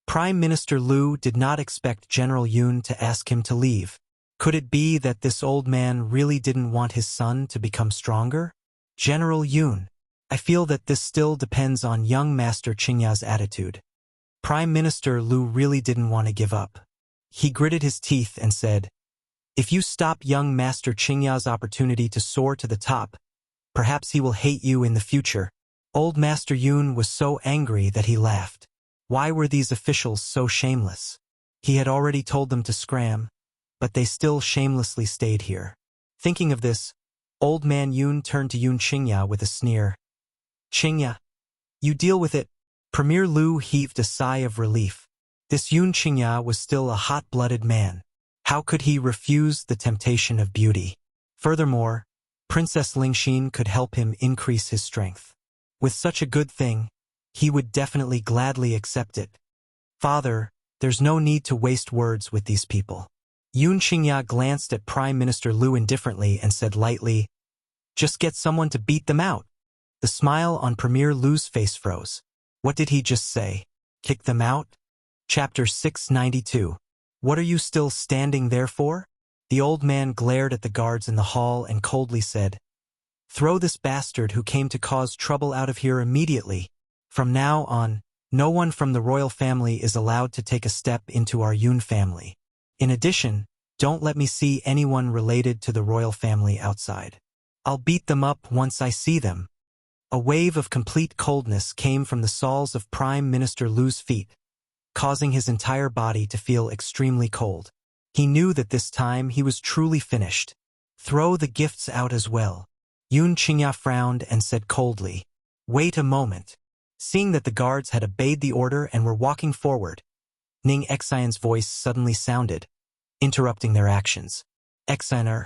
Prime Minister Lu did not expect General Yun to ask him to leave. Could it be that this old man really didn't want his son to become stronger? General Yun, I feel that this still depends on young Master Qingya's attitude. Prime Minister Lu really didn't want to give up. He gritted his teeth and said, if you stop young Master Qingya's opportunity to soar to the top, perhaps he will hate you in the future. Old Master Yun was so angry that he laughed. Why were these officials so shameless? He had already told them to scram, but they still shamelessly stayed here. Thinking of this, Old Man Yun turned to Yun Qingya with a sneer. Qingya, you deal with it. Premier Lu heaved a sigh of relief. This Yun Qingya was still a hot-blooded man. How could he refuse the temptation of beauty? Furthermore, Princess Lingxin could help him increase his strength. With such a good thing, he would definitely gladly accept it. Father, there's no need to waste words with these people. Yun Qingya glanced at Prime Minister Lu indifferently and said lightly, just get someone to beat them out. The smile on Premier Lu's face froze. What did he just say? Kick them out? Chapter 692. What are you still standing there for? The old man glared at the guards in the hall and coldly said, throw this bastard who came to cause trouble out of here immediately. From now on, no one from the royal family is allowed to take a step into our Yun family. In addition, don't let me see anyone related to the royal family outside. I'll beat them up once I see them. A wave of complete coldness came from the soles of Prime Minister Lu's feet, causing his entire body to feel extremely cold. He knew that this time he was truly finished. Throw the gifts out as well. Yun Qingya frowned and said coldly, wait a moment. Seeing that the guards had obeyed the order and were walking forward, Ning Xian's voice suddenly sounded, interrupting their actions. Xian,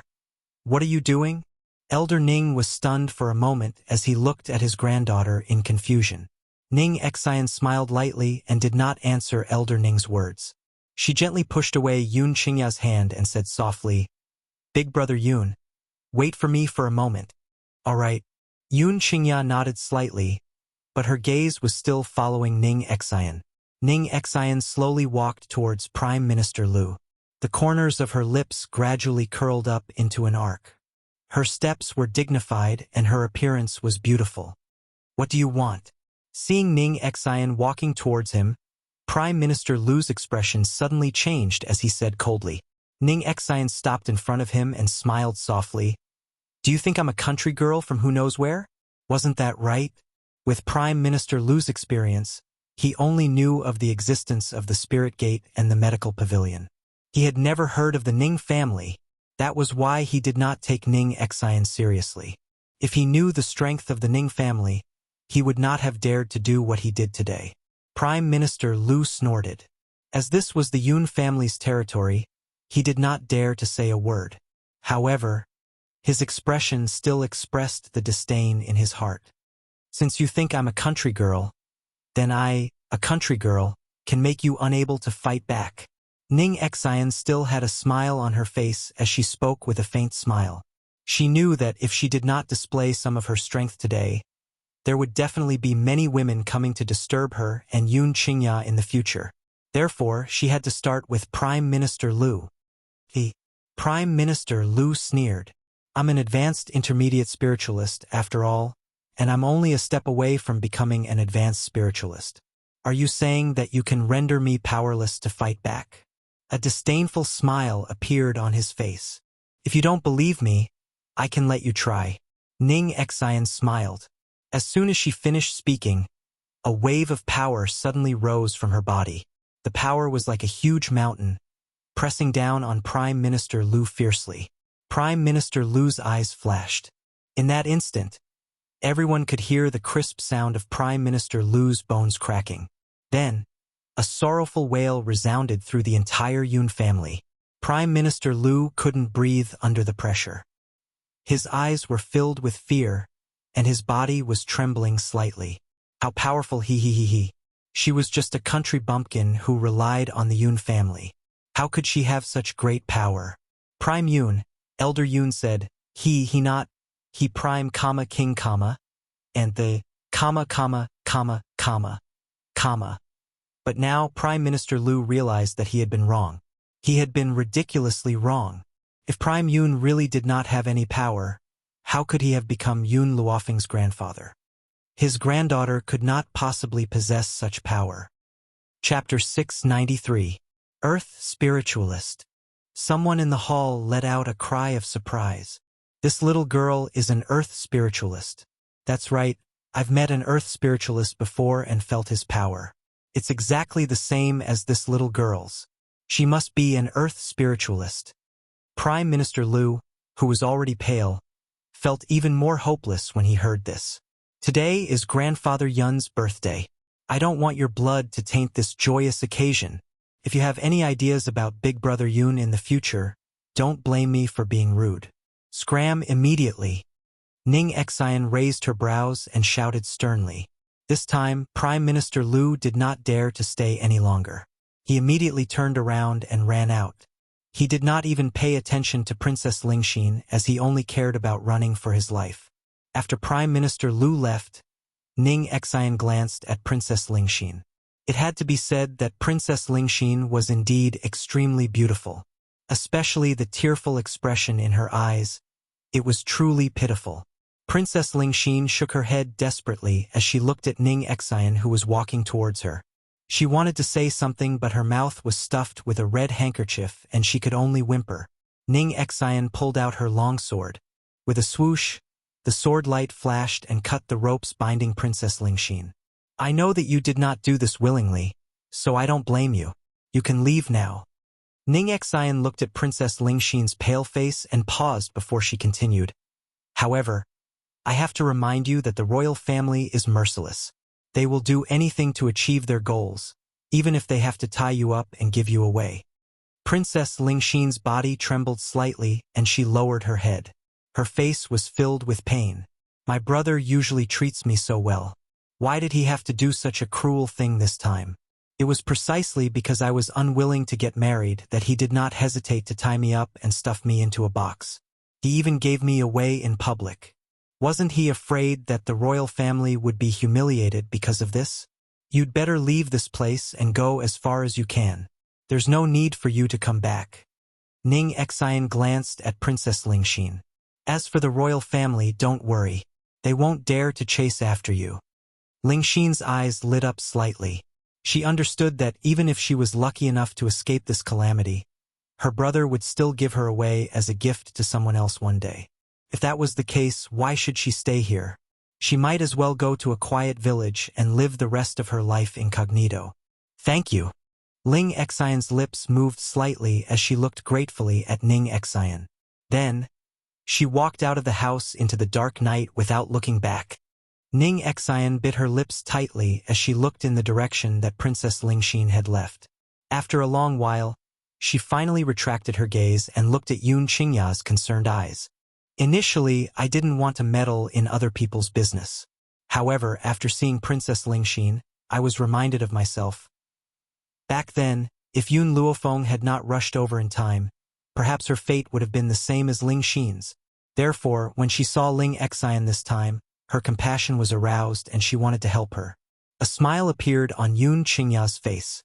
what are you doing? Elder Ning was stunned for a moment as he looked at his granddaughter in confusion. Ning Xian smiled lightly and did not answer Elder Ning's words. She gently pushed away Yun Qingya's hand and said softly, Big brother Yun, wait for me for a moment. All right. Yun Qingya nodded slightly, but her gaze was still following Ning Xian. Ning Xian slowly walked towards Prime Minister Lu. The corners of her lips gradually curled up into an arc. Her steps were dignified and her appearance was beautiful. What do you want? Seeing Ning Xian walking towards him, Prime Minister Lu's expression suddenly changed as he said coldly. Ning Xian stopped in front of him and smiled softly. Do you think I'm a country girl from who knows where? Wasn't that right? With Prime Minister Lu's experience, he only knew of the existence of the Spirit Gate and the medical pavilion. He had never heard of the Ning family. That was why he did not take Ning Xian seriously. If he knew the strength of the Ning family, he would not have dared to do what he did today. Prime Minister Lu snorted. As this was the Yun family's territory, he did not dare to say a word. However, his expression still expressed the disdain in his heart. Since you think I'm a country girl, then I, a country girl, can make you unable to fight back. Ning Xian still had a smile on her face as she spoke with a faint smile. She knew that if she did not display some of her strength today, there would definitely be many women coming to disturb her and Yun Qingya in the future. Therefore, she had to start with Prime Minister Lu. The Prime Minister Lu sneered. I'm an advanced intermediate spiritualist, after all, and I'm only a step away from becoming an advanced spiritualist. Are you saying that you can render me powerless to fight back? A disdainful smile appeared on his face. If you don't believe me, I can let you try. Ning Xian smiled. As soon as she finished speaking, a wave of power suddenly rose from her body. The power was like a huge mountain, pressing down on Prime Minister Lu fiercely. Prime Minister Lu's eyes flashed. In that instant, everyone could hear the crisp sound of Prime Minister Lu's bones cracking. Then, a sorrowful wail resounded through the entire Yun family. Prime Minister Lu couldn't breathe under the pressure. His eyes were filled with fear, and his body was trembling slightly. How powerful he. She was just a country bumpkin who relied on the Yun family. How could she have such great power? Prime Yun, Elder Yun said, he not, he prime comma king comma, and the comma, comma, comma, comma, comma. But now Prime Minister Liu realized that he had been wrong. He had been ridiculously wrong. If Prime Yun really did not have any power, how could he have become Yun Luofeng's grandfather? His granddaughter could not possibly possess such power. Chapter 693. Earth Spiritualist. Someone in the hall let out a cry of surprise. This little girl is an Earth Spiritualist. That's right, I've met an Earth Spiritualist before and felt his power. It's exactly the same as this little girl's. She must be an Earth Spiritualist. Prime Minister Liu, who was already pale, felt even more hopeless when he heard this. Today is Grandfather Yun's birthday. I don't want your blood to taint this joyous occasion. If you have any ideas about Big Brother Yun in the future, don't blame me for being rude. Scram immediately. Ning Xian raised her brows and shouted sternly. This time, Prime Minister Liu did not dare to stay any longer. He immediately turned around and ran out. He did not even pay attention to Princess Lingxin as he only cared about running for his life. After Prime Minister Liu left, Ning Xian glanced at Princess Lingxin. It had to be said that Princess Lingxin was indeed extremely beautiful, especially the tearful expression in her eyes. It was truly pitiful. Princess Lingxin shook her head desperately as she looked at Ning Xian, who was walking towards her. She wanted to say something, but her mouth was stuffed with a red handkerchief and she could only whimper. Ning Xian pulled out her longsword. With a swoosh, the sword light flashed and cut the ropes binding Princess Lingxin. I know that you did not do this willingly, so I don't blame you. You can leave now. Ning Xian looked at Princess Lingxin's pale face and paused before she continued. However, I have to remind you that the royal family is merciless. They will do anything to achieve their goals, even if they have to tie you up and give you away. Princess Lingxin's body trembled slightly and she lowered her head. Her face was filled with pain. My brother usually treats me so well. Why did he have to do such a cruel thing this time? It was precisely because I was unwilling to get married that he did not hesitate to tie me up and stuff me into a box. He even gave me away in public. Wasn't he afraid that the royal family would be humiliated because of this? You'd better leave this place and go as far as you can. There's no need for you to come back. Ning Xian glanced at Princess Lingxin. As for the royal family, don't worry. They won't dare to chase after you. Lingxin's eyes lit up slightly. She understood that even if she was lucky enough to escape this calamity, her brother would still give her away as a gift to someone else one day. If that was the case, why should she stay here? She might as well go to a quiet village and live the rest of her life incognito. Thank you. Ling Xian's lips moved slightly as she looked gratefully at Ning Xian. Then, she walked out of the house into the dark night without looking back. Ning Xian bit her lips tightly as she looked in the direction that Princess Lingxin had left. After a long while, she finally retracted her gaze and looked at Yun Qingya's concerned eyes. Initially, I didn't want to meddle in other people's business. However, after seeing Princess Lingxin, I was reminded of myself. Back then, if Yun Luofeng had not rushed over in time, perhaps her fate would have been the same as Lingxin's. Therefore, when she saw Ling Xian this time, her compassion was aroused and she wanted to help her. A smile appeared on Yun Qingya's face.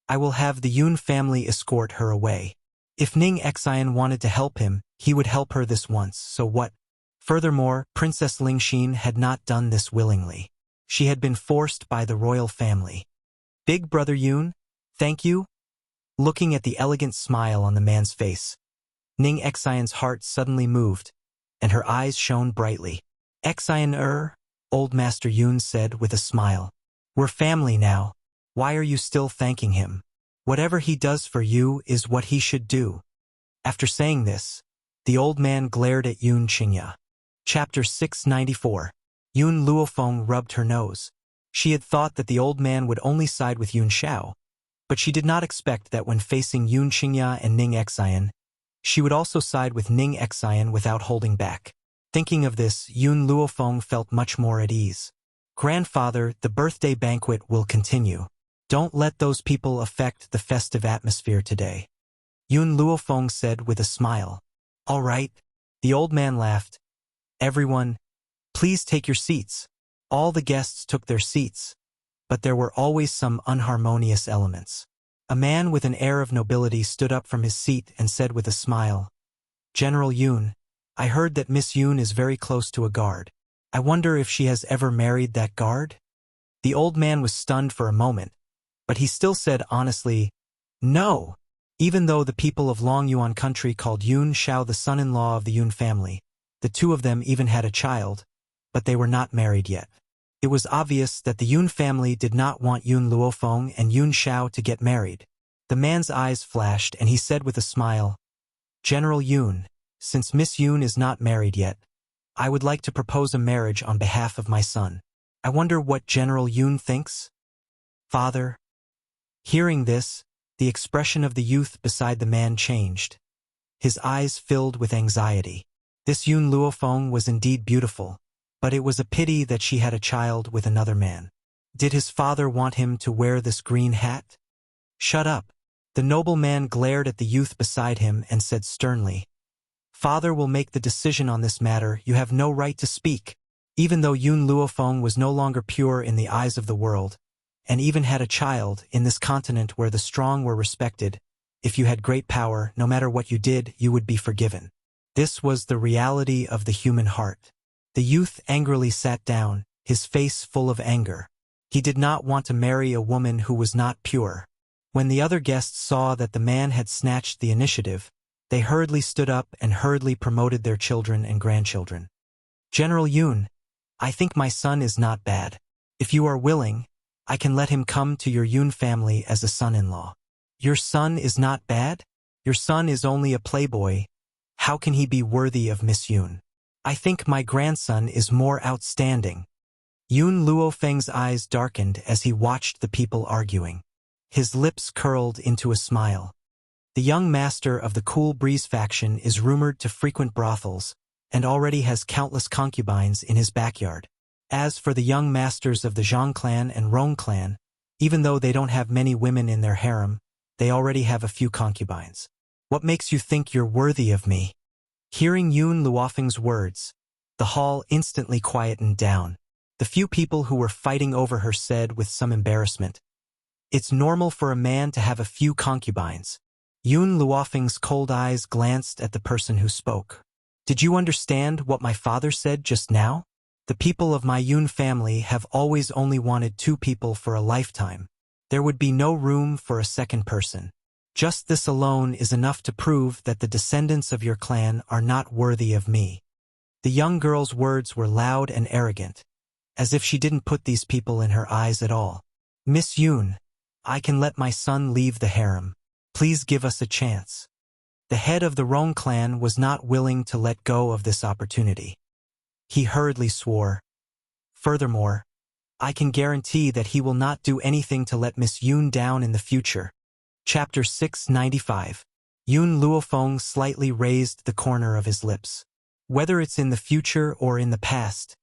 I will have the Yun family escort her away. If Ning Xian wanted to help him, he would help her this once, so what? Furthermore, Princess Lingxin had not done this willingly. She had been forced by the royal family. Big Brother Yun, thank you? Looking at the elegant smile on the man's face, Ning Xian's heart suddenly moved, and her eyes shone brightly. Xian, Old Master Yun said with a smile. We're family now. Why are you still thanking him? Whatever he does for you is what he should do. After saying this, the old man glared at Yun Qingya. Chapter 694. Yun Luofeng rubbed her nose. She had thought that the old man would only side with Yun Xiao, but she did not expect that when facing Yun Qingya and Ning Xian, she would also side with Ning Xian without holding back. Thinking of this, Yun Luofeng felt much more at ease. Grandfather, the birthday banquet will continue. Don't let those people affect the festive atmosphere today. Yun Luofeng said with a smile. All right. The old man laughed. Everyone, please take your seats. All the guests took their seats, but there were always some unharmonious elements. A man with an air of nobility stood up from his seat and said with a smile, "General Yoon, I heard that Miss Yoon is very close to a guard. I wonder if she has ever married that guard?" The old man was stunned for a moment, but he still said honestly, "No." Even though the people of Longyuan country called Yoon Shao the son-in-law of the Yoon family, the two of them even had a child, but they were not married yet. It was obvious that the Yoon family did not want Yoon Luofeng and Yoon Shao to get married. The man's eyes flashed and he said with a smile, "General Yoon, since Miss Yoon is not married yet, I would like to propose a marriage on behalf of my son. I wonder what General Yoon thinks?" "Father." Hearing this, the expression of the youth beside the man changed. His eyes filled with anxiety. This Yoon Luofeng was indeed beautiful, but it was a pity that she had a child with another man. Did his father want him to wear this green hat? "Shut up." The nobleman glared at the youth beside him and said sternly, "Father will make the decision on this matter. You have no right to speak." Even though Yoon Luofeng was no longer pure in the eyes of the world, and even had a child in this continent where the strong were respected, if you had great power, no matter what you did, you would be forgiven. This was the reality of the human heart. The youth angrily sat down, his face full of anger. He did not want to marry a woman who was not pure. When the other guests saw that the man had snatched the initiative, they hurriedly stood up and hurriedly promoted their children and grandchildren. "General Yoon, I think my son is not bad. If you are willing, I can let him come to your Yoon family as a son-in-law." "Your son is not bad? Your son is only a playboy. How can he be worthy of Miss Yoon? I think my grandson is more outstanding." Yoon Luofeng's eyes darkened as he watched the people arguing. His lips curled into a smile. The young master of the Cool Breeze faction is rumored to frequent brothels, and already has countless concubines in his backyard. As for the young masters of the Zhang clan and Rong clan, even though they don't have many women in their harem, they already have a few concubines. "What makes you think you're worthy of me?" Hearing Yoon Luofeng's words, the hall instantly quietened down. The few people who were fighting over her said with some embarrassment, "It's normal for a man to have a few concubines." Yoon Luofeng's cold eyes glanced at the person who spoke. "Did you understand what my father said just now? The people of my Yoon family have always only wanted 2 people for a lifetime. There would be no room for a second person. Just this alone is enough to prove that the descendants of your clan are not worthy of me." The young girl's words were loud and arrogant, as if she didn't put these people in her eyes at all. "Miss Yoon, I can let my son leave the harem. Please give us a chance." The head of the Rong clan was not willing to let go of this opportunity. He hurriedly swore, "Furthermore, I can guarantee that he will not do anything to let Miss Yoon down in the future." Chapter 695. Yoon Luofeng slightly raised the corner of his lips. "Whether it's in the future or in the past,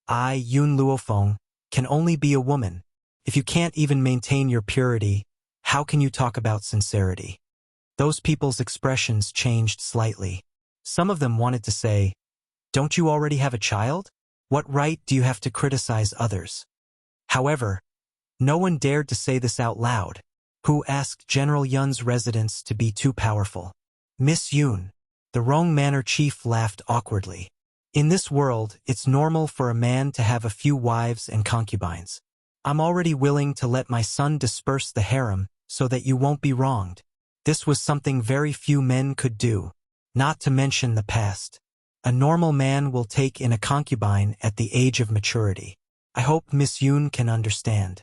I, Yoon Luofeng, can only be a woman. If you can't even maintain your purity, how can you talk about sincerity?" Those people's expressions changed slightly. Some of them wanted to say, "Don't you already have a child? What right do you have to criticize others?" However, no one dared to say this out loud. Who asked General Yun's residence to be too powerful? "Miss Yoon." The Rong Manor chief laughed awkwardly. "In this world, it's normal for a man to have a few wives and concubines. I'm already willing to let my son disperse the harem so that you won't be wronged. This was something very few men could do, not to mention the past. A normal man will take in a concubine at the age of maturity. I hope Miss Yoon can understand."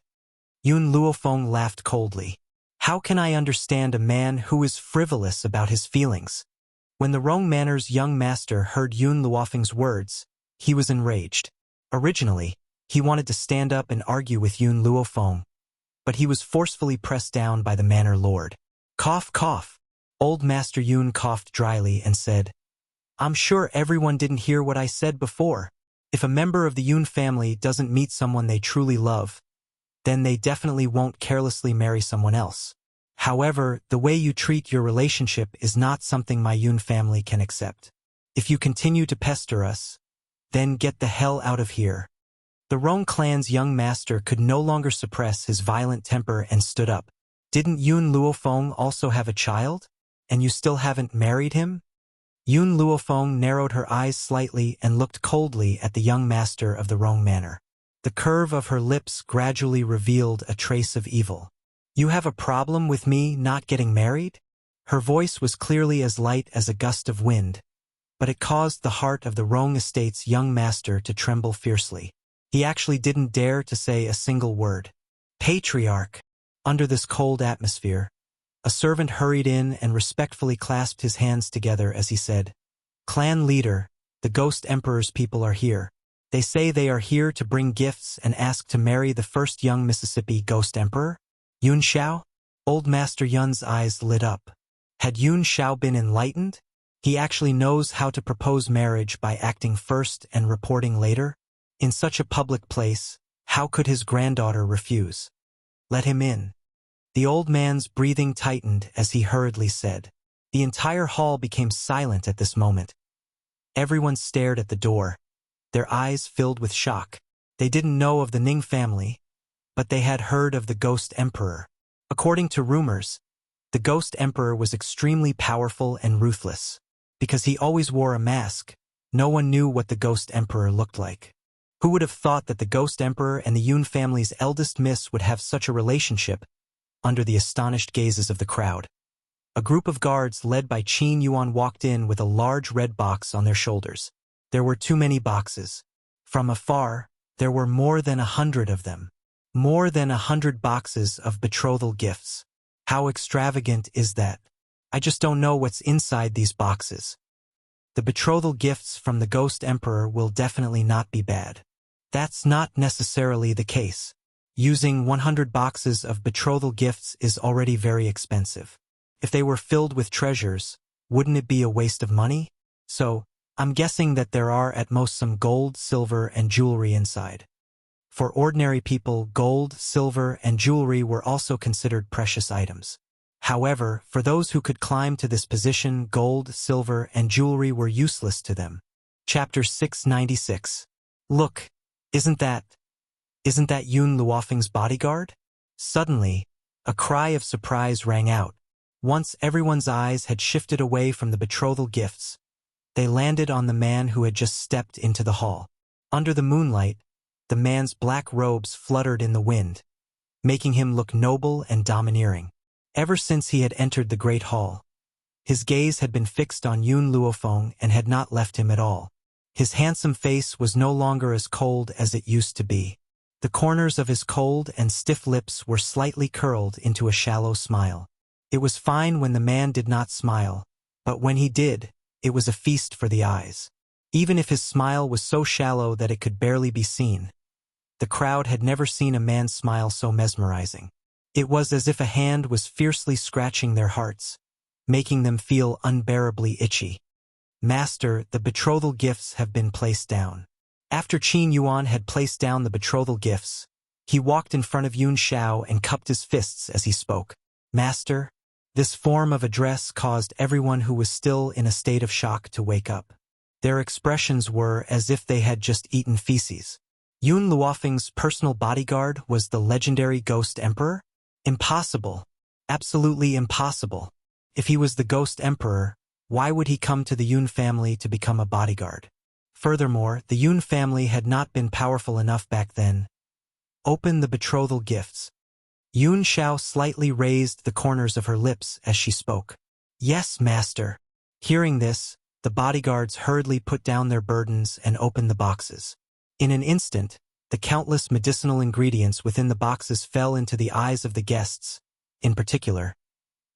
Yoon Luofeng laughed coldly. "How can I understand a man who is frivolous about his feelings?" When the Rong Manor's young master heard Yoon Luofeng's words, he was enraged. Originally, he wanted to stand up and argue with Yoon Luofeng, but he was forcefully pressed down by the manor lord. Cough, cough. Old Master Yoon coughed dryly and said, "I'm sure everyone didn't hear what I said before. If a member of the Yoon family doesn't meet someone they truly love, then they definitely won't carelessly marry someone else. However, the way you treat your relationship is not something my Yoon family can accept. If you continue to pester us, then get the hell out of here." The Rong clan's young master could no longer suppress his violent temper and stood up. Didn't Yun Luofeng also have a child? And you still haven't married him? Yun Luofeng narrowed her eyes slightly and looked coldly at the young master of the Rong manor. The curve of her lips gradually revealed a trace of evil. You have a problem with me not getting married? Her voice was clearly as light as a gust of wind, but it caused the heart of the Rong estate's young master to tremble fiercely. He actually didn't dare to say a single word. Patriarch! Under this cold atmosphere, a servant hurried in and respectfully clasped his hands together as he said, Clan leader, the Ghost Emperor's people are here. They say they are here to bring gifts and ask to marry the first young Mississippi Ghost Emperor? Yun Xiao? Old Master Yun's eyes lit up. Had Yun Xiao been enlightened? He actually knows how to propose marriage by acting first and reporting later? In such a public place, how could his granddaughter refuse? Let him in. The old man's breathing tightened as he hurriedly said. The entire hall became silent at this moment. Everyone stared at the door, their eyes filled with shock. They didn't know of the Ning family, but they had heard of the Ghost Emperor. According to rumors, the Ghost Emperor was extremely powerful and ruthless. Because he always wore a mask, no one knew what the Ghost Emperor looked like. Who would have thought that the Ghost Emperor and the Yun family's eldest miss would have such a relationship? Under the astonished gazes of the crowd, a group of guards led by Qin Yuan walked in with a large red box on their shoulders. There were too many boxes. From afar, there were more than 100 of them. More than 100 boxes of betrothal gifts. How extravagant is that? I just don't know what's inside these boxes. The betrothal gifts from the Ghost Emperor will definitely not be bad. That's not necessarily the case. Using 100 boxes of betrothal gifts is already very expensive. If they were filled with treasures, wouldn't it be a waste of money? So, I'm guessing that there are at most some gold, silver, and jewelry inside. For ordinary people, gold, silver, and jewelry were also considered precious items. However, for those who could climb to this position, gold, silver, and jewelry were useless to them. Chapter 696. Look, isn't that Yun Luofeng's bodyguard? Suddenly, a cry of surprise rang out. Once everyone's eyes had shifted away from the betrothal gifts, they landed on the man who had just stepped into the hall. Under the moonlight, the man's black robes fluttered in the wind, making him look noble and domineering. Ever since he had entered the great hall, his gaze had been fixed on Yun Luofeng and had not left him at all. His handsome face was no longer as cold as it used to be. The corners of his cold and stiff lips were slightly curled into a shallow smile. It was fine when the man did not smile, but when he did, it was a feast for the eyes. Even if his smile was so shallow that it could barely be seen, the crowd had never seen a man smile so mesmerizing. It was as if a hand was fiercely scratching their hearts, making them feel unbearably itchy. Master, the betrothal gifts have been placed down. After Qin Yuan had placed down the betrothal gifts, he walked in front of Yun Xiao and cupped his fists as he spoke. Master, this form of address caused everyone who was still in a state of shock to wake up. Their expressions were as if they had just eaten feces. Yun Luofeng's personal bodyguard was the legendary Ghost Emperor? Impossible. Absolutely impossible. If he was the Ghost Emperor, why would he come to the Yun family to become a bodyguard? Furthermore, the Yun family had not been powerful enough back then. Open the betrothal gifts. Yun Xiao slightly raised the corners of her lips as she spoke. Yes, master. Hearing this, the bodyguards hurriedly put down their burdens and opened the boxes. In an instant, the countless medicinal ingredients within the boxes fell into the eyes of the guests. In particular,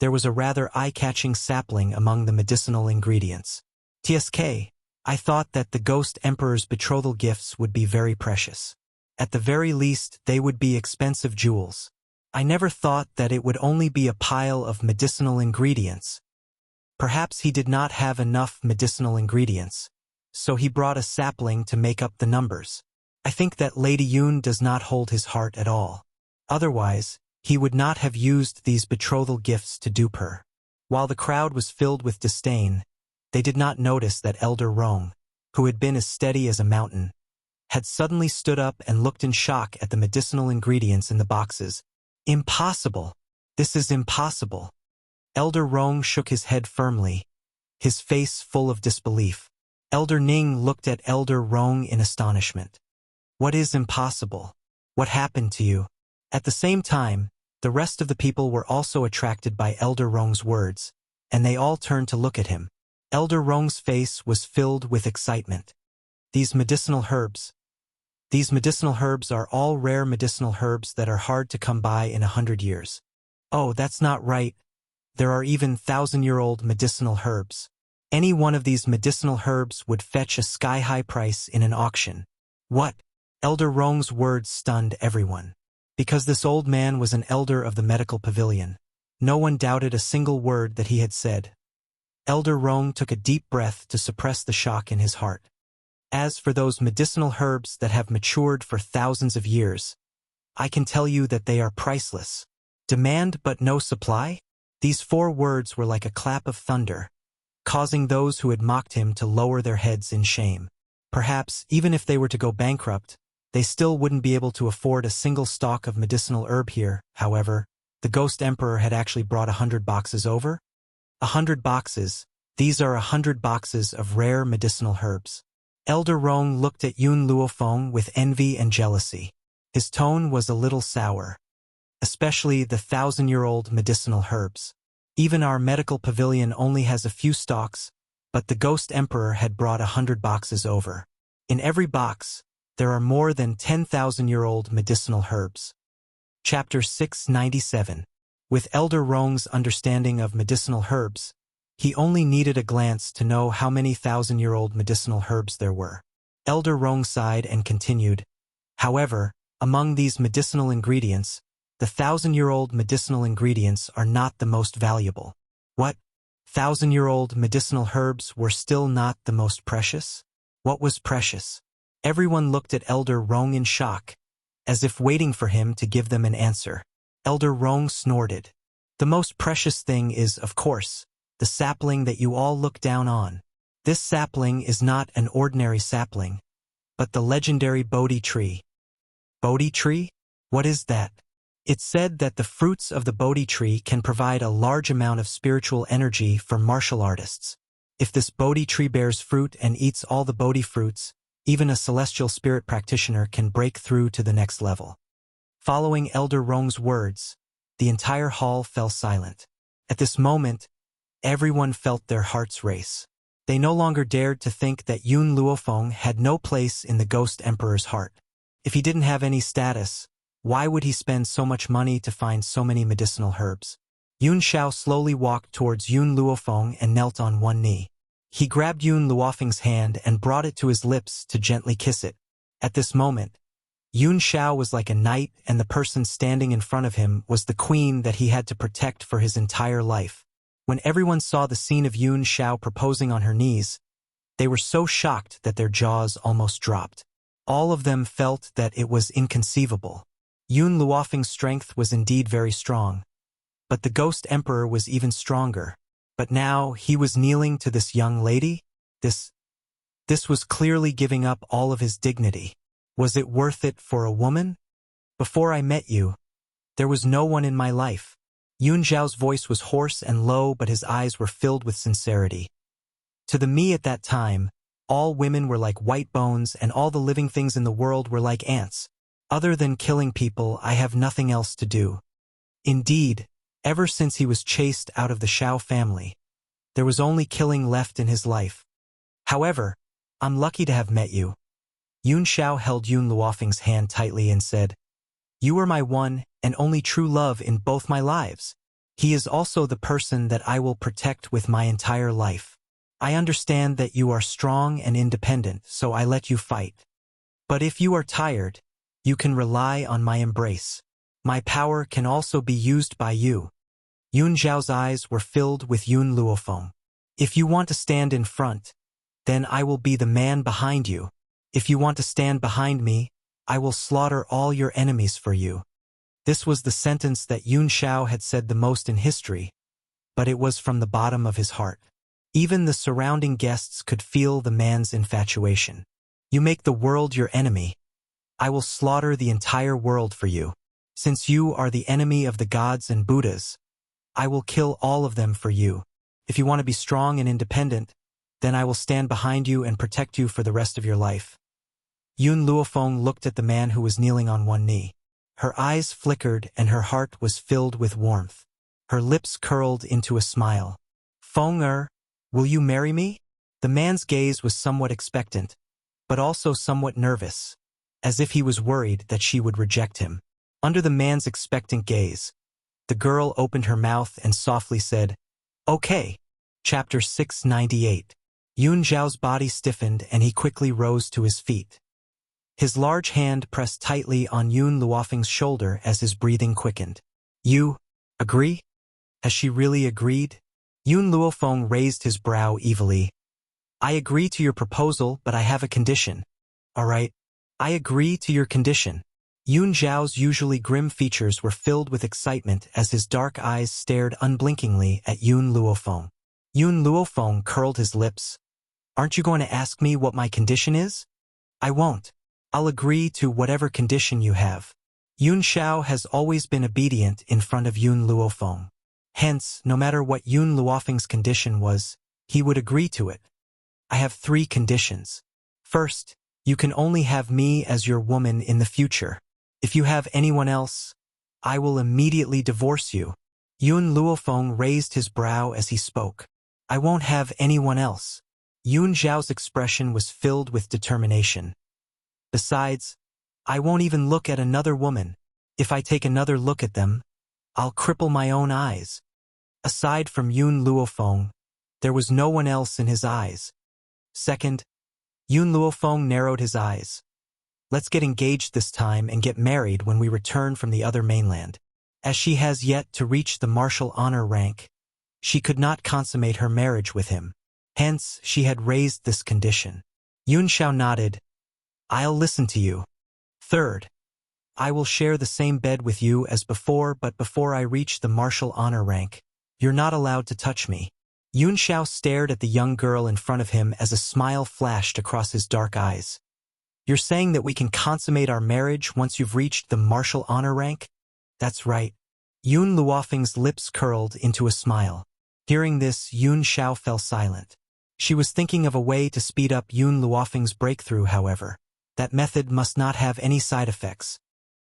there was a rather eye-catching sapling among the medicinal ingredients. TSK, I thought that the Ghost Emperor's betrothal gifts would be very precious. At the very least, they would be expensive jewels. I never thought that it would only be a pile of medicinal ingredients. Perhaps he did not have enough medicinal ingredients, so he brought a sapling to make up the numbers. I think that Lady Yun does not hold his heart at all. Otherwise, he would not have used these betrothal gifts to dupe her. While the crowd was filled with disdain, they did not notice that Elder Rong, who had been as steady as a mountain, had suddenly stood up and looked in shock at the medicinal ingredients in the boxes. Impossible! This is impossible! Elder Rong shook his head firmly, his face full of disbelief. Elder Ning looked at Elder Rong in astonishment. What is impossible? What happened to you? At the same time, the rest of the people were also attracted by Elder Rong's words, and they all turned to look at him. Elder Rong's face was filled with excitement. These medicinal herbs are all rare medicinal herbs that are hard to come by in 100 years. Oh, that's not right. There are even 1,000-year-old medicinal herbs. Any one of these medicinal herbs would fetch a sky-high price in an auction. What? Elder Rong's words stunned everyone. Because this old man was an elder of the medical pavilion, no one doubted a single word that he had said. Elder Rong took a deep breath to suppress the shock in his heart. As for those medicinal herbs that have matured for thousands of years, I can tell you that they are priceless. Demand but no supply? These 4 words were like a clap of thunder, causing those who had mocked him to lower their heads in shame. Perhaps, even if they were to go bankrupt, they still wouldn't be able to afford a single stalk of medicinal herb here. However, the Ghost Emperor had actually brought 100 boxes over. 100 boxes. These are 100 boxes of rare medicinal herbs. Elder Rong looked at Yun Luofeng with envy and jealousy. His tone was a little sour. Especially the 1,000-year-old medicinal herbs. Even our medical pavilion only has a few stocks, but the Ghost Emperor had brought 100 boxes over. In every box, there are more than 10,000-year-old medicinal herbs. Chapter 697. With Elder Rong's understanding of medicinal herbs, he only needed a glance to know how many 1,000-year-old medicinal herbs there were. Elder Rong sighed and continued, however, among these medicinal ingredients, the 1,000-year-old medicinal ingredients are not the most valuable. What? 1,000-year-old medicinal herbs were still not the most precious? What was precious? Everyone looked at Elder Rong in shock, as if waiting for him to give them an answer. Elder Rong snorted. The most precious thing is, of course, the sapling that you all look down on. This sapling is not an ordinary sapling, but the legendary Bodhi tree. Bodhi tree? What is that? It's said that the fruits of the Bodhi tree can provide a large amount of spiritual energy for martial artists. If this Bodhi tree bears fruit and eats all the Bodhi fruits, even a celestial spirit practitioner can break through to the next level. Following Elder Rong's words, the entire hall fell silent. At this moment, everyone felt their hearts race. They no longer dared to think that Yun Luofeng had no place in the Ghost Emperor's heart. If he didn't have any status, why would he spend so much money to find so many medicinal herbs? Yun Xiao slowly walked towards Yun Luofeng and knelt on one knee. He grabbed Yun Luofeng's hand and brought it to his lips to gently kiss it. At this moment, Yun Xiao was like a knight, and the person standing in front of him was the queen that he had to protect for his entire life. When everyone saw the scene of Yun Xiao proposing on her knees, they were so shocked that their jaws almost dropped. All of them felt that it was inconceivable. Yun Luofeng's strength was indeed very strong, but the Ghost Emperor was even stronger. But now he was kneeling to this young lady? This was clearly giving up all of his dignity. Was it worth it for a woman? Before I met you, there was no one in my life. Yun Xiao's voice was hoarse and low, but his eyes were filled with sincerity. To the me at that time, all women were like white bones and all the living things in the world were like ants. Other than killing people, I have nothing else to do. Indeed, ever since he was chased out of the Xiao family, there was only killing left in his life. However, I'm lucky to have met you. Yun Xiao held Yun Luofeng's hand tightly and said, You were my one and only true love in both my lives. He is also the person that I will protect with my entire life. I understand that you are strong and independent, so I let you fight. But if you are tired, you can rely on my embrace. My power can also be used by you. Yun Xiao's eyes were filled with Yun Luofeng. If you want to stand in front, then I will be the man behind you. If you want to stand behind me, I will slaughter all your enemies for you. This was the sentence that Yun Xiao had said the most in history, but it was from the bottom of his heart. Even the surrounding guests could feel the man's infatuation. You make the world your enemy. I will slaughter the entire world for you. Since you are the enemy of the gods and Buddhas, I will kill all of them for you. If you want to be strong and independent, then I will stand behind you and protect you for the rest of your life. Yun Luofeng looked at the man who was kneeling on one knee. Her eyes flickered and her heart was filled with warmth. Her lips curled into a smile. Feng will you marry me? The man's gaze was somewhat expectant, but also somewhat nervous, as if he was worried that she would reject him. Under the man's expectant gaze, the girl opened her mouth and softly said, "Okay." Chapter 698. Yun Zhao's body stiffened and he quickly rose to his feet. His large hand pressed tightly on Yun Luofeng's shoulder as his breathing quickened. "You agree?" Has she really agreed? Yun Luofeng raised his brow evilly. "I agree to your proposal, but I have a condition." "All right. I agree to your condition." Yun Zhao's usually grim features were filled with excitement as his dark eyes stared unblinkingly at Yun Luofeng. Yun Luofeng curled his lips. "Aren't you going to ask me what my condition is?" "I won't. I'll agree to whatever condition you have." Yun Zhao has always been obedient in front of Yun Luofeng. Hence, no matter what Yun Luofeng's condition was, he would agree to it. "I have 3 conditions. First, you can only have me as your woman in the future. If you have anyone else, I will immediately divorce you." Yun Luofeng raised his brow as he spoke. "I won't have anyone else." Yun Zhao's expression was filled with determination. "Besides, I won't even look at another woman. If I take another look at them, I'll cripple my own eyes." Aside from Yun Luofeng, there was no one else in his eyes. Second, Yun Luofeng narrowed his eyes. "Let's get engaged this time and get married when we return from the other mainland." As she has yet to reach the martial honor rank, she could not consummate her marriage with him. Hence, she had raised this condition. Yun Zhao nodded. "I'll listen to you." Third, I will share the same bed with you as before, but before I reach the martial honor rank, you're not allowed to touch me. Yun Zhao stared at the young girl in front of him as a smile flashed across his dark eyes. "You're saying that we can consummate our marriage once you've reached the martial honor rank?" "That's right." Yun Luofeng's lips curled into a smile. Hearing this, Yun Zhao fell silent. She was thinking of a way to speed up Yun Luofeng's breakthrough, however. That method must not have any side effects.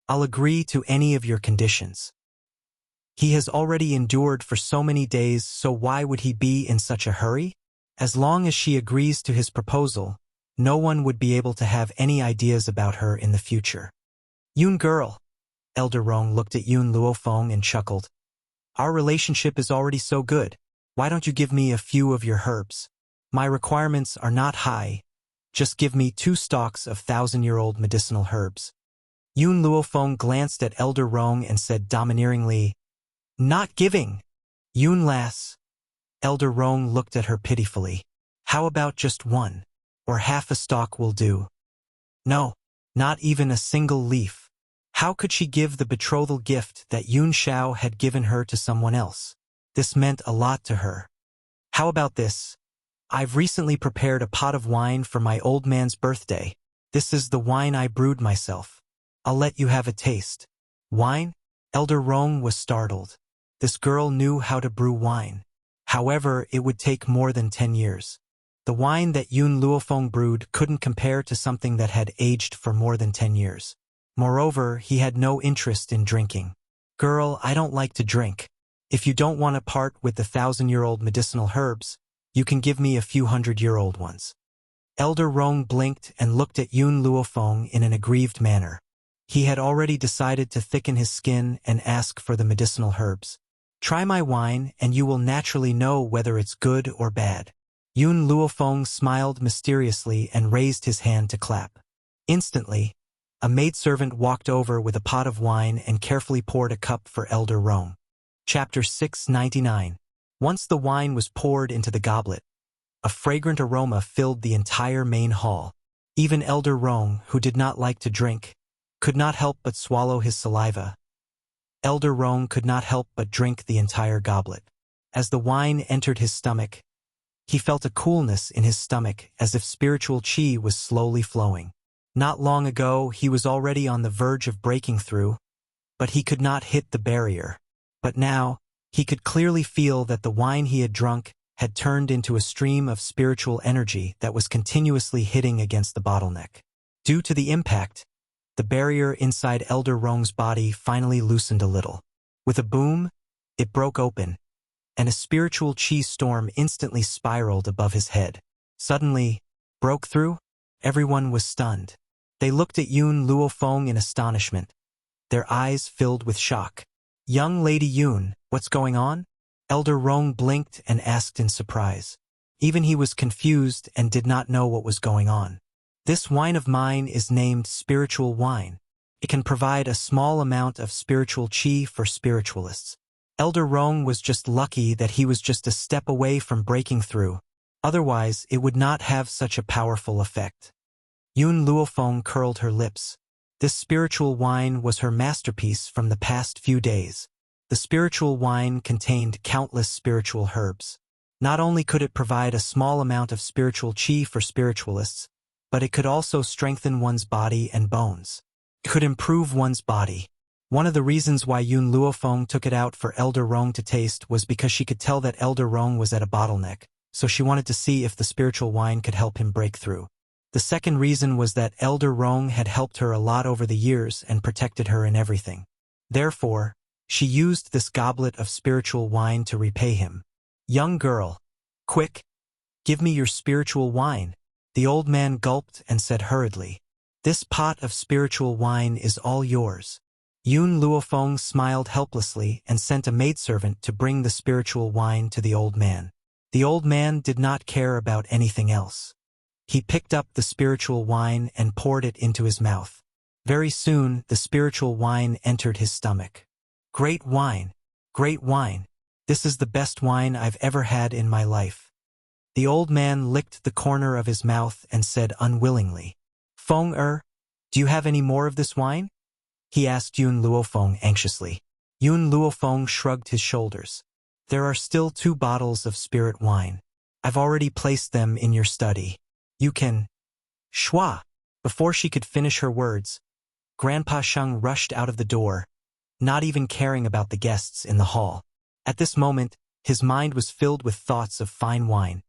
"I'll agree to any of your conditions." He has already endured for so many days, so why would he be in such a hurry? As long as she agrees to his proposal, no one would be able to have any ideas about her in the future. "Yun girl." Elder Rong looked at Yun Luofeng and chuckled. "Our relationship is already so good. Why don't you give me a few of your herbs? My requirements are not high. Just give me 2 stalks of 1,000-year-old medicinal herbs." Yun Luofeng glanced at Elder Rong and said domineeringly, "Not giving." "Yun lass." Elder Rong looked at her pitifully. "How about just 1? Or half a stalk will do." "No, not even a single leaf." How could she give the betrothal gift that Yun Zhao had given her to someone else? This meant a lot to her. "How about this? I've recently prepared a pot of wine for my old man's birthday. This is the wine I brewed myself. I'll let you have a taste." "Wine?" Elder Rong was startled. This girl knew how to brew wine. However, it would take more than 10 years. The wine that Yun Luofeng brewed couldn't compare to something that had aged for more than 10 years. Moreover, he had no interest in drinking. "Girl, I don't like to drink. If you don't want to part with the 1,000-year-old medicinal herbs, you can give me a few 100-year-old ones." Elder Rong blinked and looked at Yun Luofeng in an aggrieved manner. He had already decided to thicken his skin and ask for the medicinal herbs. "Try my wine and you will naturally know whether it's good or bad." Yun Luofeng smiled mysteriously and raised his hand to clap. Instantly, a maidservant walked over with a pot of wine and carefully poured a cup for Elder Rong. Chapter 699. Once the wine was poured into the goblet, a fragrant aroma filled the entire main hall. Even Elder Rong, who did not like to drink, could not help but swallow his saliva. Elder Rong could not help but drink the entire goblet. As the wine entered his stomach, He felt a coolness in his stomach as if spiritual chi was slowly flowing. Not long ago, he was already on the verge of breaking through, but he could not hit the barrier. But now, he could clearly feel that the wine he had drunk had turned into a stream of spiritual energy that was continuously hitting against the bottleneck. Due to the impact, the barrier inside Elder Rong's body finally loosened a little. With a boom, it broke open, and a spiritual chi storm instantly spiraled above his head. Suddenly, broke through? Everyone was stunned. They looked at Yun Luofeng in astonishment, their eyes filled with shock. "Young Lady Yun, what's going on?" Elder Rong blinked and asked in surprise. Even he was confused and did not know what was going on. "This wine of mine is named spiritual wine. It can provide a small amount of spiritual chi for spiritualists. Elder Rong was just lucky that he was just a step away from breaking through. Otherwise, it would not have such a powerful effect." Yun Luofeng curled her lips. This spiritual wine was her masterpiece from the past few days. The spiritual wine contained countless spiritual herbs. Not only could it provide a small amount of spiritual chi for spiritualists, but it could also strengthen one's body and bones. It could improve one's body. One of the reasons why Yun Luofeng took it out for Elder Rong to taste was because she could tell that Elder Rong was at a bottleneck, so she wanted to see if the spiritual wine could help him break through. The second reason was that Elder Rong had helped her a lot over the years and protected her in everything. Therefore, she used this goblet of spiritual wine to repay him. "Young girl, quick, give me your spiritual wine." The old man gulped and said hurriedly, "This pot of spiritual wine is all yours." Yun Luofeng smiled helplessly and sent a maidservant to bring the spiritual wine to the old man. The old man did not care about anything else. He picked up the spiritual wine and poured it into his mouth. Very soon, the spiritual wine entered his stomach. "Great wine! Great wine! This is the best wine I've ever had in my life." The old man licked the corner of his mouth and said unwillingly, "Feng do you have any more of this wine?" he asked Yun Luofeng anxiously. Yun Luofeng shrugged his shoulders. "There are still 2 bottles of spirit wine. I've already placed them in your study. You can..." Shua! Before she could finish her words, Grandpa Sheng rushed out of the door, not even caring about the guests in the hall. At this moment, his mind was filled with thoughts of fine wine.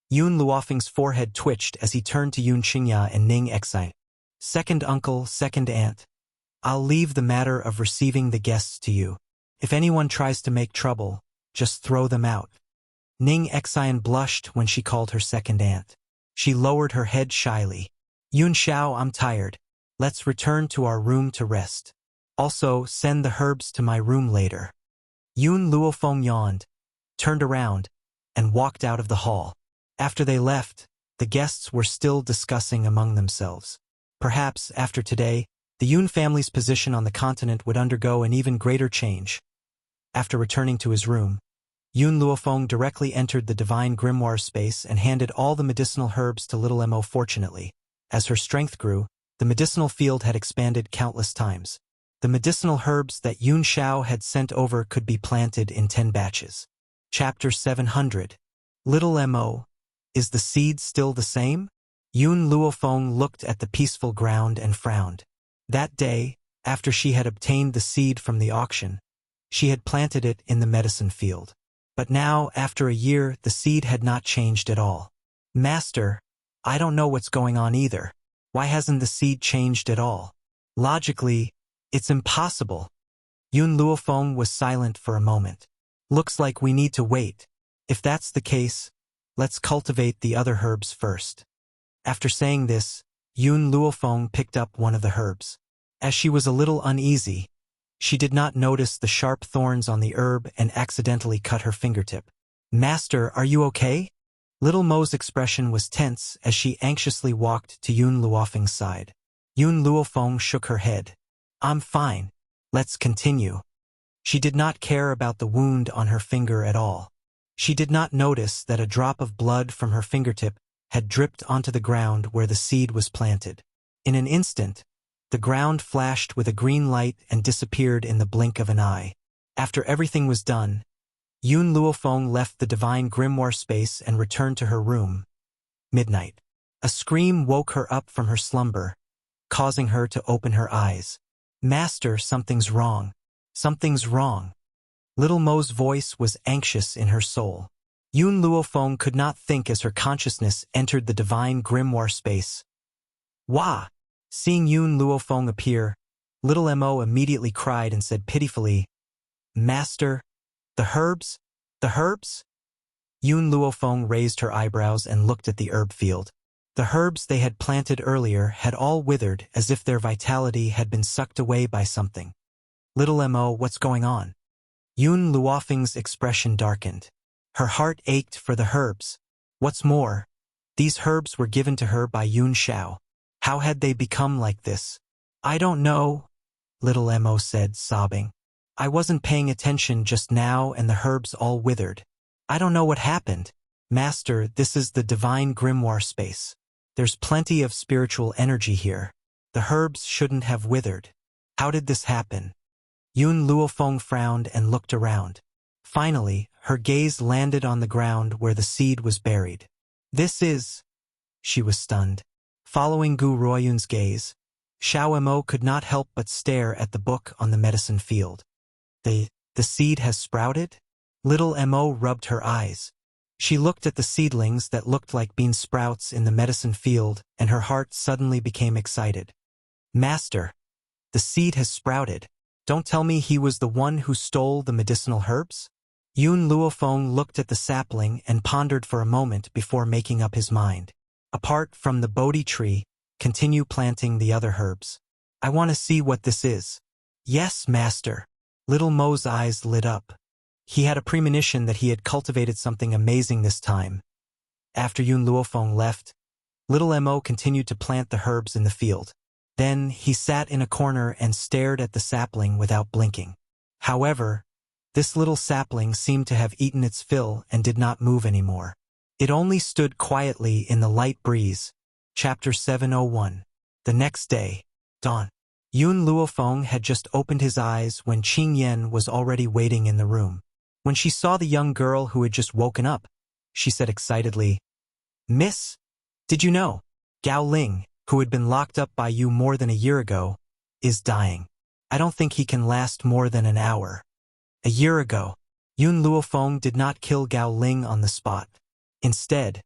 Yun Luofeng's forehead twitched as he turned to Yun Qingya and Ning Exai. "Second uncle, second aunt, I'll leave the matter of receiving the guests to you. If anyone tries to make trouble, just throw them out." Ning Exai blushed when she called her second aunt. She lowered her head shyly. "Yun Xiao, I'm tired. Let's return to our room to rest. Also, send the herbs to my room later." Yun Luofeng yawned, turned around, and walked out of the hall. After they left, the guests were still discussing among themselves. Perhaps, after today, the Yun family's position on the continent would undergo an even greater change. After returning to his room, Yun Luofeng directly entered the divine grimoire space and handed all the medicinal herbs to little Mo. Fortunately, as her strength grew, the medicinal field had expanded countless times. The medicinal herbs that Yun Xiao had sent over could be planted in 10 batches. Chapter 700. Little Mo. Is the seed still the same? Yun Luofeng looked at the peaceful ground and frowned. That day, after she had obtained the seed from the auction, she had planted it in the medicine field. But now, after a year, the seed had not changed at all. "Master, I don't know what's going on either. Why hasn't the seed changed at all? Logically, it's impossible." Yun Luofeng was silent for a moment. "Looks like we need to wait. If that's the case, let's cultivate the other herbs first." After saying this, Yun Luofeng picked up one of the herbs. As she was a little uneasy, she did not notice the sharp thorns on the herb and accidentally cut her fingertip. "Master, are you okay?" Little Mo's expression was tense as she anxiously walked to Yun Luofeng's side. Yun Luofeng shook her head. "I'm fine. Let's continue." She did not care about the wound on her finger at all. She did not notice that a drop of blood from her fingertip had dripped onto the ground where the seed was planted. In an instant, the ground flashed with a green light and disappeared in the blink of an eye. After everything was done, Yun Luofeng left the divine grimoire space and returned to her room. Midnight. A scream woke her up from her slumber, causing her to open her eyes. Master, something's wrong. Something's wrong. Little Mo's voice was anxious in her soul. Yun Luofeng could not think as her consciousness entered the divine grimoire space. Wah! Seeing Yun Luofeng appear, little Mo immediately cried and said pitifully, Master, the herbs? The herbs? Yun Luofeng raised her eyebrows and looked at the herb field. The herbs they had planted earlier had all withered as if their vitality had been sucked away by something. Little Mo, what's going on? Yun Luofeng's expression darkened. Her heart ached for the herbs. What's more, these herbs were given to her by Yun Shao. How had they become like this? I don't know, little Mo said, sobbing. I wasn't paying attention just now and the herbs all withered. I don't know what happened. Master, this is the divine grimoire space. There's plenty of spiritual energy here. The herbs shouldn't have withered. How did this happen? Yun Luofeng frowned and looked around. Finally, her gaze landed on the ground where the seed was buried. This is... She was stunned. Following Gu Ruoyun's gaze, Xiao Mo could not help but stare at the book on the medicine field. The seed has sprouted? Little Mo rubbed her eyes. She looked at the seedlings that looked like bean sprouts in the medicine field, and her heart suddenly became excited. Master, the seed has sprouted. Don't tell me he was the one who stole the medicinal herbs? Yun Luofeng looked at the sapling and pondered for a moment before making up his mind. Apart from the Bodhi tree, continue planting the other herbs. I want to see what this is. Yes, Master. Little Mo's eyes lit up. He had a premonition that he had cultivated something amazing this time. After Yun Luofeng left, little Mo continued to plant the herbs in the field. Then he sat in a corner and stared at the sapling without blinking. However, this little sapling seemed to have eaten its fill and did not move anymore. It only stood quietly in the light breeze. Chapter 701. The next day, dawn. Yun Luofeng had just opened his eyes when Qing Yan was already waiting in the room. When she saw the young girl who had just woken up, she said excitedly, Miss, did you know? Gao Ling, who had been locked up by you more than a year ago, is dying. I don't think he can last more than an hour. A year ago, Yun Luofeng did not kill Gao Ling on the spot. Instead,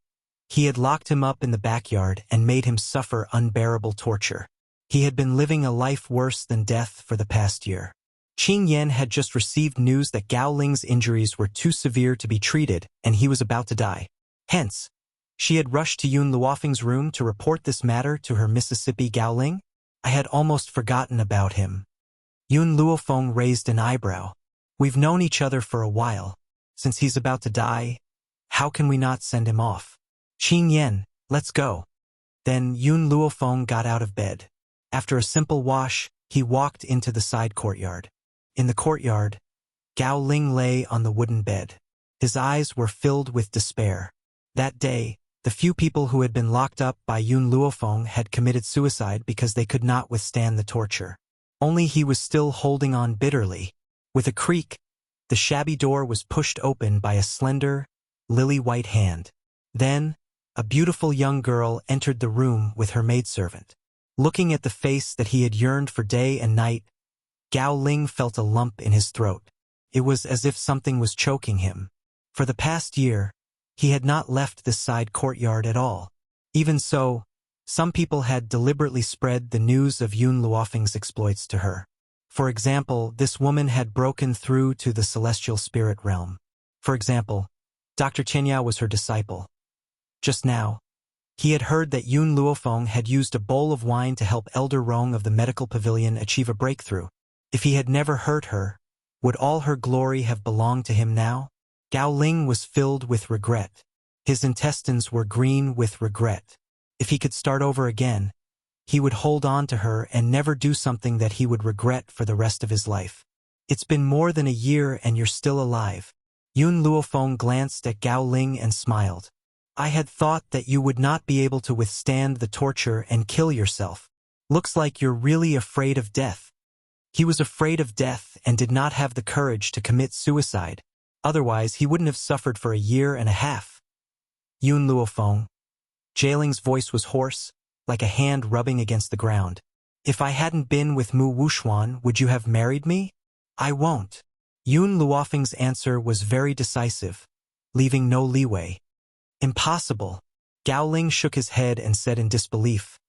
he had locked him up in the backyard and made him suffer unbearable torture. He had been living a life worse than death for the past year. Qing Yan had just received news that Gao Ling's injuries were too severe to be treated, and he was about to die. Hence, she had rushed to Yun Luofeng's room to report this matter to her Mississippi Gao Ling. I had almost forgotten about him. Yun Luofeng raised an eyebrow. We've known each other for a while. Since he's about to die, how can we not send him off? Qing Yan, let's go. Then Yun Luofeng got out of bed. After a simple wash, he walked into the side courtyard. In the courtyard, Gao Ling lay on the wooden bed. His eyes were filled with despair. That day, the few people who had been locked up by Yun Luofeng had committed suicide because they could not withstand the torture. Only he was still holding on bitterly. With a creak, the shabby door was pushed open by a slender, lily-white hand. Then, a beautiful young girl entered the room with her maidservant. Looking at the face that he had yearned for day and night, Gao Ling felt a lump in his throat. It was as if something was choking him. For the past year, he had not left this side courtyard at all. Even so, some people had deliberately spread the news of Yun Luofeng's exploits to her. For example, this woman had broken through to the celestial spirit realm. For example, Dr. Chenyao was her disciple. Just now, he had heard that Yun Luofeng had used a bowl of wine to help Elder Rong of the medical pavilion achieve a breakthrough. If he had never hurt her, would all her glory have belonged to him now? Gao Ling was filled with regret. His intestines were green with regret. If he could start over again, he would hold on to her and never do something that he would regret for the rest of his life. It's been more than a year and you're still alive. Yun Luofeng glanced at Gao Ling and smiled. I had thought that you would not be able to withstand the torture and kill yourself. Looks like you're really afraid of death. He was afraid of death and did not have the courage to commit suicide. Otherwise, he wouldn't have suffered for a year and a half. Yun Luofeng. Jialing's voice was hoarse, like a hand rubbing against the ground. If I hadn't been with Mu Wuxuan, would you have married me? I won't. Yun Luofeng's answer was very decisive, leaving no leeway. Impossible. Gao Ling shook his head and said in disbelief.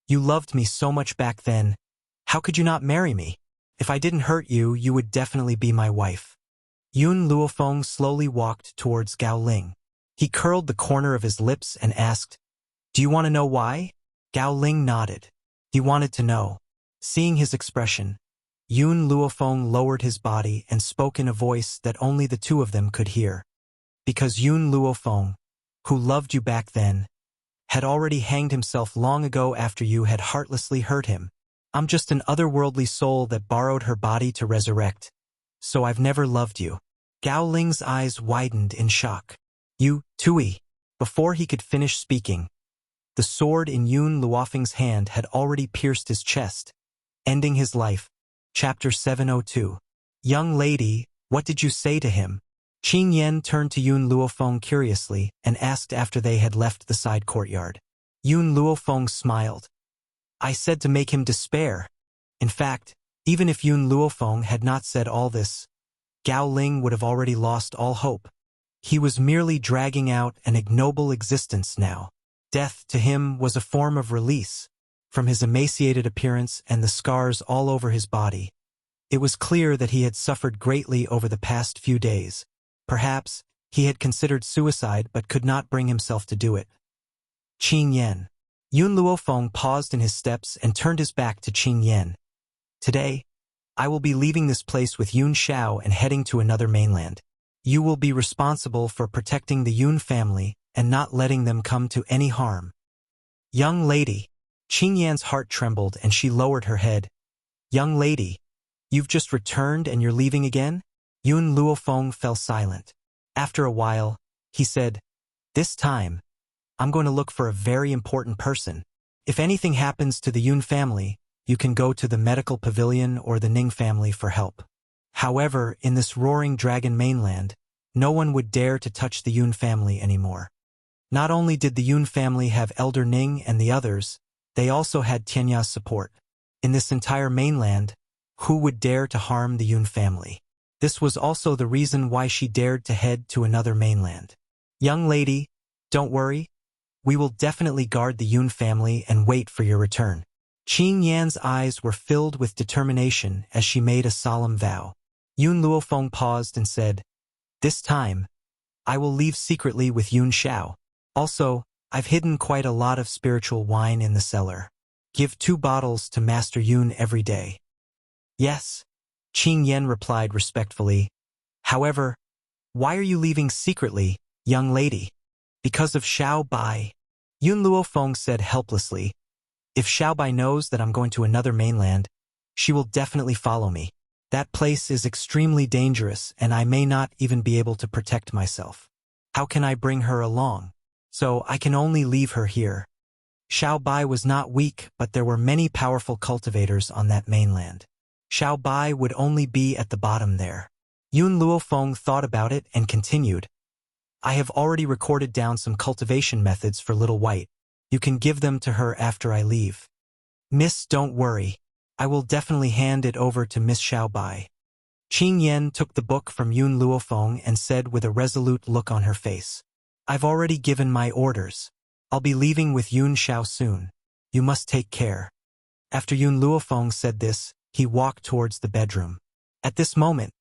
You loved me so much back then. How could you not marry me? If I didn't hurt you, you would definitely be my wife. Yun Luofeng slowly walked towards Gao Ling. He curled the corner of his lips and asked, Do you want to know why? Gao Ling nodded. He wanted to know. Seeing his expression, Yun Luofeng lowered his body and spoke in a voice that only the two of them could hear. Because Yun Luofeng, who loved you back then, had already hanged himself long ago after you had heartlessly hurt him. I'm just an otherworldly soul that borrowed her body to resurrect. So I've never loved you. Gao Ling's eyes widened in shock. You, Tui. Before he could finish speaking, the sword in Yun Luofeng's hand had already pierced his chest, ending his life. Chapter 702. Young lady, what did you say to him? Qing Yan turned to Yun Luofeng curiously and asked after they had left the side courtyard. Yun Luofeng smiled. I said to make him despair. In fact, even if Yun Luofeng had not said all this, Gao Ling would have already lost all hope. He was merely dragging out an ignoble existence now. Death to him was a form of release. From his emaciated appearance and the scars all over his body, it was clear that he had suffered greatly over the past few days. Perhaps he had considered suicide but could not bring himself to do it. Qing Yan. Yun Luofeng paused in his steps and turned his back to Qing Yan. Today, I will be leaving this place with Yun Xiao and heading to another mainland. You will be responsible for protecting the Yun family and not letting them come to any harm. Young lady. Qing Yan's heart trembled and she lowered her head. Young lady, you've just returned and you're leaving again? Yun Luofeng fell silent. After a while, he said, This time, I'm going to look for a very important person. If anything happens to the Yun family, you can go to the medical pavilion or the Ning family for help. However, in this roaring dragon mainland, no one would dare to touch the Yun family anymore. Not only did the Yun family have Elder Ning and the others, they also had Tianya's support. In this entire mainland, who would dare to harm the Yun family? This was also the reason why she dared to head to another mainland. Young lady, don't worry. We will definitely guard the Yun family and wait for your return. Qing Yan's eyes were filled with determination as she made a solemn vow. Yun Luofeng paused and said, This time, I will leave secretly with Yun Xiao. Also, I've hidden quite a lot of spiritual wine in the cellar. Give 2 bottles to Master Yun every day. Yes, Qing Yan replied respectfully. However, why are you leaving secretly, young lady? Because of Xiao Bai. Yun Luofeng said helplessly. If Xiao Bai knows that I'm going to another mainland, she will definitely follow me. That place is extremely dangerous and I may not even be able to protect myself. How can I bring her along? So I can only leave her here. Xiao Bai was not weak, but there were many powerful cultivators on that mainland. Xiao Bai would only be at the bottom there. Yun Luofeng thought about it and continued. I have already recorded down some cultivation methods for Little White. You can give them to her after I leave. Miss, don't worry. I will definitely hand it over to Miss Xiao Bai. Qing Yan took the book from Yun Luofeng and said with a resolute look on her face. I've already given my orders. I'll be leaving with Yun Xiao soon. You must take care. After Yun Luofeng said this, he walked towards the bedroom. At this moment,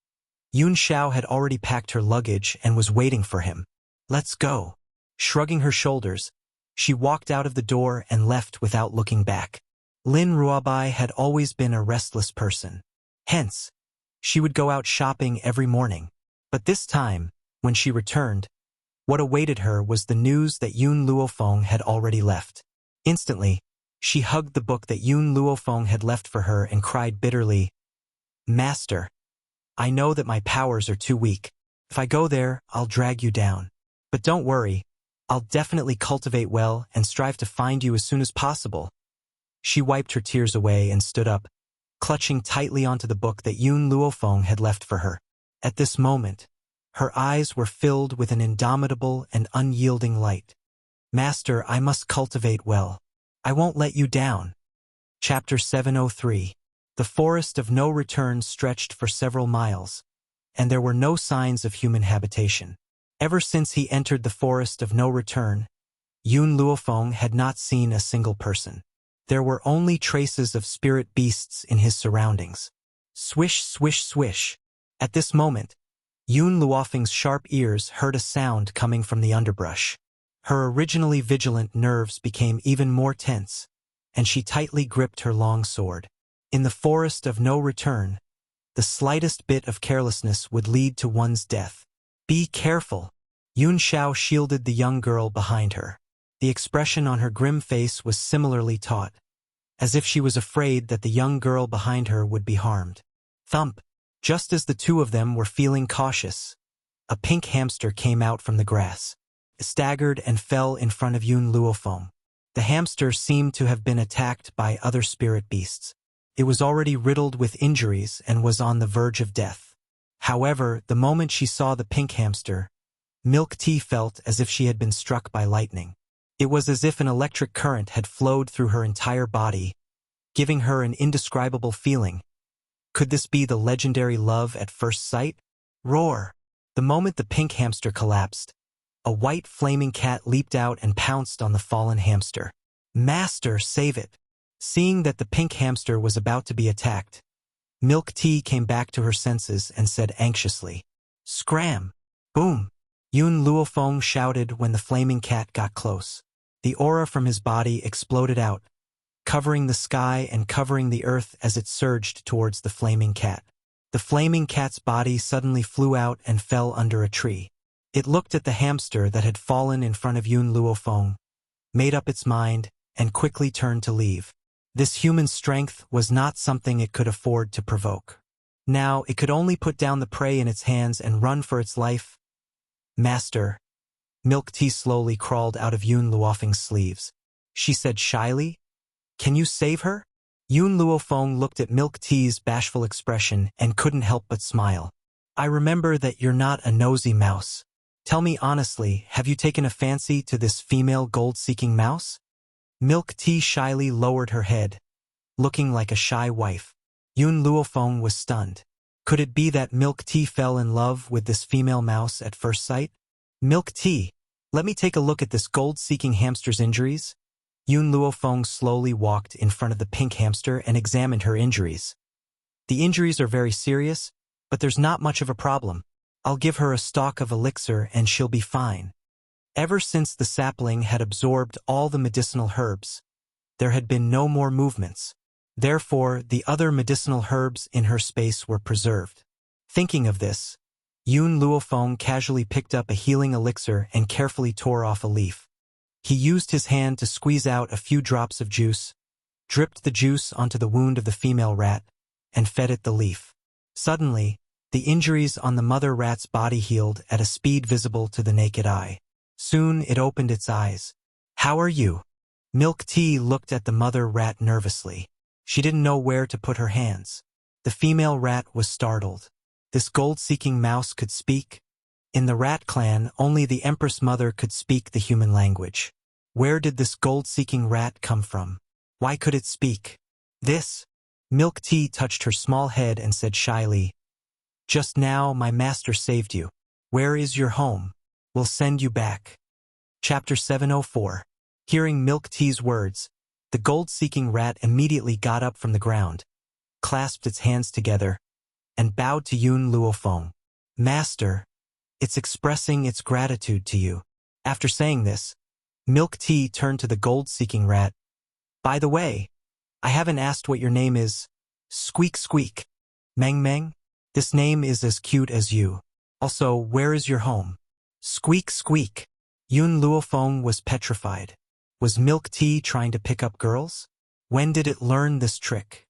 Yun Xiao had already packed her luggage and was waiting for him. Let's go. Shrugging her shoulders, she walked out of the door and left without looking back. Lin Ruobai had always been a restless person. Hence, she would go out shopping every morning. But this time, when she returned, what awaited her was the news that Yun Luofeng had already left. Instantly, she hugged the book that Yun Luofeng had left for her and cried bitterly, Master, I know that my powers are too weak. If I go there, I'll drag you down. But don't worry, I'll definitely cultivate well and strive to find you as soon as possible. She wiped her tears away and stood up, clutching tightly onto the book that Yun Luofeng had left for her. At this moment, Her eyes were filled with an indomitable and unyielding light. Master, I must cultivate well. I won't let you down. Chapter 703. The forest of no return stretched for several miles, and there were no signs of human habitation. Ever since he entered the forest of no return, Yun Luofeng had not seen a single person. There were only traces of spirit beasts in his surroundings. Swish, swish, swish. At this moment, Yun Luofeng's sharp ears heard a sound coming from the underbrush. Her originally vigilant nerves became even more tense, and she tightly gripped her long sword. In the forest of no return, the slightest bit of carelessness would lead to one's death. Be careful. Yun Xiao shielded the young girl behind her. The expression on her grim face was similarly taut, as if she was afraid that the young girl behind her would be harmed. Thump! Just as the two of them were feeling cautious, a pink hamster came out from the grass. It staggered and fell in front of Yun Luofeng. The hamster seemed to have been attacked by other spirit beasts. It was already riddled with injuries and was on the verge of death. However, the moment she saw the pink hamster, Milk Tea felt as if she had been struck by lightning. It was as if an electric current had flowed through her entire body, giving her an indescribable feeling. Could this be the legendary love at first sight? Roar! The moment the pink hamster collapsed, a white flaming cat leaped out and pounced on the fallen hamster. Master, save it! Seeing that the pink hamster was about to be attacked, Milk Tea came back to her senses and said anxiously, Scram! Boom! Yun Luofeng shouted when the flaming cat got close. The aura from his body exploded out, covering the sky and covering the earth as it surged towards the flaming cat. The flaming cat's body suddenly flew out and fell under a tree. It looked at the hamster that had fallen in front of Yun Luofeng, made up its mind, and quickly turned to leave. This human strength was not something it could afford to provoke. Now it could only put down the prey in its hands and run for its life. Master. Milk Tea slowly crawled out of Yun Luofeng's sleeves. She said shyly, Can you save her? Yun Luofeng looked at Milk Tea's bashful expression and couldn't help but smile. I remember that you're not a nosy mouse. Tell me honestly, have you taken a fancy to this female gold-seeking mouse? Milk Tea shyly lowered her head, looking like a shy wife. Yun Luofeng was stunned. Could it be that Milk Tea fell in love with this female mouse at first sight? Milk Tea, let me take a look at this gold-seeking hamster's injuries. Yun Luofeng slowly walked in front of the pink hamster and examined her injuries. The injuries are very serious, but there's not much of a problem. I'll give her a stalk of elixir and she'll be fine. Ever since the sapling had absorbed all the medicinal herbs, there had been no more movements. Therefore, the other medicinal herbs in her space were preserved. Thinking of this, Yun Luofeng casually picked up a healing elixir and carefully tore off a leaf. He used his hand to squeeze out a few drops of juice, dripped the juice onto the wound of the female rat, and fed it the leaf. Suddenly, the injuries on the mother rat's body healed at a speed visible to the naked eye. Soon it opened its eyes. How are you? Milk Tea looked at the mother rat nervously. She didn't know where to put her hands. The female rat was startled. This gold-seeking mouse could speak? In the rat clan, only the Empress Mother could speak the human language. Where did this gold-seeking rat come from? Why could it speak? This? Milk Tea touched her small head and said shyly, Just now my master saved you. Where is your home? We'll send you back. Chapter 704. Hearing Milk Tea's words, the gold-seeking rat immediately got up from the ground, clasped its hands together, and bowed to Yun Luofeng. Master, it's expressing its gratitude to you. After saying this, Milk Tea turned to the gold-seeking rat. By the way, I haven't asked what your name is. Squeak squeak. Meng Meng? This name is as cute as you. Also, where is your home? Squeak squeak. Yun Luofeng was petrified. Was Milk Tea trying to pick up girls? When did it learn this trick?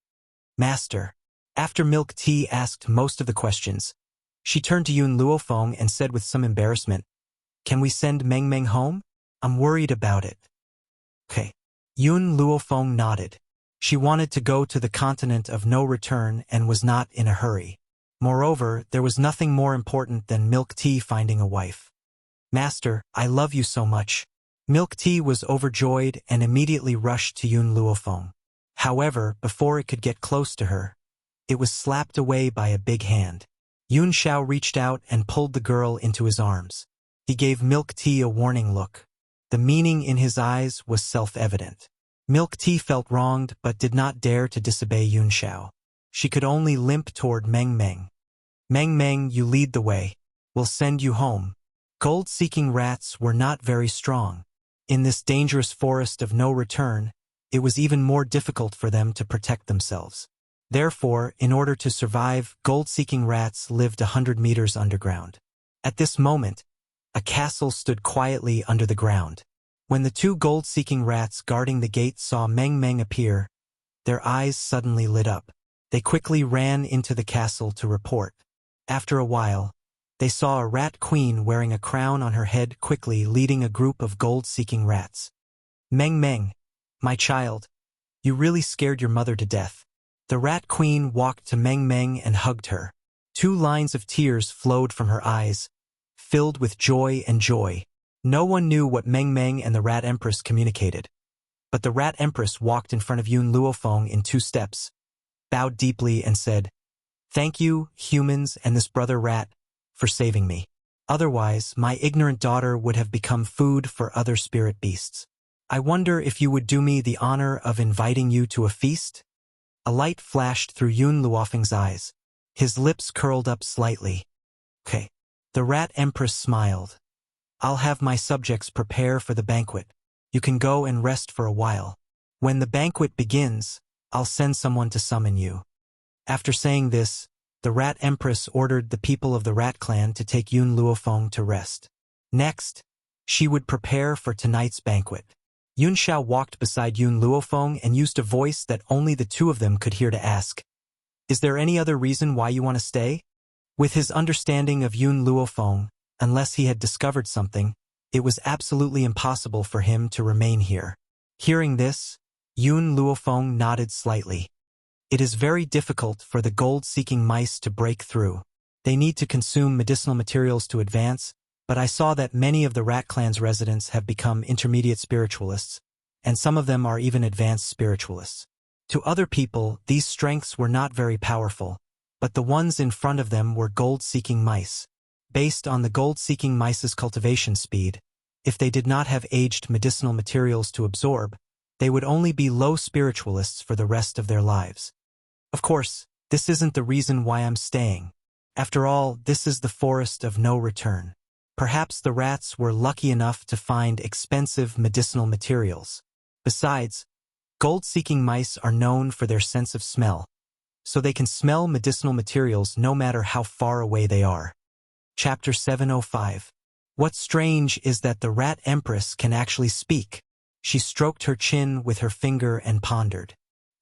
Master. After Milk Tea asked most of the questions, she turned to Yun Luofeng and said with some embarrassment, Can we send Meng Meng home? I'm worried about it. Okay. Yun Luofeng nodded. She wanted to go to the continent of no return and was not in a hurry. Moreover, there was nothing more important than Milk Tea finding a wife. Master, I love you so much. Milk Tea was overjoyed and immediately rushed to Yun Luofeng. However, before it could get close to her, it was slapped away by a big hand. Yun Xiao reached out and pulled the girl into his arms. He gave Milk Tea a warning look. The meaning in his eyes was self-evident. Milk Tea felt wronged but did not dare to disobey Yun Xiao. She could only limp toward Meng Meng. Meng Meng, you lead the way. We'll send you home. Gold-seeking rats were not very strong. In this dangerous forest of no return, it was even more difficult for them to protect themselves. Therefore, in order to survive, gold-seeking rats lived 100 meters underground. At this moment, a castle stood quietly under the ground. When the two gold-seeking rats guarding the gate saw Meng Meng appear, their eyes suddenly lit up. They quickly ran into the castle to report. After a while, they saw a rat queen wearing a crown on her head quickly leading a group of gold-seeking rats. Meng Meng, my child, you really scared your mother to death. The rat queen walked to Meng Meng and hugged her. 2 lines of tears flowed from her eyes, filled with joy and joy. No one knew what Meng Meng and the Rat Empress communicated. But the Rat Empress walked in front of Yun Luofeng in 2 steps, bowed deeply and said, "Thank you, humans and this brother rat, for saving me. Otherwise, my ignorant daughter would have become food for other spirit beasts. I wonder if you would do me the honor of inviting you to a feast?" A light flashed through Yun Luofeng's eyes. His lips curled up slightly. "Okay." The Rat Empress smiled. "I'll have my subjects prepare for the banquet. You can go and rest for a while. When the banquet begins, I'll send someone to summon you." After saying this, the Rat Empress ordered the people of the Rat Clan to take Yun Luofeng to rest. Next, she would prepare for tonight's banquet. Yun Xiao walked beside Yun Luofeng and used a voice that only the 2 of them could hear to ask, "Is there any other reason why you want to stay?" With his understanding of Yun Luofeng, unless he had discovered something, it was absolutely impossible for him to remain here. Hearing this, Yun Luofeng nodded slightly. It is very difficult for the gold-seeking mice to break through. They need to consume medicinal materials to advance, but I saw that many of the Rat Clan's residents have become intermediate spiritualists, and some of them are even advanced spiritualists. To other people, these strengths were not very powerful, but the ones in front of them were gold-seeking mice. Based on the gold-seeking mice's cultivation speed, if they did not have aged medicinal materials to absorb, they would only be low spiritualists for the rest of their lives. Of course, this isn't the reason why I'm staying. After all, this is the forest of no return. Perhaps the rats were lucky enough to find expensive medicinal materials. Besides, gold-seeking mice are known for their sense of smell, so they can smell medicinal materials no matter how far away they are. Chapter 705. What's strange is that the Rat Empress can actually speak. She stroked her chin with her finger and pondered.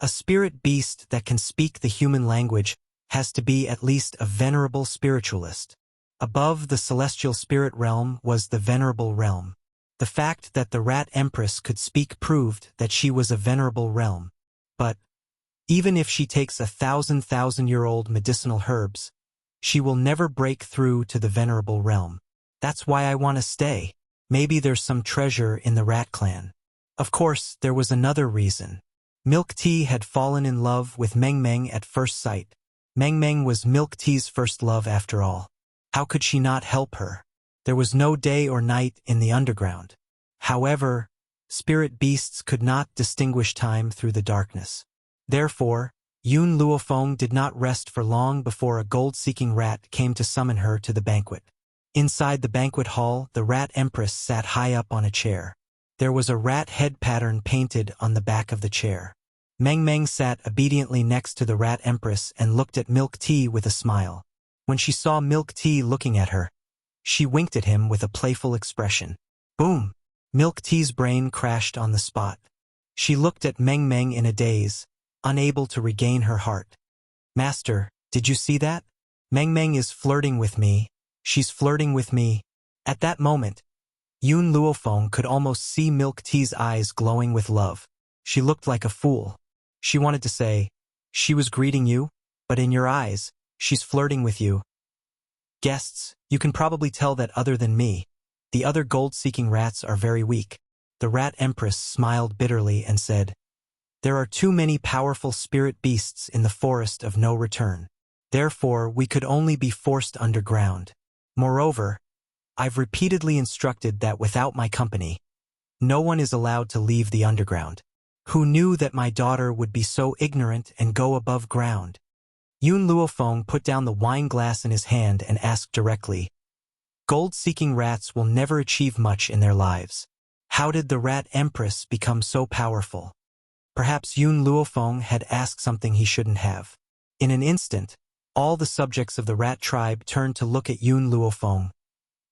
A spirit beast that can speak the human language has to be at least a venerable spiritualist. Above the celestial spirit realm was the venerable realm. The fact that the Rat Empress could speak proved that she was a venerable realm. But even if she takes 1,000-year-old medicinal herbs, she will never break through to the venerable realm. That's why I want to stay. Maybe there's some treasure in the Rat Clan. Of course, there was another reason. Milk Tea had fallen in love with Meng Meng at first sight. Meng Meng was Milk Tea's first love after all. How could she not help her? There was no day or night in the underground. However, spirit beasts could not distinguish time through the darkness. Therefore, Yun Luofeng did not rest for long before a gold-seeking rat came to summon her to the banquet. Inside the banquet hall, the Rat Empress sat high up on a chair. There was a rat head pattern painted on the back of the chair. Meng Meng sat obediently next to the Rat Empress and looked at Milk Tea with a smile. When she saw Milk Tea looking at her, she winked at him with a playful expression. Boom! Milk Tea's brain crashed on the spot. She looked at Meng Meng in a daze, unable to regain her heart. "Master, did you see that? Meng Meng is flirting with me. She's flirting with me." At that moment, Yun Luofeng could almost see Milk Tea's eyes glowing with love. She looked like a fool. She wanted to say, "She was greeting you," but in your eyes, She's flirting with you. Guests, you can probably tell that other than me, the other gold-seeking rats are very weak. The rat empress smiled bitterly and said, there are too many powerful spirit beasts in the forest of no return. Therefore, we could only be forced underground. Moreover, I've repeatedly instructed that without my company, no one is allowed to leave the underground. Who knew that my daughter would be so ignorant and go above ground? Yun Luofeng put down the wine glass in his hand and asked directly, gold-seeking rats will never achieve much in their lives. How did the rat empress become so powerful? Perhaps Yun Luofeng had asked something he shouldn't have. In an instant, all the subjects of the rat tribe turned to look at Yun Luofeng,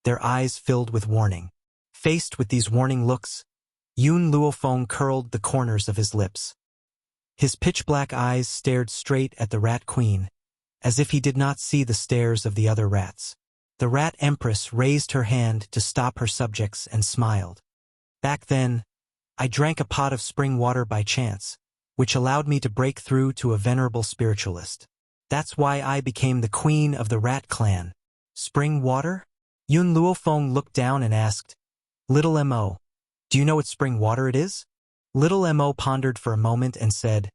their eyes filled with warning. Faced with these warning looks, Yun Luofeng curled the corners of his lips. His pitch-black eyes stared straight at the rat queen, as if he did not see the stares of the other rats. The rat empress raised her hand to stop her subjects and smiled. Back then, I drank a pot of spring water by chance, which allowed me to break through to a venerable spiritualist. That's why I became the queen of the rat clan. Spring water? Yun Luofeng looked down and asked, Little Mo, do you know what spring water it is? Little Mo pondered for a moment and said,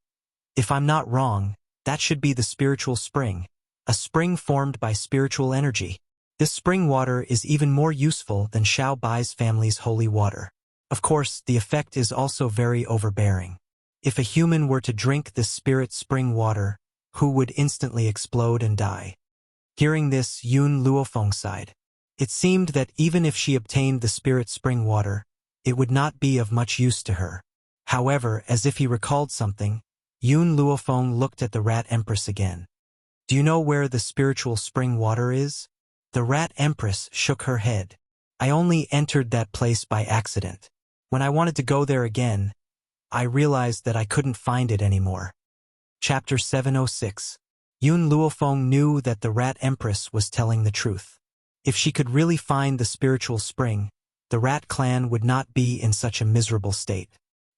if I'm not wrong, that should be the spiritual spring, a spring formed by spiritual energy. This spring water is even more useful than Xiao Bai's family's holy water. Of course, the effect is also very overbearing. If a human were to drink this spirit spring water, who would instantly explode and die? Hearing this, Yun Luofeng sighed. It seemed that even if she obtained the spirit spring water, it would not be of much use to her. However, as if he recalled something, Yun Luofeng looked at the rat empress again. Do you know where the spiritual spring water is? The rat empress shook her head. I only entered that place by accident. When I wanted to go there again, I realized that I couldn't find it anymore. Chapter 706. Yun Luofeng knew that the rat empress was telling the truth. If she could really find the spiritual spring, the rat clan would not be in such a miserable state.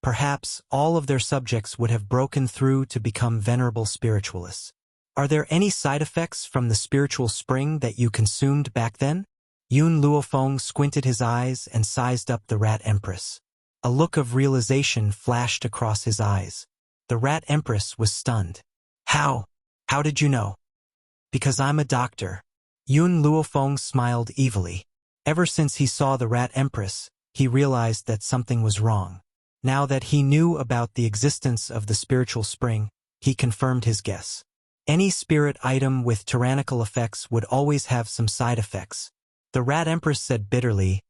Perhaps all of their subjects would have broken through to become venerable spiritualists. Are there any side effects from the spiritual spring that you consumed back then? Yun Luofeng squinted his eyes and sized up the rat empress. A look of realization flashed across his eyes. The rat empress was stunned. How? How did you know? Because I'm a doctor. Yun Luofeng smiled evilly. Ever since he saw the rat empress, he realized that something was wrong. Now that he knew about the existence of the spiritual spring, he confirmed his guess. Any spirit item with tyrannical effects would always have some side effects. The rat empress said bitterly,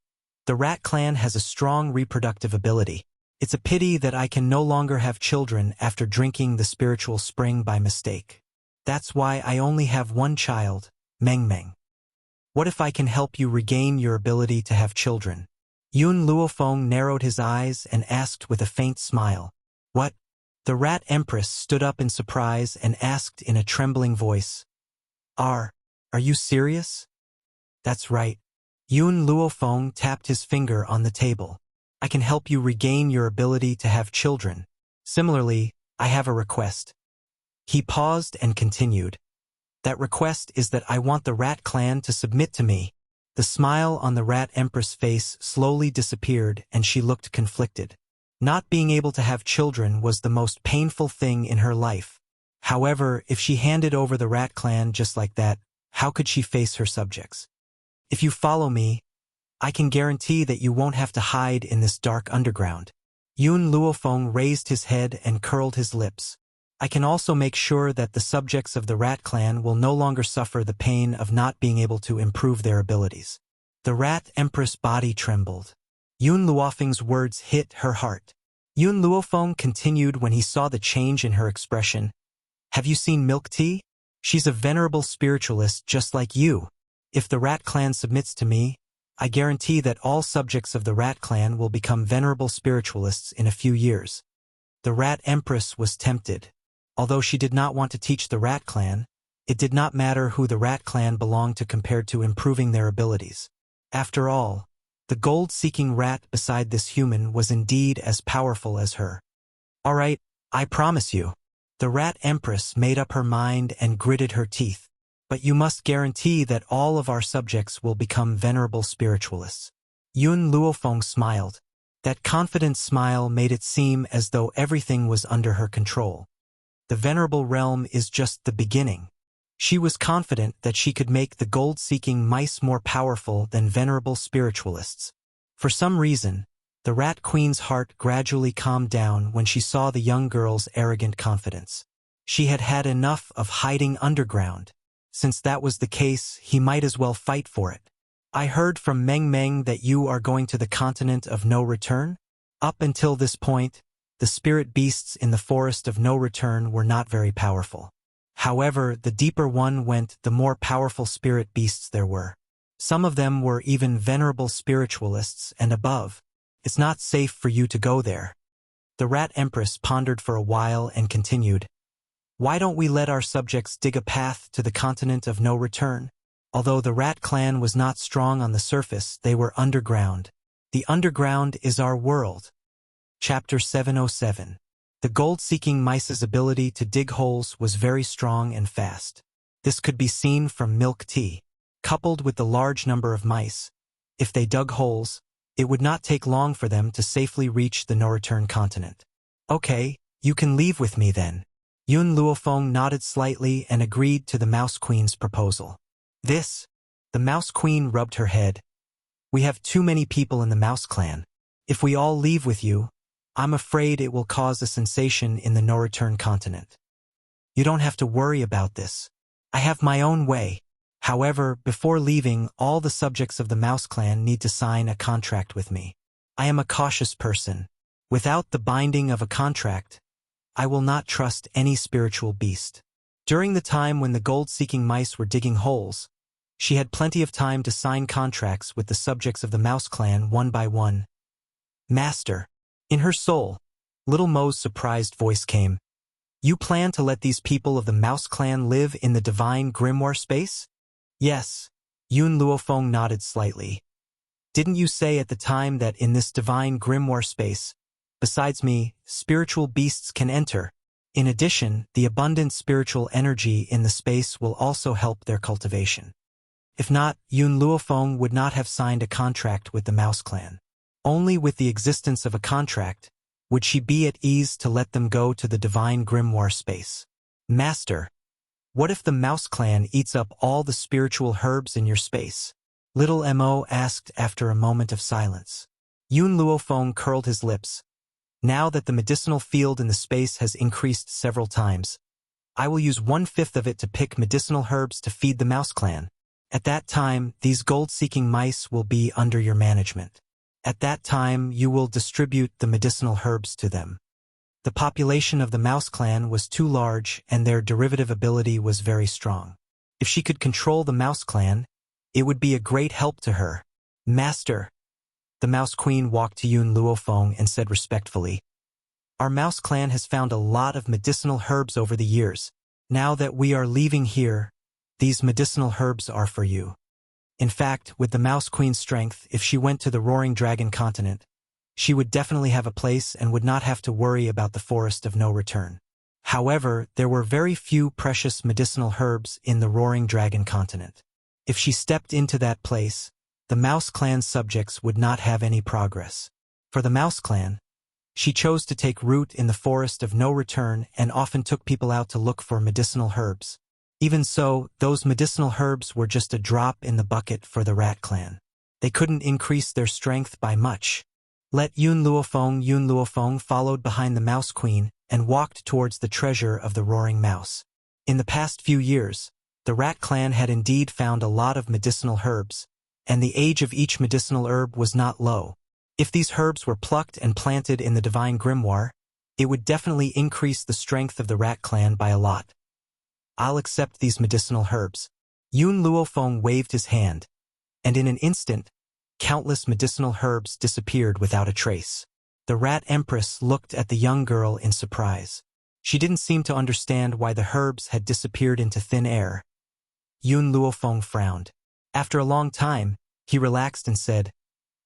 the rat clan has a strong reproductive ability. It's a pity that I can no longer have children after drinking the spiritual spring by mistake. That's why I only have one child, Meng Meng. What if I can help you regain your ability to have children? Yun Luofeng narrowed his eyes and asked with a faint smile. What? The rat empress stood up in surprise and asked in a trembling voice. Are you serious? That's right. Yun Luofeng tapped his finger on the table. I can help you regain your ability to have children. Similarly, I have a request. He paused and continued. That request is that I want the rat clan to submit to me. The smile on the rat empress' face slowly disappeared and she looked conflicted. Not being able to have children was the most painful thing in her life. However, if she handed over the rat clan just like that, how could she face her subjects? If you follow me, I can guarantee that you won't have to hide in this dark underground. Yun Luofeng raised his head and curled his lips. I can also make sure that the subjects of the rat clan will no longer suffer the pain of not being able to improve their abilities. The rat empress' body trembled. Yun Luofeng's words hit her heart. Yun Luofeng continued when he saw the change in her expression. Have you seen Milk Tea? She's a venerable spiritualist just like you. If the rat clan submits to me, I guarantee that all subjects of the rat clan will become venerable spiritualists in a few years. The rat empress was tempted. Although she did not want to teach the rat clan, it did not matter who the rat clan belonged to compared to improving their abilities. After all, the gold-seeking rat beside this human was indeed as powerful as her. All right, I promise you. The rat empress made up her mind and gritted her teeth. but you must guarantee that all of our subjects will become venerable spiritualists. Yun Luofeng smiled. That confident smile made it seem as though everything was under her control. The venerable realm is just the beginning. She was confident that she could make the gold-seeking mice more powerful than venerable spiritualists. For some reason, the Rat Queen's heart gradually calmed down when she saw the young girl's arrogant confidence. She had had enough of hiding underground. Since that was the case, he might as well fight for it. I heard from Meng Meng that you are going to the continent of no return? Up until this point, the spirit beasts in the forest of no return were not very powerful. However, the deeper one went, the more powerful spirit beasts there were. Some of them were even venerable spiritualists and above. It's not safe for you to go there. The Rat Empress pondered for a while and continued. Why don't we let our subjects dig a path to the continent of no return? Although the Rat clan was not strong on the surface, they were underground. The underground is our world. Chapter 707. The gold-seeking mice's ability to dig holes was very strong and fast. This could be seen from milk tea. Coupled with the large number of mice, if they dug holes, it would not take long for them to safely reach the no-return continent. Okay, you can leave with me then. Yun Luofeng nodded slightly and agreed to the Mouse Queen's proposal. The Mouse Queen rubbed her head. We have too many people in the Mouse clan. If we all leave with you, I'm afraid it will cause a sensation in the no-return continent. You don't have to worry about this. I have my own way. However, before leaving, all the subjects of the Mouse clan need to sign a contract with me. I am a cautious person. Without the binding of a contract, I will not trust any spiritual beast. During the time when the gold-seeking mice were digging holes, she had plenty of time to sign contracts with the subjects of the Mouse clan one by one. Master. In her soul, Little Mo's surprised voice came. You plan to let these people of the Mouse clan live in the divine grimoire space? Yes. Yun Luofeng nodded slightly. Didn't you say at the time that in this divine grimoire space, besides me, spiritual beasts can enter? In addition, the abundant spiritual energy in the space will also help their cultivation. If not, Yun Luofeng would not have signed a contract with the Mouse clan. Only with the existence of a contract would she be at ease to let them go to the divine grimoire space. Master, what if the Mouse clan eats up all the spiritual herbs in your space? Little Mo asked after a moment of silence. Yun Luofeng curled his lips. Now that the medicinal field in the space has increased several times, I will use 1/5 of it to pick medicinal herbs to feed the Mouse clan. At that time, these gold-seeking mice will be under your management. At that time, you will distribute the medicinal herbs to them. The population of the Mouse clan was too large and their derivative ability was very strong. If she could control the Mouse clan, it would be a great help to her. Master. The Mouse Queen walked to Yun Luofeng and said respectfully, Our Mouse clan has found a lot of medicinal herbs over the years. Now that we are leaving here, these medicinal herbs are for you. In fact, with the Mouse Queen's strength, if she went to the Roaring Dragon continent, she would definitely have a place and would not have to worry about the forest of no return. However, there were very few precious medicinal herbs in the Roaring Dragon continent. If she stepped into that place, the Mouse clan subjects would not have any progress. For the Mouse clan, she chose to take root in the forest of no return and often took people out to look for medicinal herbs. Even so, those medicinal herbs were just a drop in the bucket for the Rat clan. They couldn't increase their strength by much. Let Yun Luofeng followed behind the Mouse Queen and walked towards the treasure of the Roaring Mouse. In the past few years, the Rat clan had indeed found a lot of medicinal herbs, and the age of each medicinal herb was not low. If these herbs were plucked and planted in the divine grimoire, it would definitely increase the strength of the Rat clan by a lot. I'll accept these medicinal herbs. Yun Luofeng waved his hand, and in an instant, countless medicinal herbs disappeared without a trace. The Rat Empress looked at the young girl in surprise. She didn't seem to understand why the herbs had disappeared into thin air. Yun Luofeng frowned. After a long time, he relaxed and said,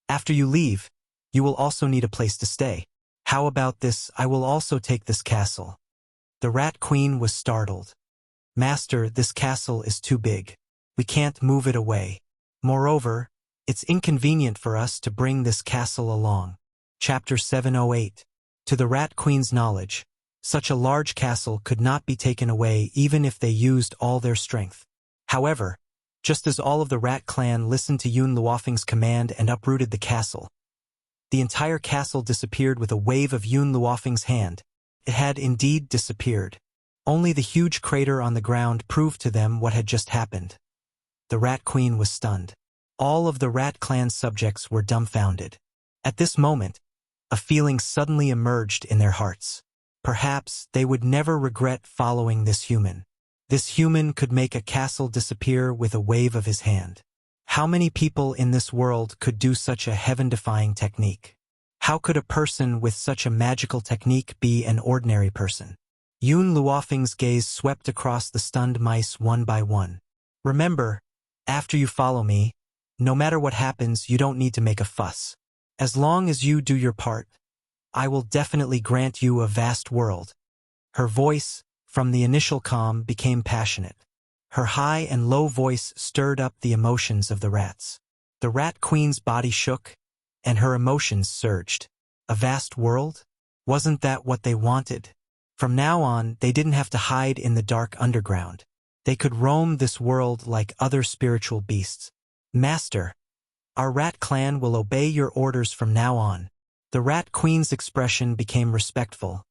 After you leave, you will also need a place to stay. How about this? I will also take this castle. The Rat Queen was startled. "Master, this castle is too big. We can't move it away. Moreover, it's inconvenient for us to bring this castle along." Chapter 708. To the Rat Queen's knowledge, such a large castle could not be taken away even if they used all their strength. However, just as all of the Rat clan listened to Yun Luofeng's command and uprooted the castle, the entire castle disappeared with a wave of Yun Luofeng's hand. It had indeed disappeared. Only the huge crater on the ground proved to them what had just happened. The Rat Queen was stunned. All of the Rat clan subjects were dumbfounded. At this moment, a feeling suddenly emerged in their hearts. Perhaps they would never regret following this human. This human could make a castle disappear with a wave of his hand. How many people in this world could do such a heaven-defying technique? How could a person with such a magical technique be an ordinary person? Yun Luofeng's gaze swept across the stunned mice one by one. "Remember, after you follow me, no matter what happens, you don't need to make a fuss. As long as you do your part, I will definitely grant you a vast world." Her voice, from the initial calm, became passionate. Her high and low voice stirred up the emotions of the rats. The Rat Queen's body shook, and her emotions surged. A vast world? Wasn't that what they wanted? From now on, they didn't have to hide in the dark underground. They could roam this world like other spiritual beasts. "Master, our Rat clan will obey your orders from now on." The Rat Queen's expression became respectful,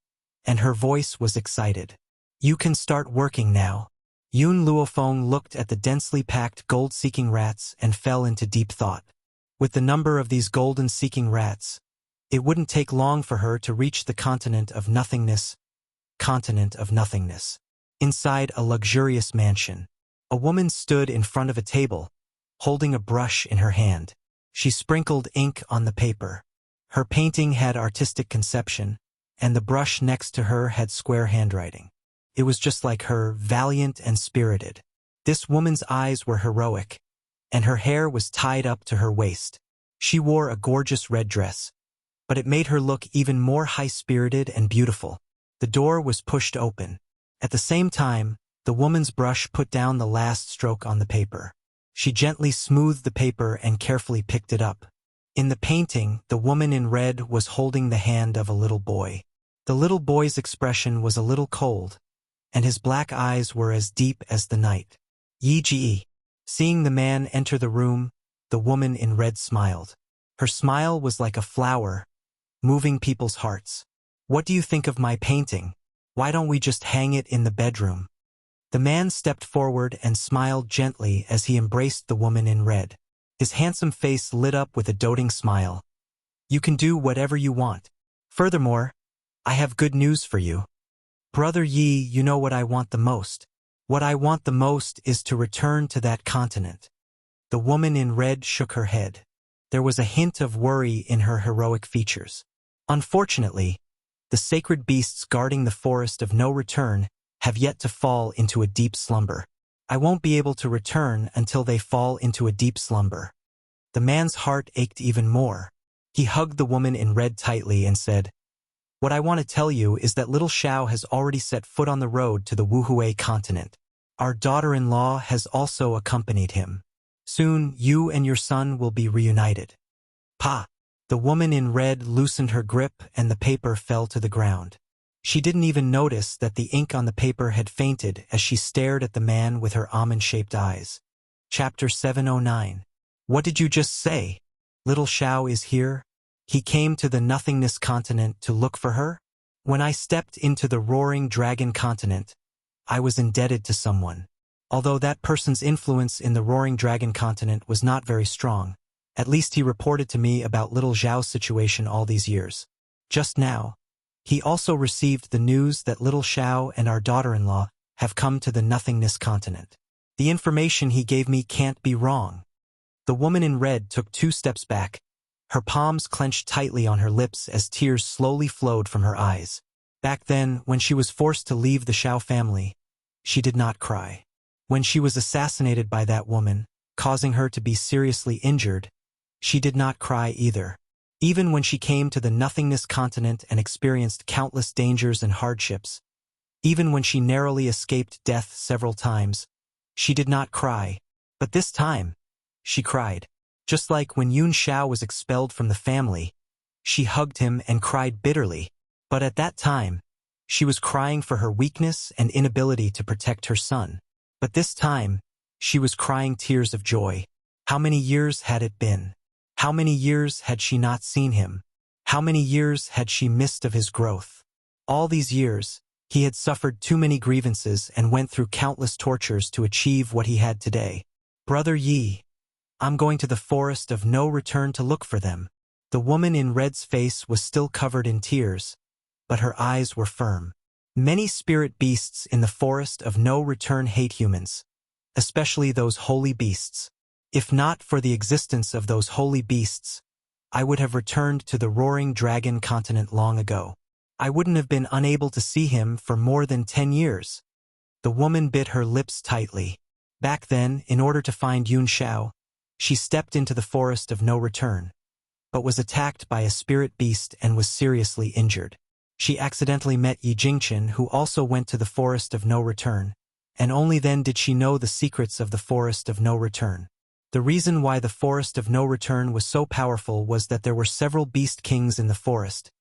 and her voice was excited. "You can start working now." Yun Luofeng looked at the densely packed gold-seeking rats and fell into deep thought. With the number of these golden-seeking rats, it wouldn't take long for her to reach the continent of nothingness. Inside a luxurious mansion, a woman stood in front of a table, holding a brush in her hand. She sprinkled ink on the paper. Her painting had artistic conception, and the brush next to her had square handwriting. It was just like her, valiant and spirited. This woman's eyes were heroic, and her hair was tied up to her waist. She wore a gorgeous red dress, but it made her look even more high-spirited and beautiful. The door was pushed open. At the same time, the woman's brush put down the last stroke on the paper. She gently smoothed the paper and carefully picked it up. In the painting, the woman in red was holding the hand of a little boy. The little boy's expression was a little cold, and his black eyes were as deep as the night. "Yi Ji." Seeing the man enter the room, the woman in red smiled. Her smile was like a flower, moving people's hearts. "What do you think of my painting? Why don't we just hang it in the bedroom?" The man stepped forward and smiled gently as he embraced the woman in red. His handsome face lit up with a doting smile. "You can do whatever you want. Furthermore, I have good news for you. Brother Yi, you know what I want the most. What I want the most is to return to that continent." The woman in red shook her head. There was a hint of worry in her heroic features. "Unfortunately, the sacred beasts guarding the forest of no return have yet to fall into a deep slumber. I won't be able to return until they fall into a deep slumber." The man's heart ached even more. He hugged the woman in red tightly and said, "What I want to tell you is that little Xiao has already set foot on the road to the Wuhui continent. Our daughter-in-law has also accompanied him. Soon, you and your son will be reunited." "Pa!" The woman in red loosened her grip and the paper fell to the ground. She didn't even notice that the ink on the paper had fainted as she stared at the man with her almond-shaped eyes. Chapter 709. "What did you just say? Little Xiao is here? He came to the nothingness continent to look for her? When I stepped into the roaring dragon continent, I was indebted to someone. Although that person's influence in the roaring dragon continent was not very strong, at least he reported to me about little Zhao's situation all these years. Just now, he also received the news that little Xiao and our daughter-in-law have come to the nothingness continent. The information he gave me can't be wrong." The woman in red took 2 steps back, her palms clenched tightly on her lips as tears slowly flowed from her eyes. Back then, when she was forced to leave the Xiao family, she did not cry. When she was assassinated by that woman, causing her to be seriously injured, she did not cry either. Even when she came to the nothingness continent and experienced countless dangers and hardships, Even when she narrowly escaped death several times, she did not cry. But this time, she cried. Just like when Yun Xiao was expelled from the family, she hugged him and cried bitterly. But at that time, she was crying for her weakness and inability to protect her son. But this time, she was crying tears of joy. How many years had it been? How many years had she not seen him? How many years had she missed of his growth? All these years, he had suffered too many grievances and went through countless tortures to achieve what he had today. Brother Yi, I'm going to the forest of no return to look for them. The woman in red's face was still covered in tears, but her eyes were firm. Many spirit beasts in the forest of no return hate humans, especially those holy beasts. If not for the existence of those holy beasts, I would have returned to the roaring dragon continent long ago. I wouldn't have been unable to see him for more than 10 years. The woman bit her lips tightly. Back then, in order to find Yun Xiao, she stepped into the forest of no return, but was attacked by a spirit beast and was seriously injured. She accidentally met Yi Jingchen, who also went to the forest of no return, and only then did she know the secrets of the forest of no return. The reason why the forest of no return was so powerful was that there were several beast kings in the forest,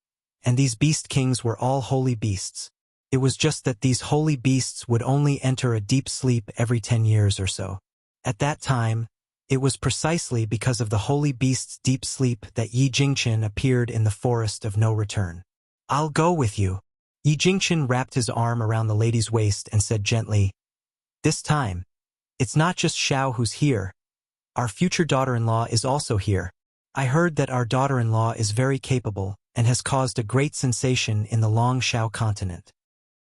and these beast kings were all holy beasts. It was just that these holy beasts would only enter a deep sleep every 10 years or so. At that time, it was precisely because of the holy beast's deep sleep that Yi Jingchen appeared in the forest of no return. I'll go with you. Yi Jingchen wrapped his arm around the lady's waist and said gently, "This time, it's not just Xiao who's here. Our future daughter-in-law is also here. I heard that our daughter-in-law is very capable and has caused a great sensation in the Long Xiao continent."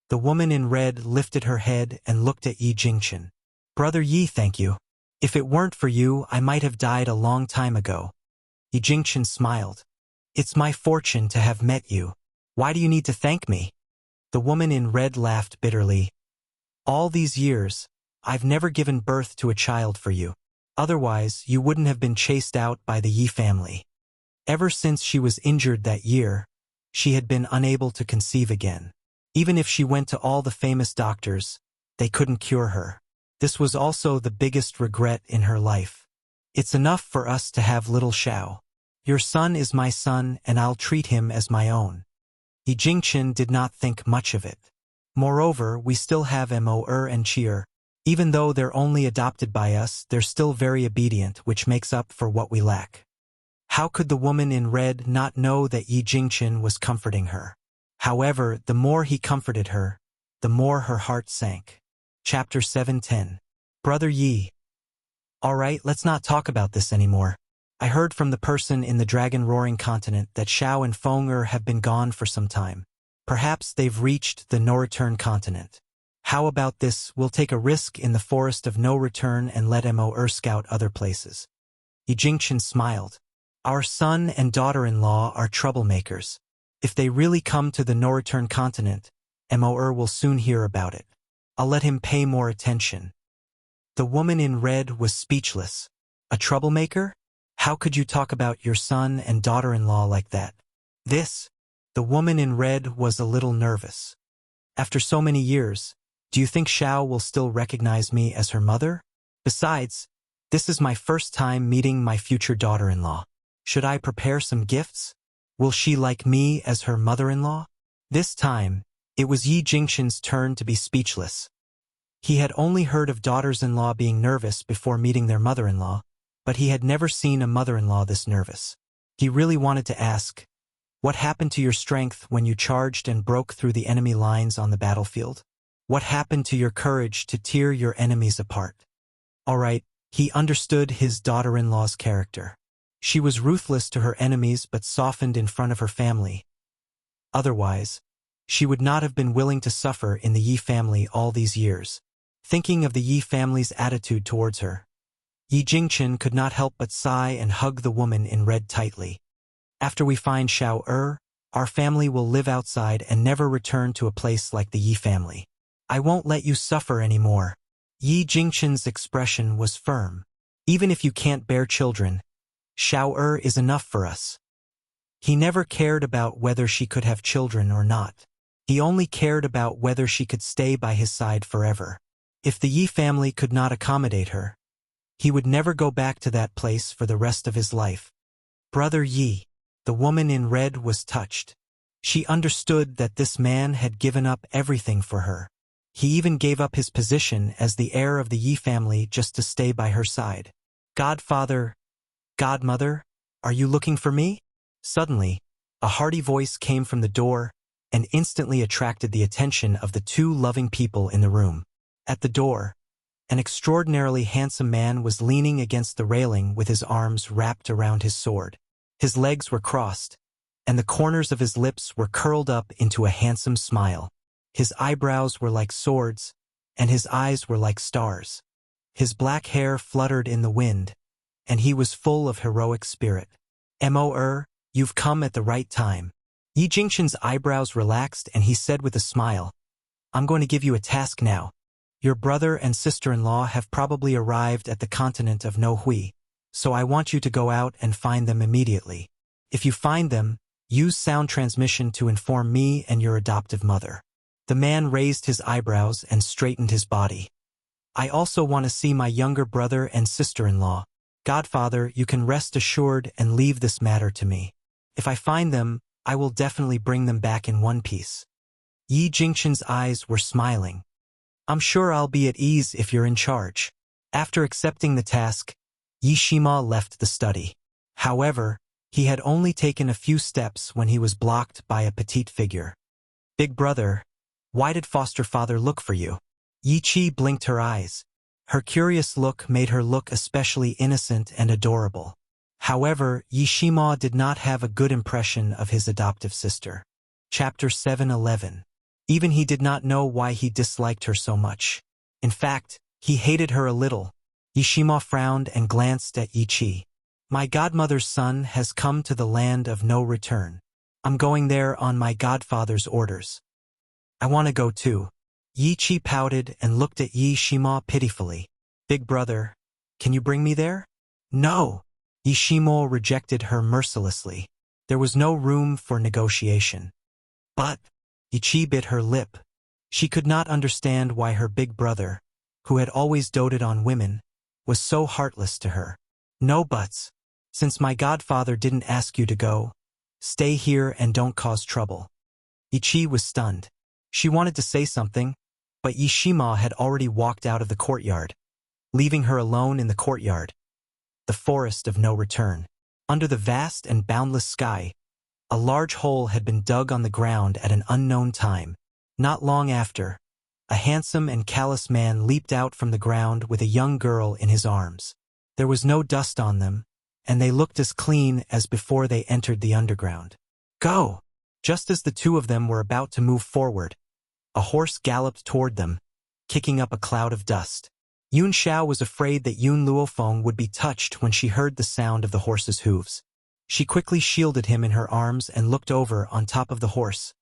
The woman in red lifted her head and looked at Yi Jingchen. "Brother Yi, thank you. If it weren't for you, I might have died a long time ago." Yi Jingchen smiled. "It's my fortune to have met you. Why do you need to thank me?" The woman in red laughed bitterly. "All these years, I've never given birth to a child for you. Otherwise, you wouldn't have been chased out by the Yi family. Ever since she was injured that year, she had been unable to conceive again. Even if she went to all the famous doctors, they couldn't cure her. This was also the biggest regret in her life. It's enough for us to have little Xiao. Your son is my son and I'll treat him as my own." Yi Jingchen did not think much of it. Moreover, we still have Mo and Chier. Even though they're only adopted by us, they're still very obedient, which makes up for what we lack. How could the woman in red not know that Yi Jingchen was comforting her? However, the more he comforted her, the more her heart sank. Chapter 7:10. Brother Yi. All right, let's not talk about this anymore. I heard from the person in the dragon-roaring continent that Xiao and Feng have been gone for some time. Perhaps they've reached the no-return continent. How about this? We'll take a risk in the forest of no return and let Mo scout other places. Yi Jingchen smiled. Our son and daughter-in-law are troublemakers. If they really come to the no-return continent, Mo will soon hear about it. I'll let him pay more attention. The woman in red was speechless. A troublemaker? How could you talk about your son and daughter-in-law like that? The woman in red was a little nervous. After so many years, do you think Xiao will still recognize me as her mother? Besides, this is my first time meeting my future daughter-in-law. Should I prepare some gifts? Will she like me as her mother-in-law? This time, it was Yi Jingchen's turn to be speechless. He had only heard of daughters-in-law being nervous before meeting their mother-in-law, but he had never seen a mother-in-law this nervous. He really wanted to ask, "What happened to your strength when you charged and broke through the enemy lines on the battlefield? What happened to your courage to tear your enemies apart?" All right, he understood his daughter-in-law's character. She was ruthless to her enemies but softened in front of her family. Otherwise, she would not have been willing to suffer in the Yi family all these years. Thinking of the Yi family's attitude towards her, Yi Jingchen could not help but sigh and hug the woman in red tightly. After we find Xiao, our family will live outside and never return to a place like the Yi family. I won't let you suffer anymore. Yi Jingchen's expression was firm. Even if you can't bear children, Xiao is enough for us. He never cared about whether she could have children or not. He only cared about whether she could stay by his side forever. If the Yi family could not accommodate her, he would never go back to that place for the rest of his life. Brother Yi, the woman in red was touched. She understood that this man had given up everything for her. He even gave up his position as the heir of the Yi family just to stay by her side. Godfather, godmother, are you looking for me? Suddenly, a hearty voice came from the door and instantly attracted the attention of the two loving people in the room. At the door, an extraordinarily handsome man was leaning against the railing with his arms wrapped around his sword. His legs were crossed, and the corners of his lips were curled up into a handsome smile. His eyebrows were like swords, and his eyes were like stars. His black hair fluttered in the wind, and he was full of heroic spirit. Mo, you've come at the right time. Yi Jingchen's eyebrows relaxed and he said with a smile, I'm going to give you a task now. Your brother and sister-in-law have probably arrived at the continent of No Hui, so I want you to go out and find them immediately. If you find them, use sound transmission to inform me and your adoptive mother. The man raised his eyebrows and straightened his body. I also want to see my younger brother and sister-in-law. Godfather, you can rest assured and leave this matter to me. If I find them, I will definitely bring them back in one piece. Yi Jingchen's eyes were smiling. I'm sure I'll be at ease if you're in charge. After accepting the task, Yi Shima left the study. However, he had only taken a few steps when he was blocked by a petite figure. Big brother, why did foster father look for you? Yi Qi blinked her eyes. Her curious look made her look especially innocent and adorable. However, Yi Shima did not have a good impression of his adoptive sister. Chapter 7:11. Even he did not know why he disliked her so much. In fact, he hated her a little. Yi Shima frowned and glanced at Yi Qi. My godmother's son has come to the land of no return. I'm going there on my godfather's orders. I want to go too. Yi Qi pouted and looked at Yi Shima pitifully. Big brother, can you bring me there? No. Yi Shima rejected her mercilessly. There was no room for negotiation. But Yi Qi bit her lip. She could not understand why her big brother, who had always doted on women, was so heartless to her. No buts. Since my godfather didn't ask you to go, stay here and don't cause trouble. Yi Qi was stunned. She wanted to say something, but Yi Shima had already walked out of the courtyard, leaving her alone in the courtyard. The forest of no return. Under the vast and boundless sky, a large hole had been dug on the ground at an unknown time. Not long after, a handsome and callous man leaped out from the ground with a young girl in his arms. There was no dust on them, and they looked as clean as before they entered the underground. Go! Just as the two of them were about to move forward, a horse galloped toward them, kicking up a cloud of dust. Yun Xiao was afraid that Yun Luofeng would be touched when she heard the sound of the horse's hooves. She quickly shielded him in her arms and looked over on top of the horse.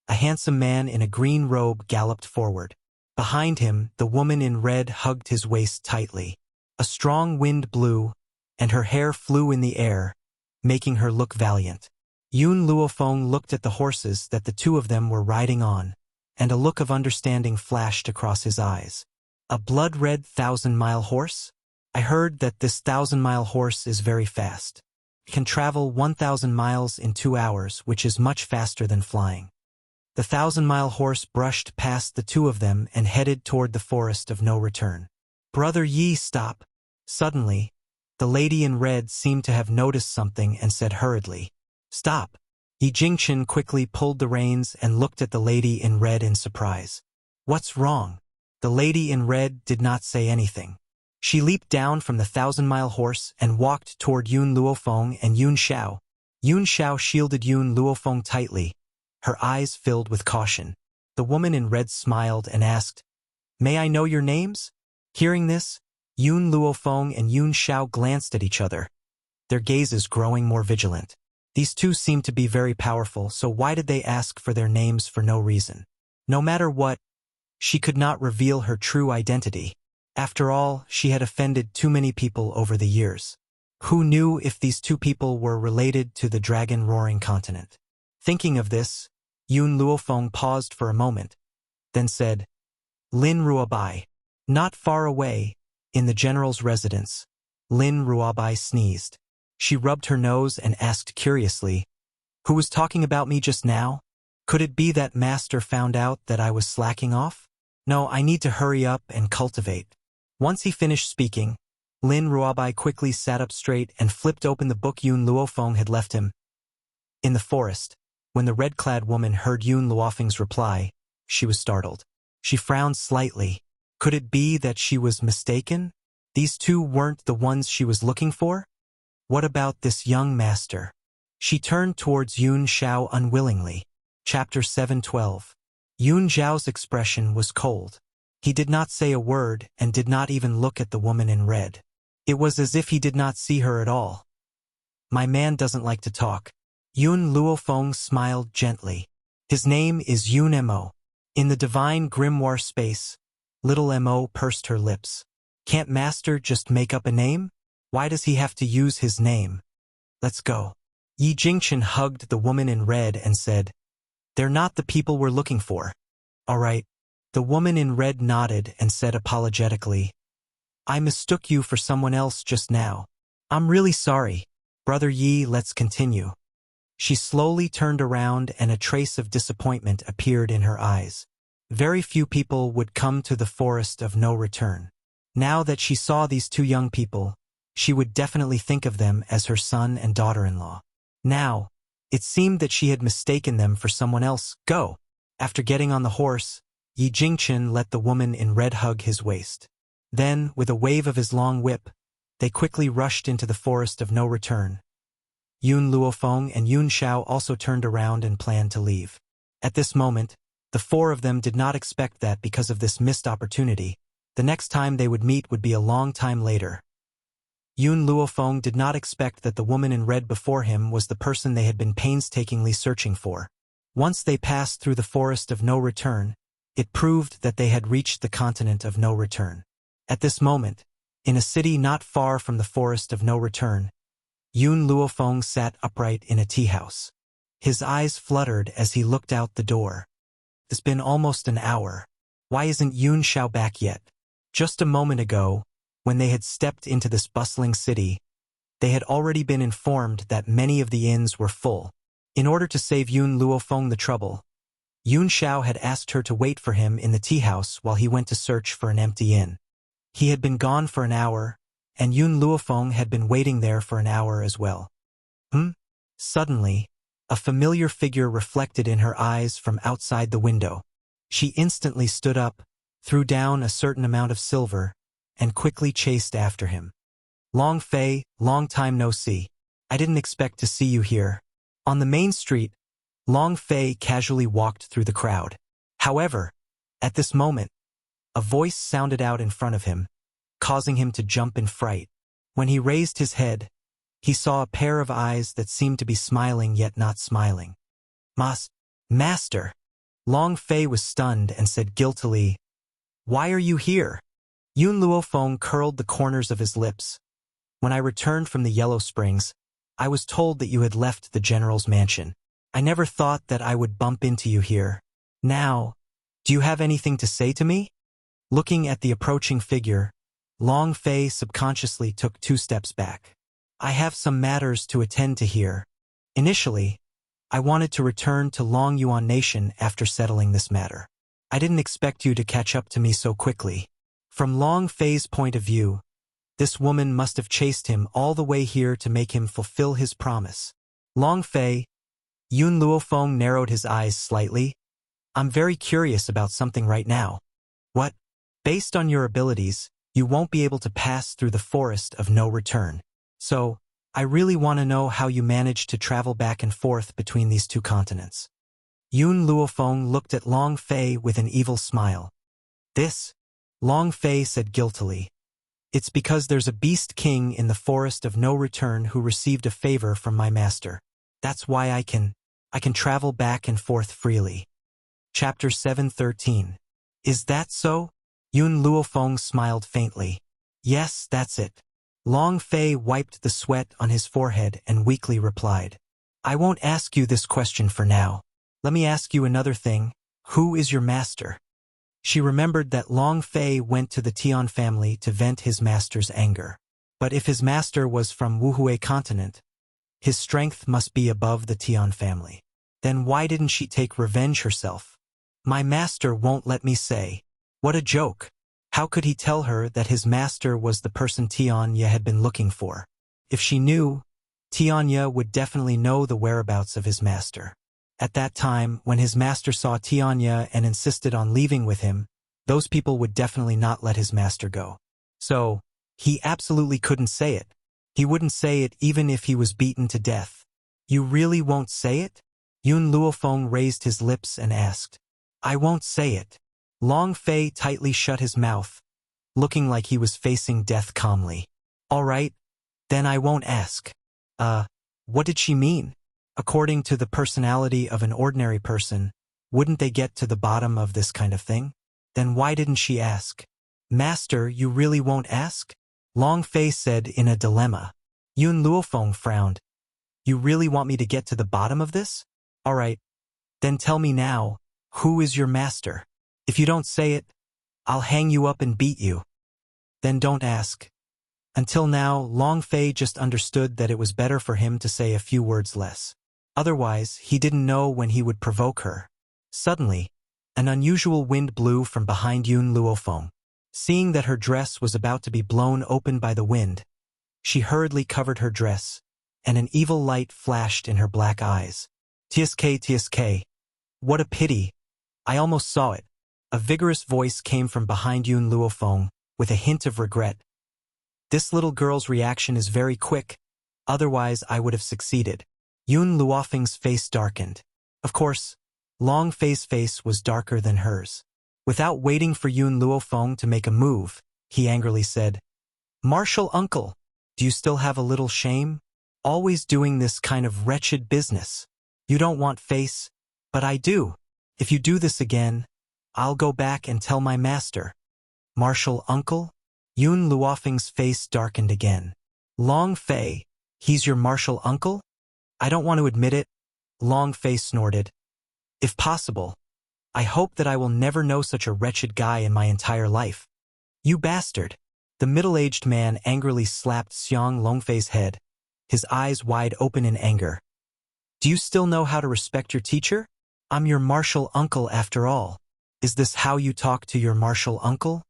A handsome man in a green robe galloped forward. Behind him, the woman in red hugged his waist tightly. A strong wind blew, and her hair flew in the air, making her look valiant. Yun Luofeng looked at the horses that the two of them were riding on, and a look of understanding flashed across his eyes. A blood-red 1,000-mile horse? I heard that this 1,000-mile horse is very fast. It can travel 1,000 miles in 2 hours, which is much faster than flying. The 1,000-mile horse brushed past the two of them and headed toward the forest of no return. Brother Yi, stop. Suddenly, the lady in red seemed to have noticed something and said hurriedly, Stop. Yi Jingchen quickly pulled the reins and looked at the lady in red in surprise. What's wrong? The lady in red did not say anything. She leaped down from the 1,000-mile horse and walked toward Yun Luofeng and Yun Xiao. Yun Xiao shielded Yun Luofeng tightly, her eyes filled with caution. The woman in red smiled and asked, May I know your names? Hearing this, Yun Luofeng and Yun Xiao glanced at each other, their gazes growing more vigilant. These two seemed to be very powerful, so why did they ask for their names for no reason? No matter what, she could not reveal her true identity. After all, she had offended too many people over the years. Who knew if these two people were related to the dragon-roaring continent? Thinking of this, Yun Luofeng paused for a moment, then said, Lin Ruobai. Not far away, in the general's residence, Lin Ruobai sneezed. She rubbed her nose and asked curiously, Who was talking about me just now? Could it be that master found out that I was slacking off? No, I need to hurry up and cultivate. Once he finished speaking, Lin Ruobai quickly sat up straight and flipped open the book Yun Luofeng had left him. In the forest, when the red-clad woman heard Yun Luofeng's reply, she was startled. She frowned slightly. Could it be that she was mistaken? These two weren't the ones she was looking for? What about this young master? She turned towards Yun Xiao unwillingly. Chapter 7:12. Yun Xiao's expression was cold. He did not say a word and did not even look at the woman in red. It was as if he did not see her at all. My man doesn't like to talk. Yun Luofeng smiled gently. His name is Yun Mo. In the divine grimoire space, little Mo pursed her lips. Can't master just make up a name? Why does he have to use his name? Let's go. Yi Jingchen hugged the woman in red and said, They're not the people we're looking for. All right. The woman in red nodded and said apologetically, I mistook you for someone else just now. I'm really sorry. Brother Yi, let's continue. She slowly turned around and a trace of disappointment appeared in her eyes. Very few people would come to the forest of no return. Now that she saw these two young people, she would definitely think of them as her son and daughter-in-law. Now, it seemed that she had mistaken them for someone else. Go! After getting on the horse, Yi Jingchen let the woman in red hug his waist. Then, with a wave of his long whip, they quickly rushed into the forest of no return. Yun Luofeng and Yun Xiao also turned around and planned to leave. At this moment, the four of them did not expect that because of this missed opportunity, the next time they would meet would be a long time later. Yun Luofeng did not expect that the woman in red before him was the person they had been painstakingly searching for. Once they passed through the forest of no return, it proved that they had reached the continent of no return. At this moment, in a city not far from the forest of no return, Yun Luofeng sat upright in a tea house. His eyes fluttered as he looked out the door. It's been almost an hour. Why isn't Yun Xiao back yet? Just a moment ago, when they had stepped into this bustling city, they had already been informed that many of the inns were full. In order to save Yun Luofeng the trouble, Yun Xiao had asked her to wait for him in the tea house while he went to search for an empty inn. He had been gone for an hour, and Yun Luofeng had been waiting there for an hour as well. Suddenly, a familiar figure reflected in her eyes from outside the window. She instantly stood up, threw down a certain amount of silver, and quickly chased after him. Long Fei, long time no see. I didn't expect to see you here. On the main street, Long Fei casually walked through the crowd. However, at this moment, a voice sounded out in front of him, causing him to jump in fright. When he raised his head, he saw a pair of eyes that seemed to be smiling yet not smiling. Master! Long Fei was stunned and said guiltily, Why are you here? Yun Luofeng curled the corners of his lips. When I returned from the Yellow Springs, I was told that you had left the general's mansion. I never thought that I would bump into you here. Now, do you have anything to say to me? Looking at the approaching figure, Long Fei subconsciously took 2 steps back. I have some matters to attend to here. Initially, I wanted to return to Long Yuan Nation after settling this matter. I didn't expect you to catch up to me so quickly. From Long Fei's point of view, this woman must have chased him all the way here to make him fulfill his promise. Long Fei, Yun Luofeng narrowed his eyes slightly. I'm very curious about something right now. What? Based on your abilities, you won't be able to pass through the forest of no return. So, I really want to know how you managed to travel back and forth between these 2 continents. Yun Luofeng looked at Long Fei with an evil smile. This, Long Fei said guiltily. It's because there's a beast king in the forest of no return who received a favor from my master. That's why I can travel back and forth freely. Chapter 7:13. Is that so? Yun Luofeng smiled faintly. Yes, that's it. Long Fei wiped the sweat on his forehead and weakly replied. I won't ask you this question for now. Let me ask you another thing. Who is your master? She remembered that Long Fei went to the Tian family to vent his master's anger. But if his master was from Wuhui continent, his strength must be above the Tian family. Then why didn't she take revenge herself? My master won't let me say. What a joke. How could he tell her that his master was the person Tianya had been looking for? If she knew, Tianya would definitely know the whereabouts of his master. At that time, when his master saw Tianya and insisted on leaving with him, those people would definitely not let his master go. So, he absolutely couldn't say it. He wouldn't say it even if he was beaten to death. You really won't say it? Yun Luofeng raised his lips and asked. I won't say it. Long Fei tightly shut his mouth, looking like he was facing death calmly. All right, then I won't ask. What did she mean? According to the personality of an ordinary person, wouldn't they get to the bottom of this kind of thing? Then why didn't she ask? Master, you really won't ask? Long Fei said in a dilemma. Yun Luofeng frowned. You really want me to get to the bottom of this? All right, then tell me now, who is your master? If you don't say it, I'll hang you up and beat you. Then don't ask. Until now, Long Fei just understood that it was better for him to say a few words less. Otherwise, he didn't know when he would provoke her. Suddenly, an unusual wind blew from behind Yun Luofeng. Seeing that her dress was about to be blown open by the wind, she hurriedly covered her dress, and an evil light flashed in her black eyes. TSK, TSK. What a pity. I almost saw it. A vigorous voice came from behind Yun Luofeng, with a hint of regret. This little girl's reaction is very quick, otherwise I would have succeeded. Yun Luofeng's face darkened. Of course, Long Fei's face was darker than hers. Without waiting for Yun Luofeng to make a move, he angrily said, Martial uncle, do you still have a little shame? Always doing this kind of wretched business. You don't want face, but I do. If you do this again, I'll go back and tell my master. Martial uncle? Yun Luofeng's face darkened again. Long Fei, he's your martial uncle? I don't want to admit it, Long Fei snorted. If possible, I hope that I will never know such a wretched guy in my entire life. You bastard! The middle-aged man angrily slapped Xiang Longfei's head, his eyes wide open in anger. Do you still know how to respect your teacher? I'm your martial uncle after all. Is this how you talk to your martial uncle?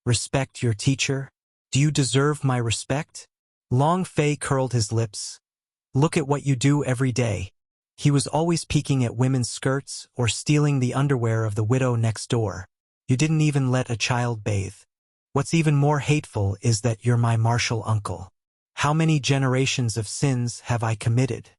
Respect your teacher? Do you deserve my respect? Long Fei curled his lips. Look at what you do every day. He was always peeking at women's skirts or stealing the underwear of the widow next door. You didn't even let a child bathe. What's even more hateful is that you're my martial uncle. How many generations of sins have I committed?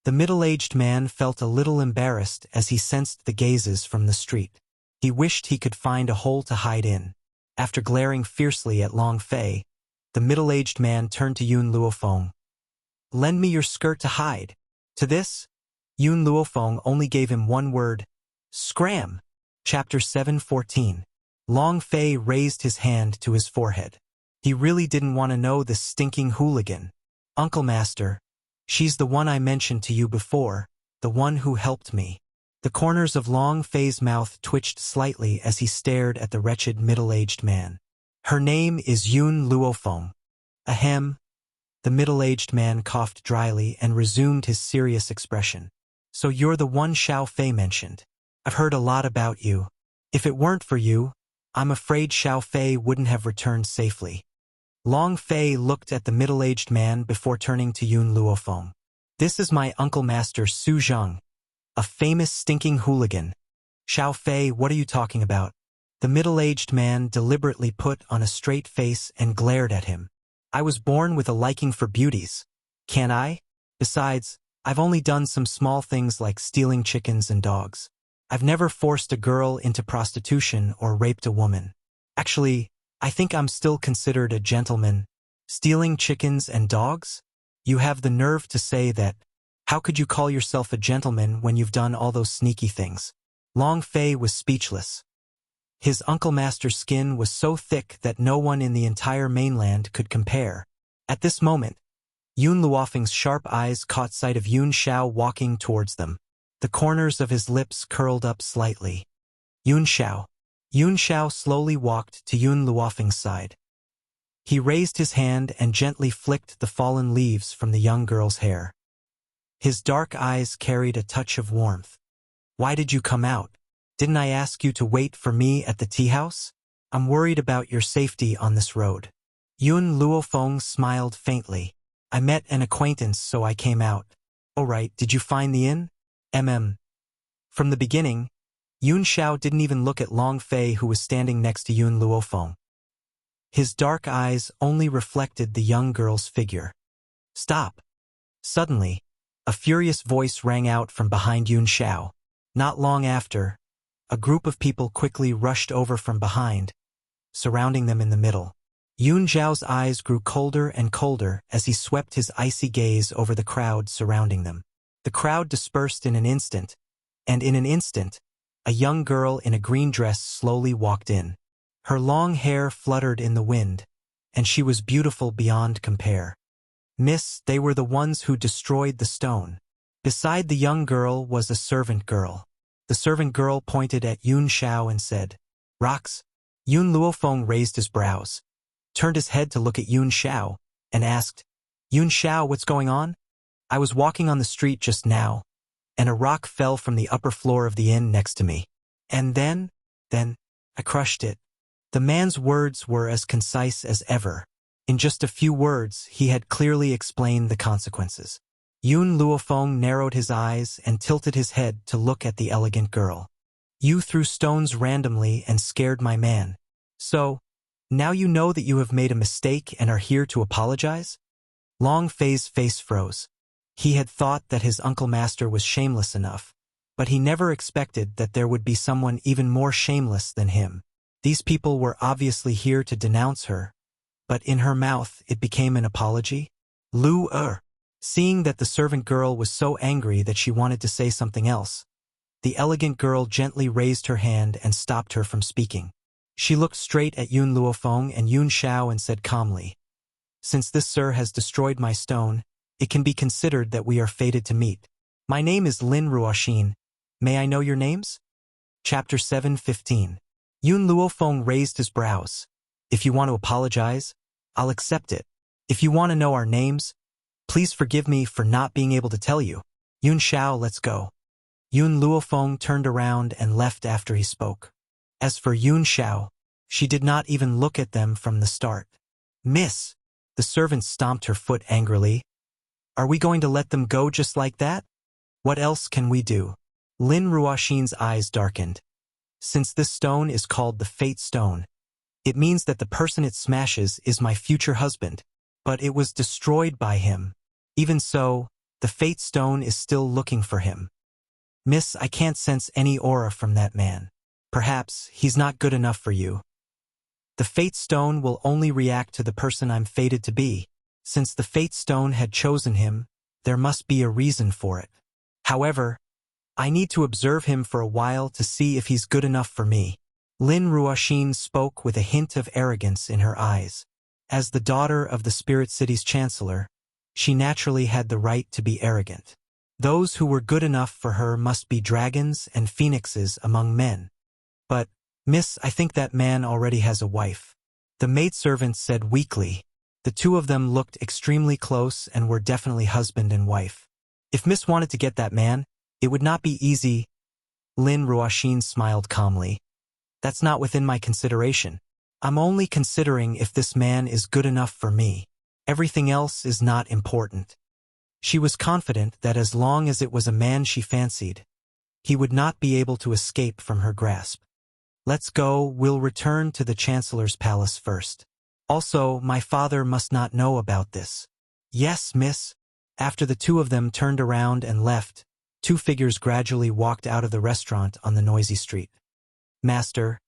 The middle-aged man felt a little embarrassed as he sensed the gazes from the street. He wished he could find a hole to hide in. After glaring fiercely at Long Fei, the middle-aged man turned to Yun Luofeng. Lend me your skirt to hide. To this, Yun Luofeng only gave him one word. Scram! Chapter 7:14. Long Fei raised his hand to his forehead. He really didn't want to know this stinking hooligan. Uncle Master, she's the one I mentioned to you before, the one who helped me. The corners of Long Fei's mouth twitched slightly as he stared at the wretched middle-aged man. Her name is Yun Luofeng. Ahem. The middle-aged man coughed dryly and resumed his serious expression. So you're the one Xiao Fei mentioned. I've heard a lot about you. If it weren't for you, I'm afraid Xiao Fei wouldn't have returned safely. Long Fei looked at the middle-aged man before turning to Yun Luofeng. This is my uncle master Su Zhang, a famous stinking hooligan. Xiao Fei, what are you talking about? The middle-aged man deliberately put on a straight face and glared at him. I was born with a liking for beauties. Can't I? Besides, I've only done some small things like stealing chickens and dogs. I've never forced a girl into prostitution or raped a woman. Actually, I think I'm still considered a gentleman. Stealing chickens and dogs? You have the nerve to say that. How could you call yourself a gentleman when you've done all those sneaky things? Long Fei was speechless. His uncle master's skin was so thick that no one in the entire mainland could compare. At this moment, Yun Luofeng's sharp eyes caught sight of Yun Xiao walking towards them. The corners of his lips curled up slightly. Yun Xiao. Yun Xiao slowly walked to Yun Luofeng's side. He raised his hand and gently flicked the fallen leaves from the young girl's hair. His dark eyes carried a touch of warmth. Why did you come out? Didn't I ask you to wait for me at the tea house? I'm worried about your safety on this road. Yun Luofeng smiled faintly. I met an acquaintance, so I came out. Oh right, did you find the inn? From the beginning, Yun Xiao didn't even look at Long Fei, who was standing next to Yun Luofeng. His dark eyes only reflected the young girl's figure. Stop! Suddenly, a furious voice rang out from behind Yun Xiao. Not long after, a group of people quickly rushed over from behind, surrounding them in the middle. Yun Xiao's eyes grew colder and colder as he swept his icy gaze over the crowd surrounding them. The crowd dispersed in an instant, and in an instant, a young girl in a green dress slowly walked in. Her long hair fluttered in the wind, and she was beautiful beyond compare. Miss, they were the ones who destroyed the stone. Beside the young girl was a servant girl. The servant girl pointed at Yun Xiao and said, Rocks. Yun Luofeng raised his brows, turned his head to look at Yun Xiao, and asked, Yun Xiao, what's going on? I was walking on the street just now, and a rock fell from the upper floor of the inn next to me. And then, I crushed it. The man's words were as concise as ever. In just a few words, he had clearly explained the consequences. Yun Luofeng narrowed his eyes and tilted his head to look at the elegant girl. You threw stones randomly and scared my man. So, now you know that you have made a mistake and are here to apologize? Long Fei's face froze. He had thought that his uncle master was shameless enough, but he never expected that there would be someone even more shameless than him. These people were obviously here to denounce her, but in her mouth it became an apology. Seeing that the servant girl was so angry that she wanted to say something else, the elegant girl gently raised her hand and stopped her from speaking. She looked straight at Yun Luofeng and Yun Xiao and said calmly, Since this sir has destroyed my stone, it can be considered that we are fated to meet. My name is Lin Ruoxin. May I know your names? Chapter 7:15. Yun Luofeng raised his brows. If you want to apologize, I'll accept it. If you want to know our names, please forgive me for not being able to tell you. Yun Xiao, let's go. Yun Luofeng turned around and left after he spoke. As for Yun Xiao, she did not even look at them from the start. Miss, the servant stomped her foot angrily. Are we going to let them go just like that? What else can we do? Lin Ruoxin's eyes darkened. Since this stone is called the Fate Stone, it means that the person it smashes is my future husband, but it was destroyed by him. Even so, the Fate Stone is still looking for him. Miss, I can't sense any aura from that man. Perhaps he's not good enough for you. The Fate Stone will only react to the person I'm fated to be. Since the Fate Stone had chosen him, there must be a reason for it. However, I need to observe him for a while to see if he's good enough for me. Lin Ruoxin spoke with a hint of arrogance in her eyes. As the daughter of the Spirit City's chancellor, she naturally had the right to be arrogant. Those who were good enough for her must be dragons and phoenixes among men. But, Miss, I think that man already has a wife. The maidservant said weakly. The two of them looked extremely close and were definitely husband and wife. If Miss wanted to get that man, it would not be easy. Lin Ruoxin smiled calmly. That's not within my consideration. I'm only considering if this man is good enough for me. Everything else is not important. She was confident that as long as it was a man she fancied, he would not be able to escape from her grasp. Let's go, we'll return to the Chancellor's palace first. Also, my father must not know about this. Yes, miss. After the two of them turned around and left, two figures gradually walked out of the restaurant on the noisy street. Master.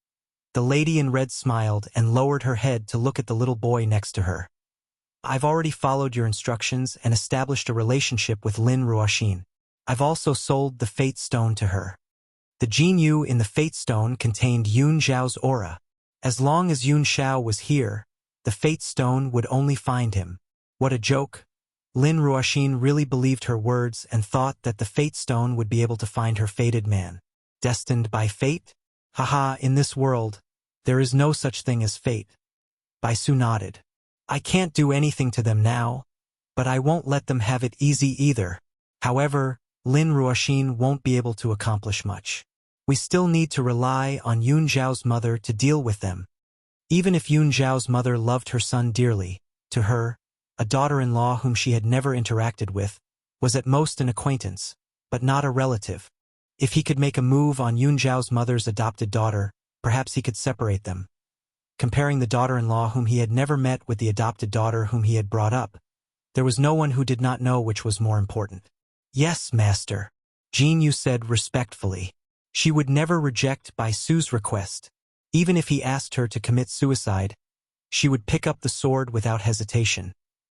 The lady in red smiled and lowered her head to look at the little boy next to her. I've already followed your instructions and established a relationship with Lin Ruoxin. I've also sold the Fate Stone to her. The Jinyu in the Fate Stone contained Yun Xiao's aura. As long as Yun Xiao was here, the Fate Stone would only find him. What a joke. Lin Ruoxin really believed her words and thought that the fate stone would be able to find her fated man. Destined by fate? Haha, in this world, there is no such thing as fate. Bai Su nodded. I can't do anything to them now, but I won't let them have it easy either. However, Lin Ruoxin won't be able to accomplish much. We still need to rely on Yun Zhao's mother to deal with them. Even if Yun Zhao's mother loved her son dearly, to her, a daughter-in-law whom she had never interacted with, was at most an acquaintance, but not a relative. If he could make a move on Yun Zhao's mother's adopted daughter, perhaps he could separate them. Comparing the daughter-in-law whom he had never met with the adopted daughter whom he had brought up, there was no one who did not know which was more important. Yes, master, Jin Yu said respectfully. She would never reject Bai Su's request. Even if he asked her to commit suicide, she would pick up the sword without hesitation.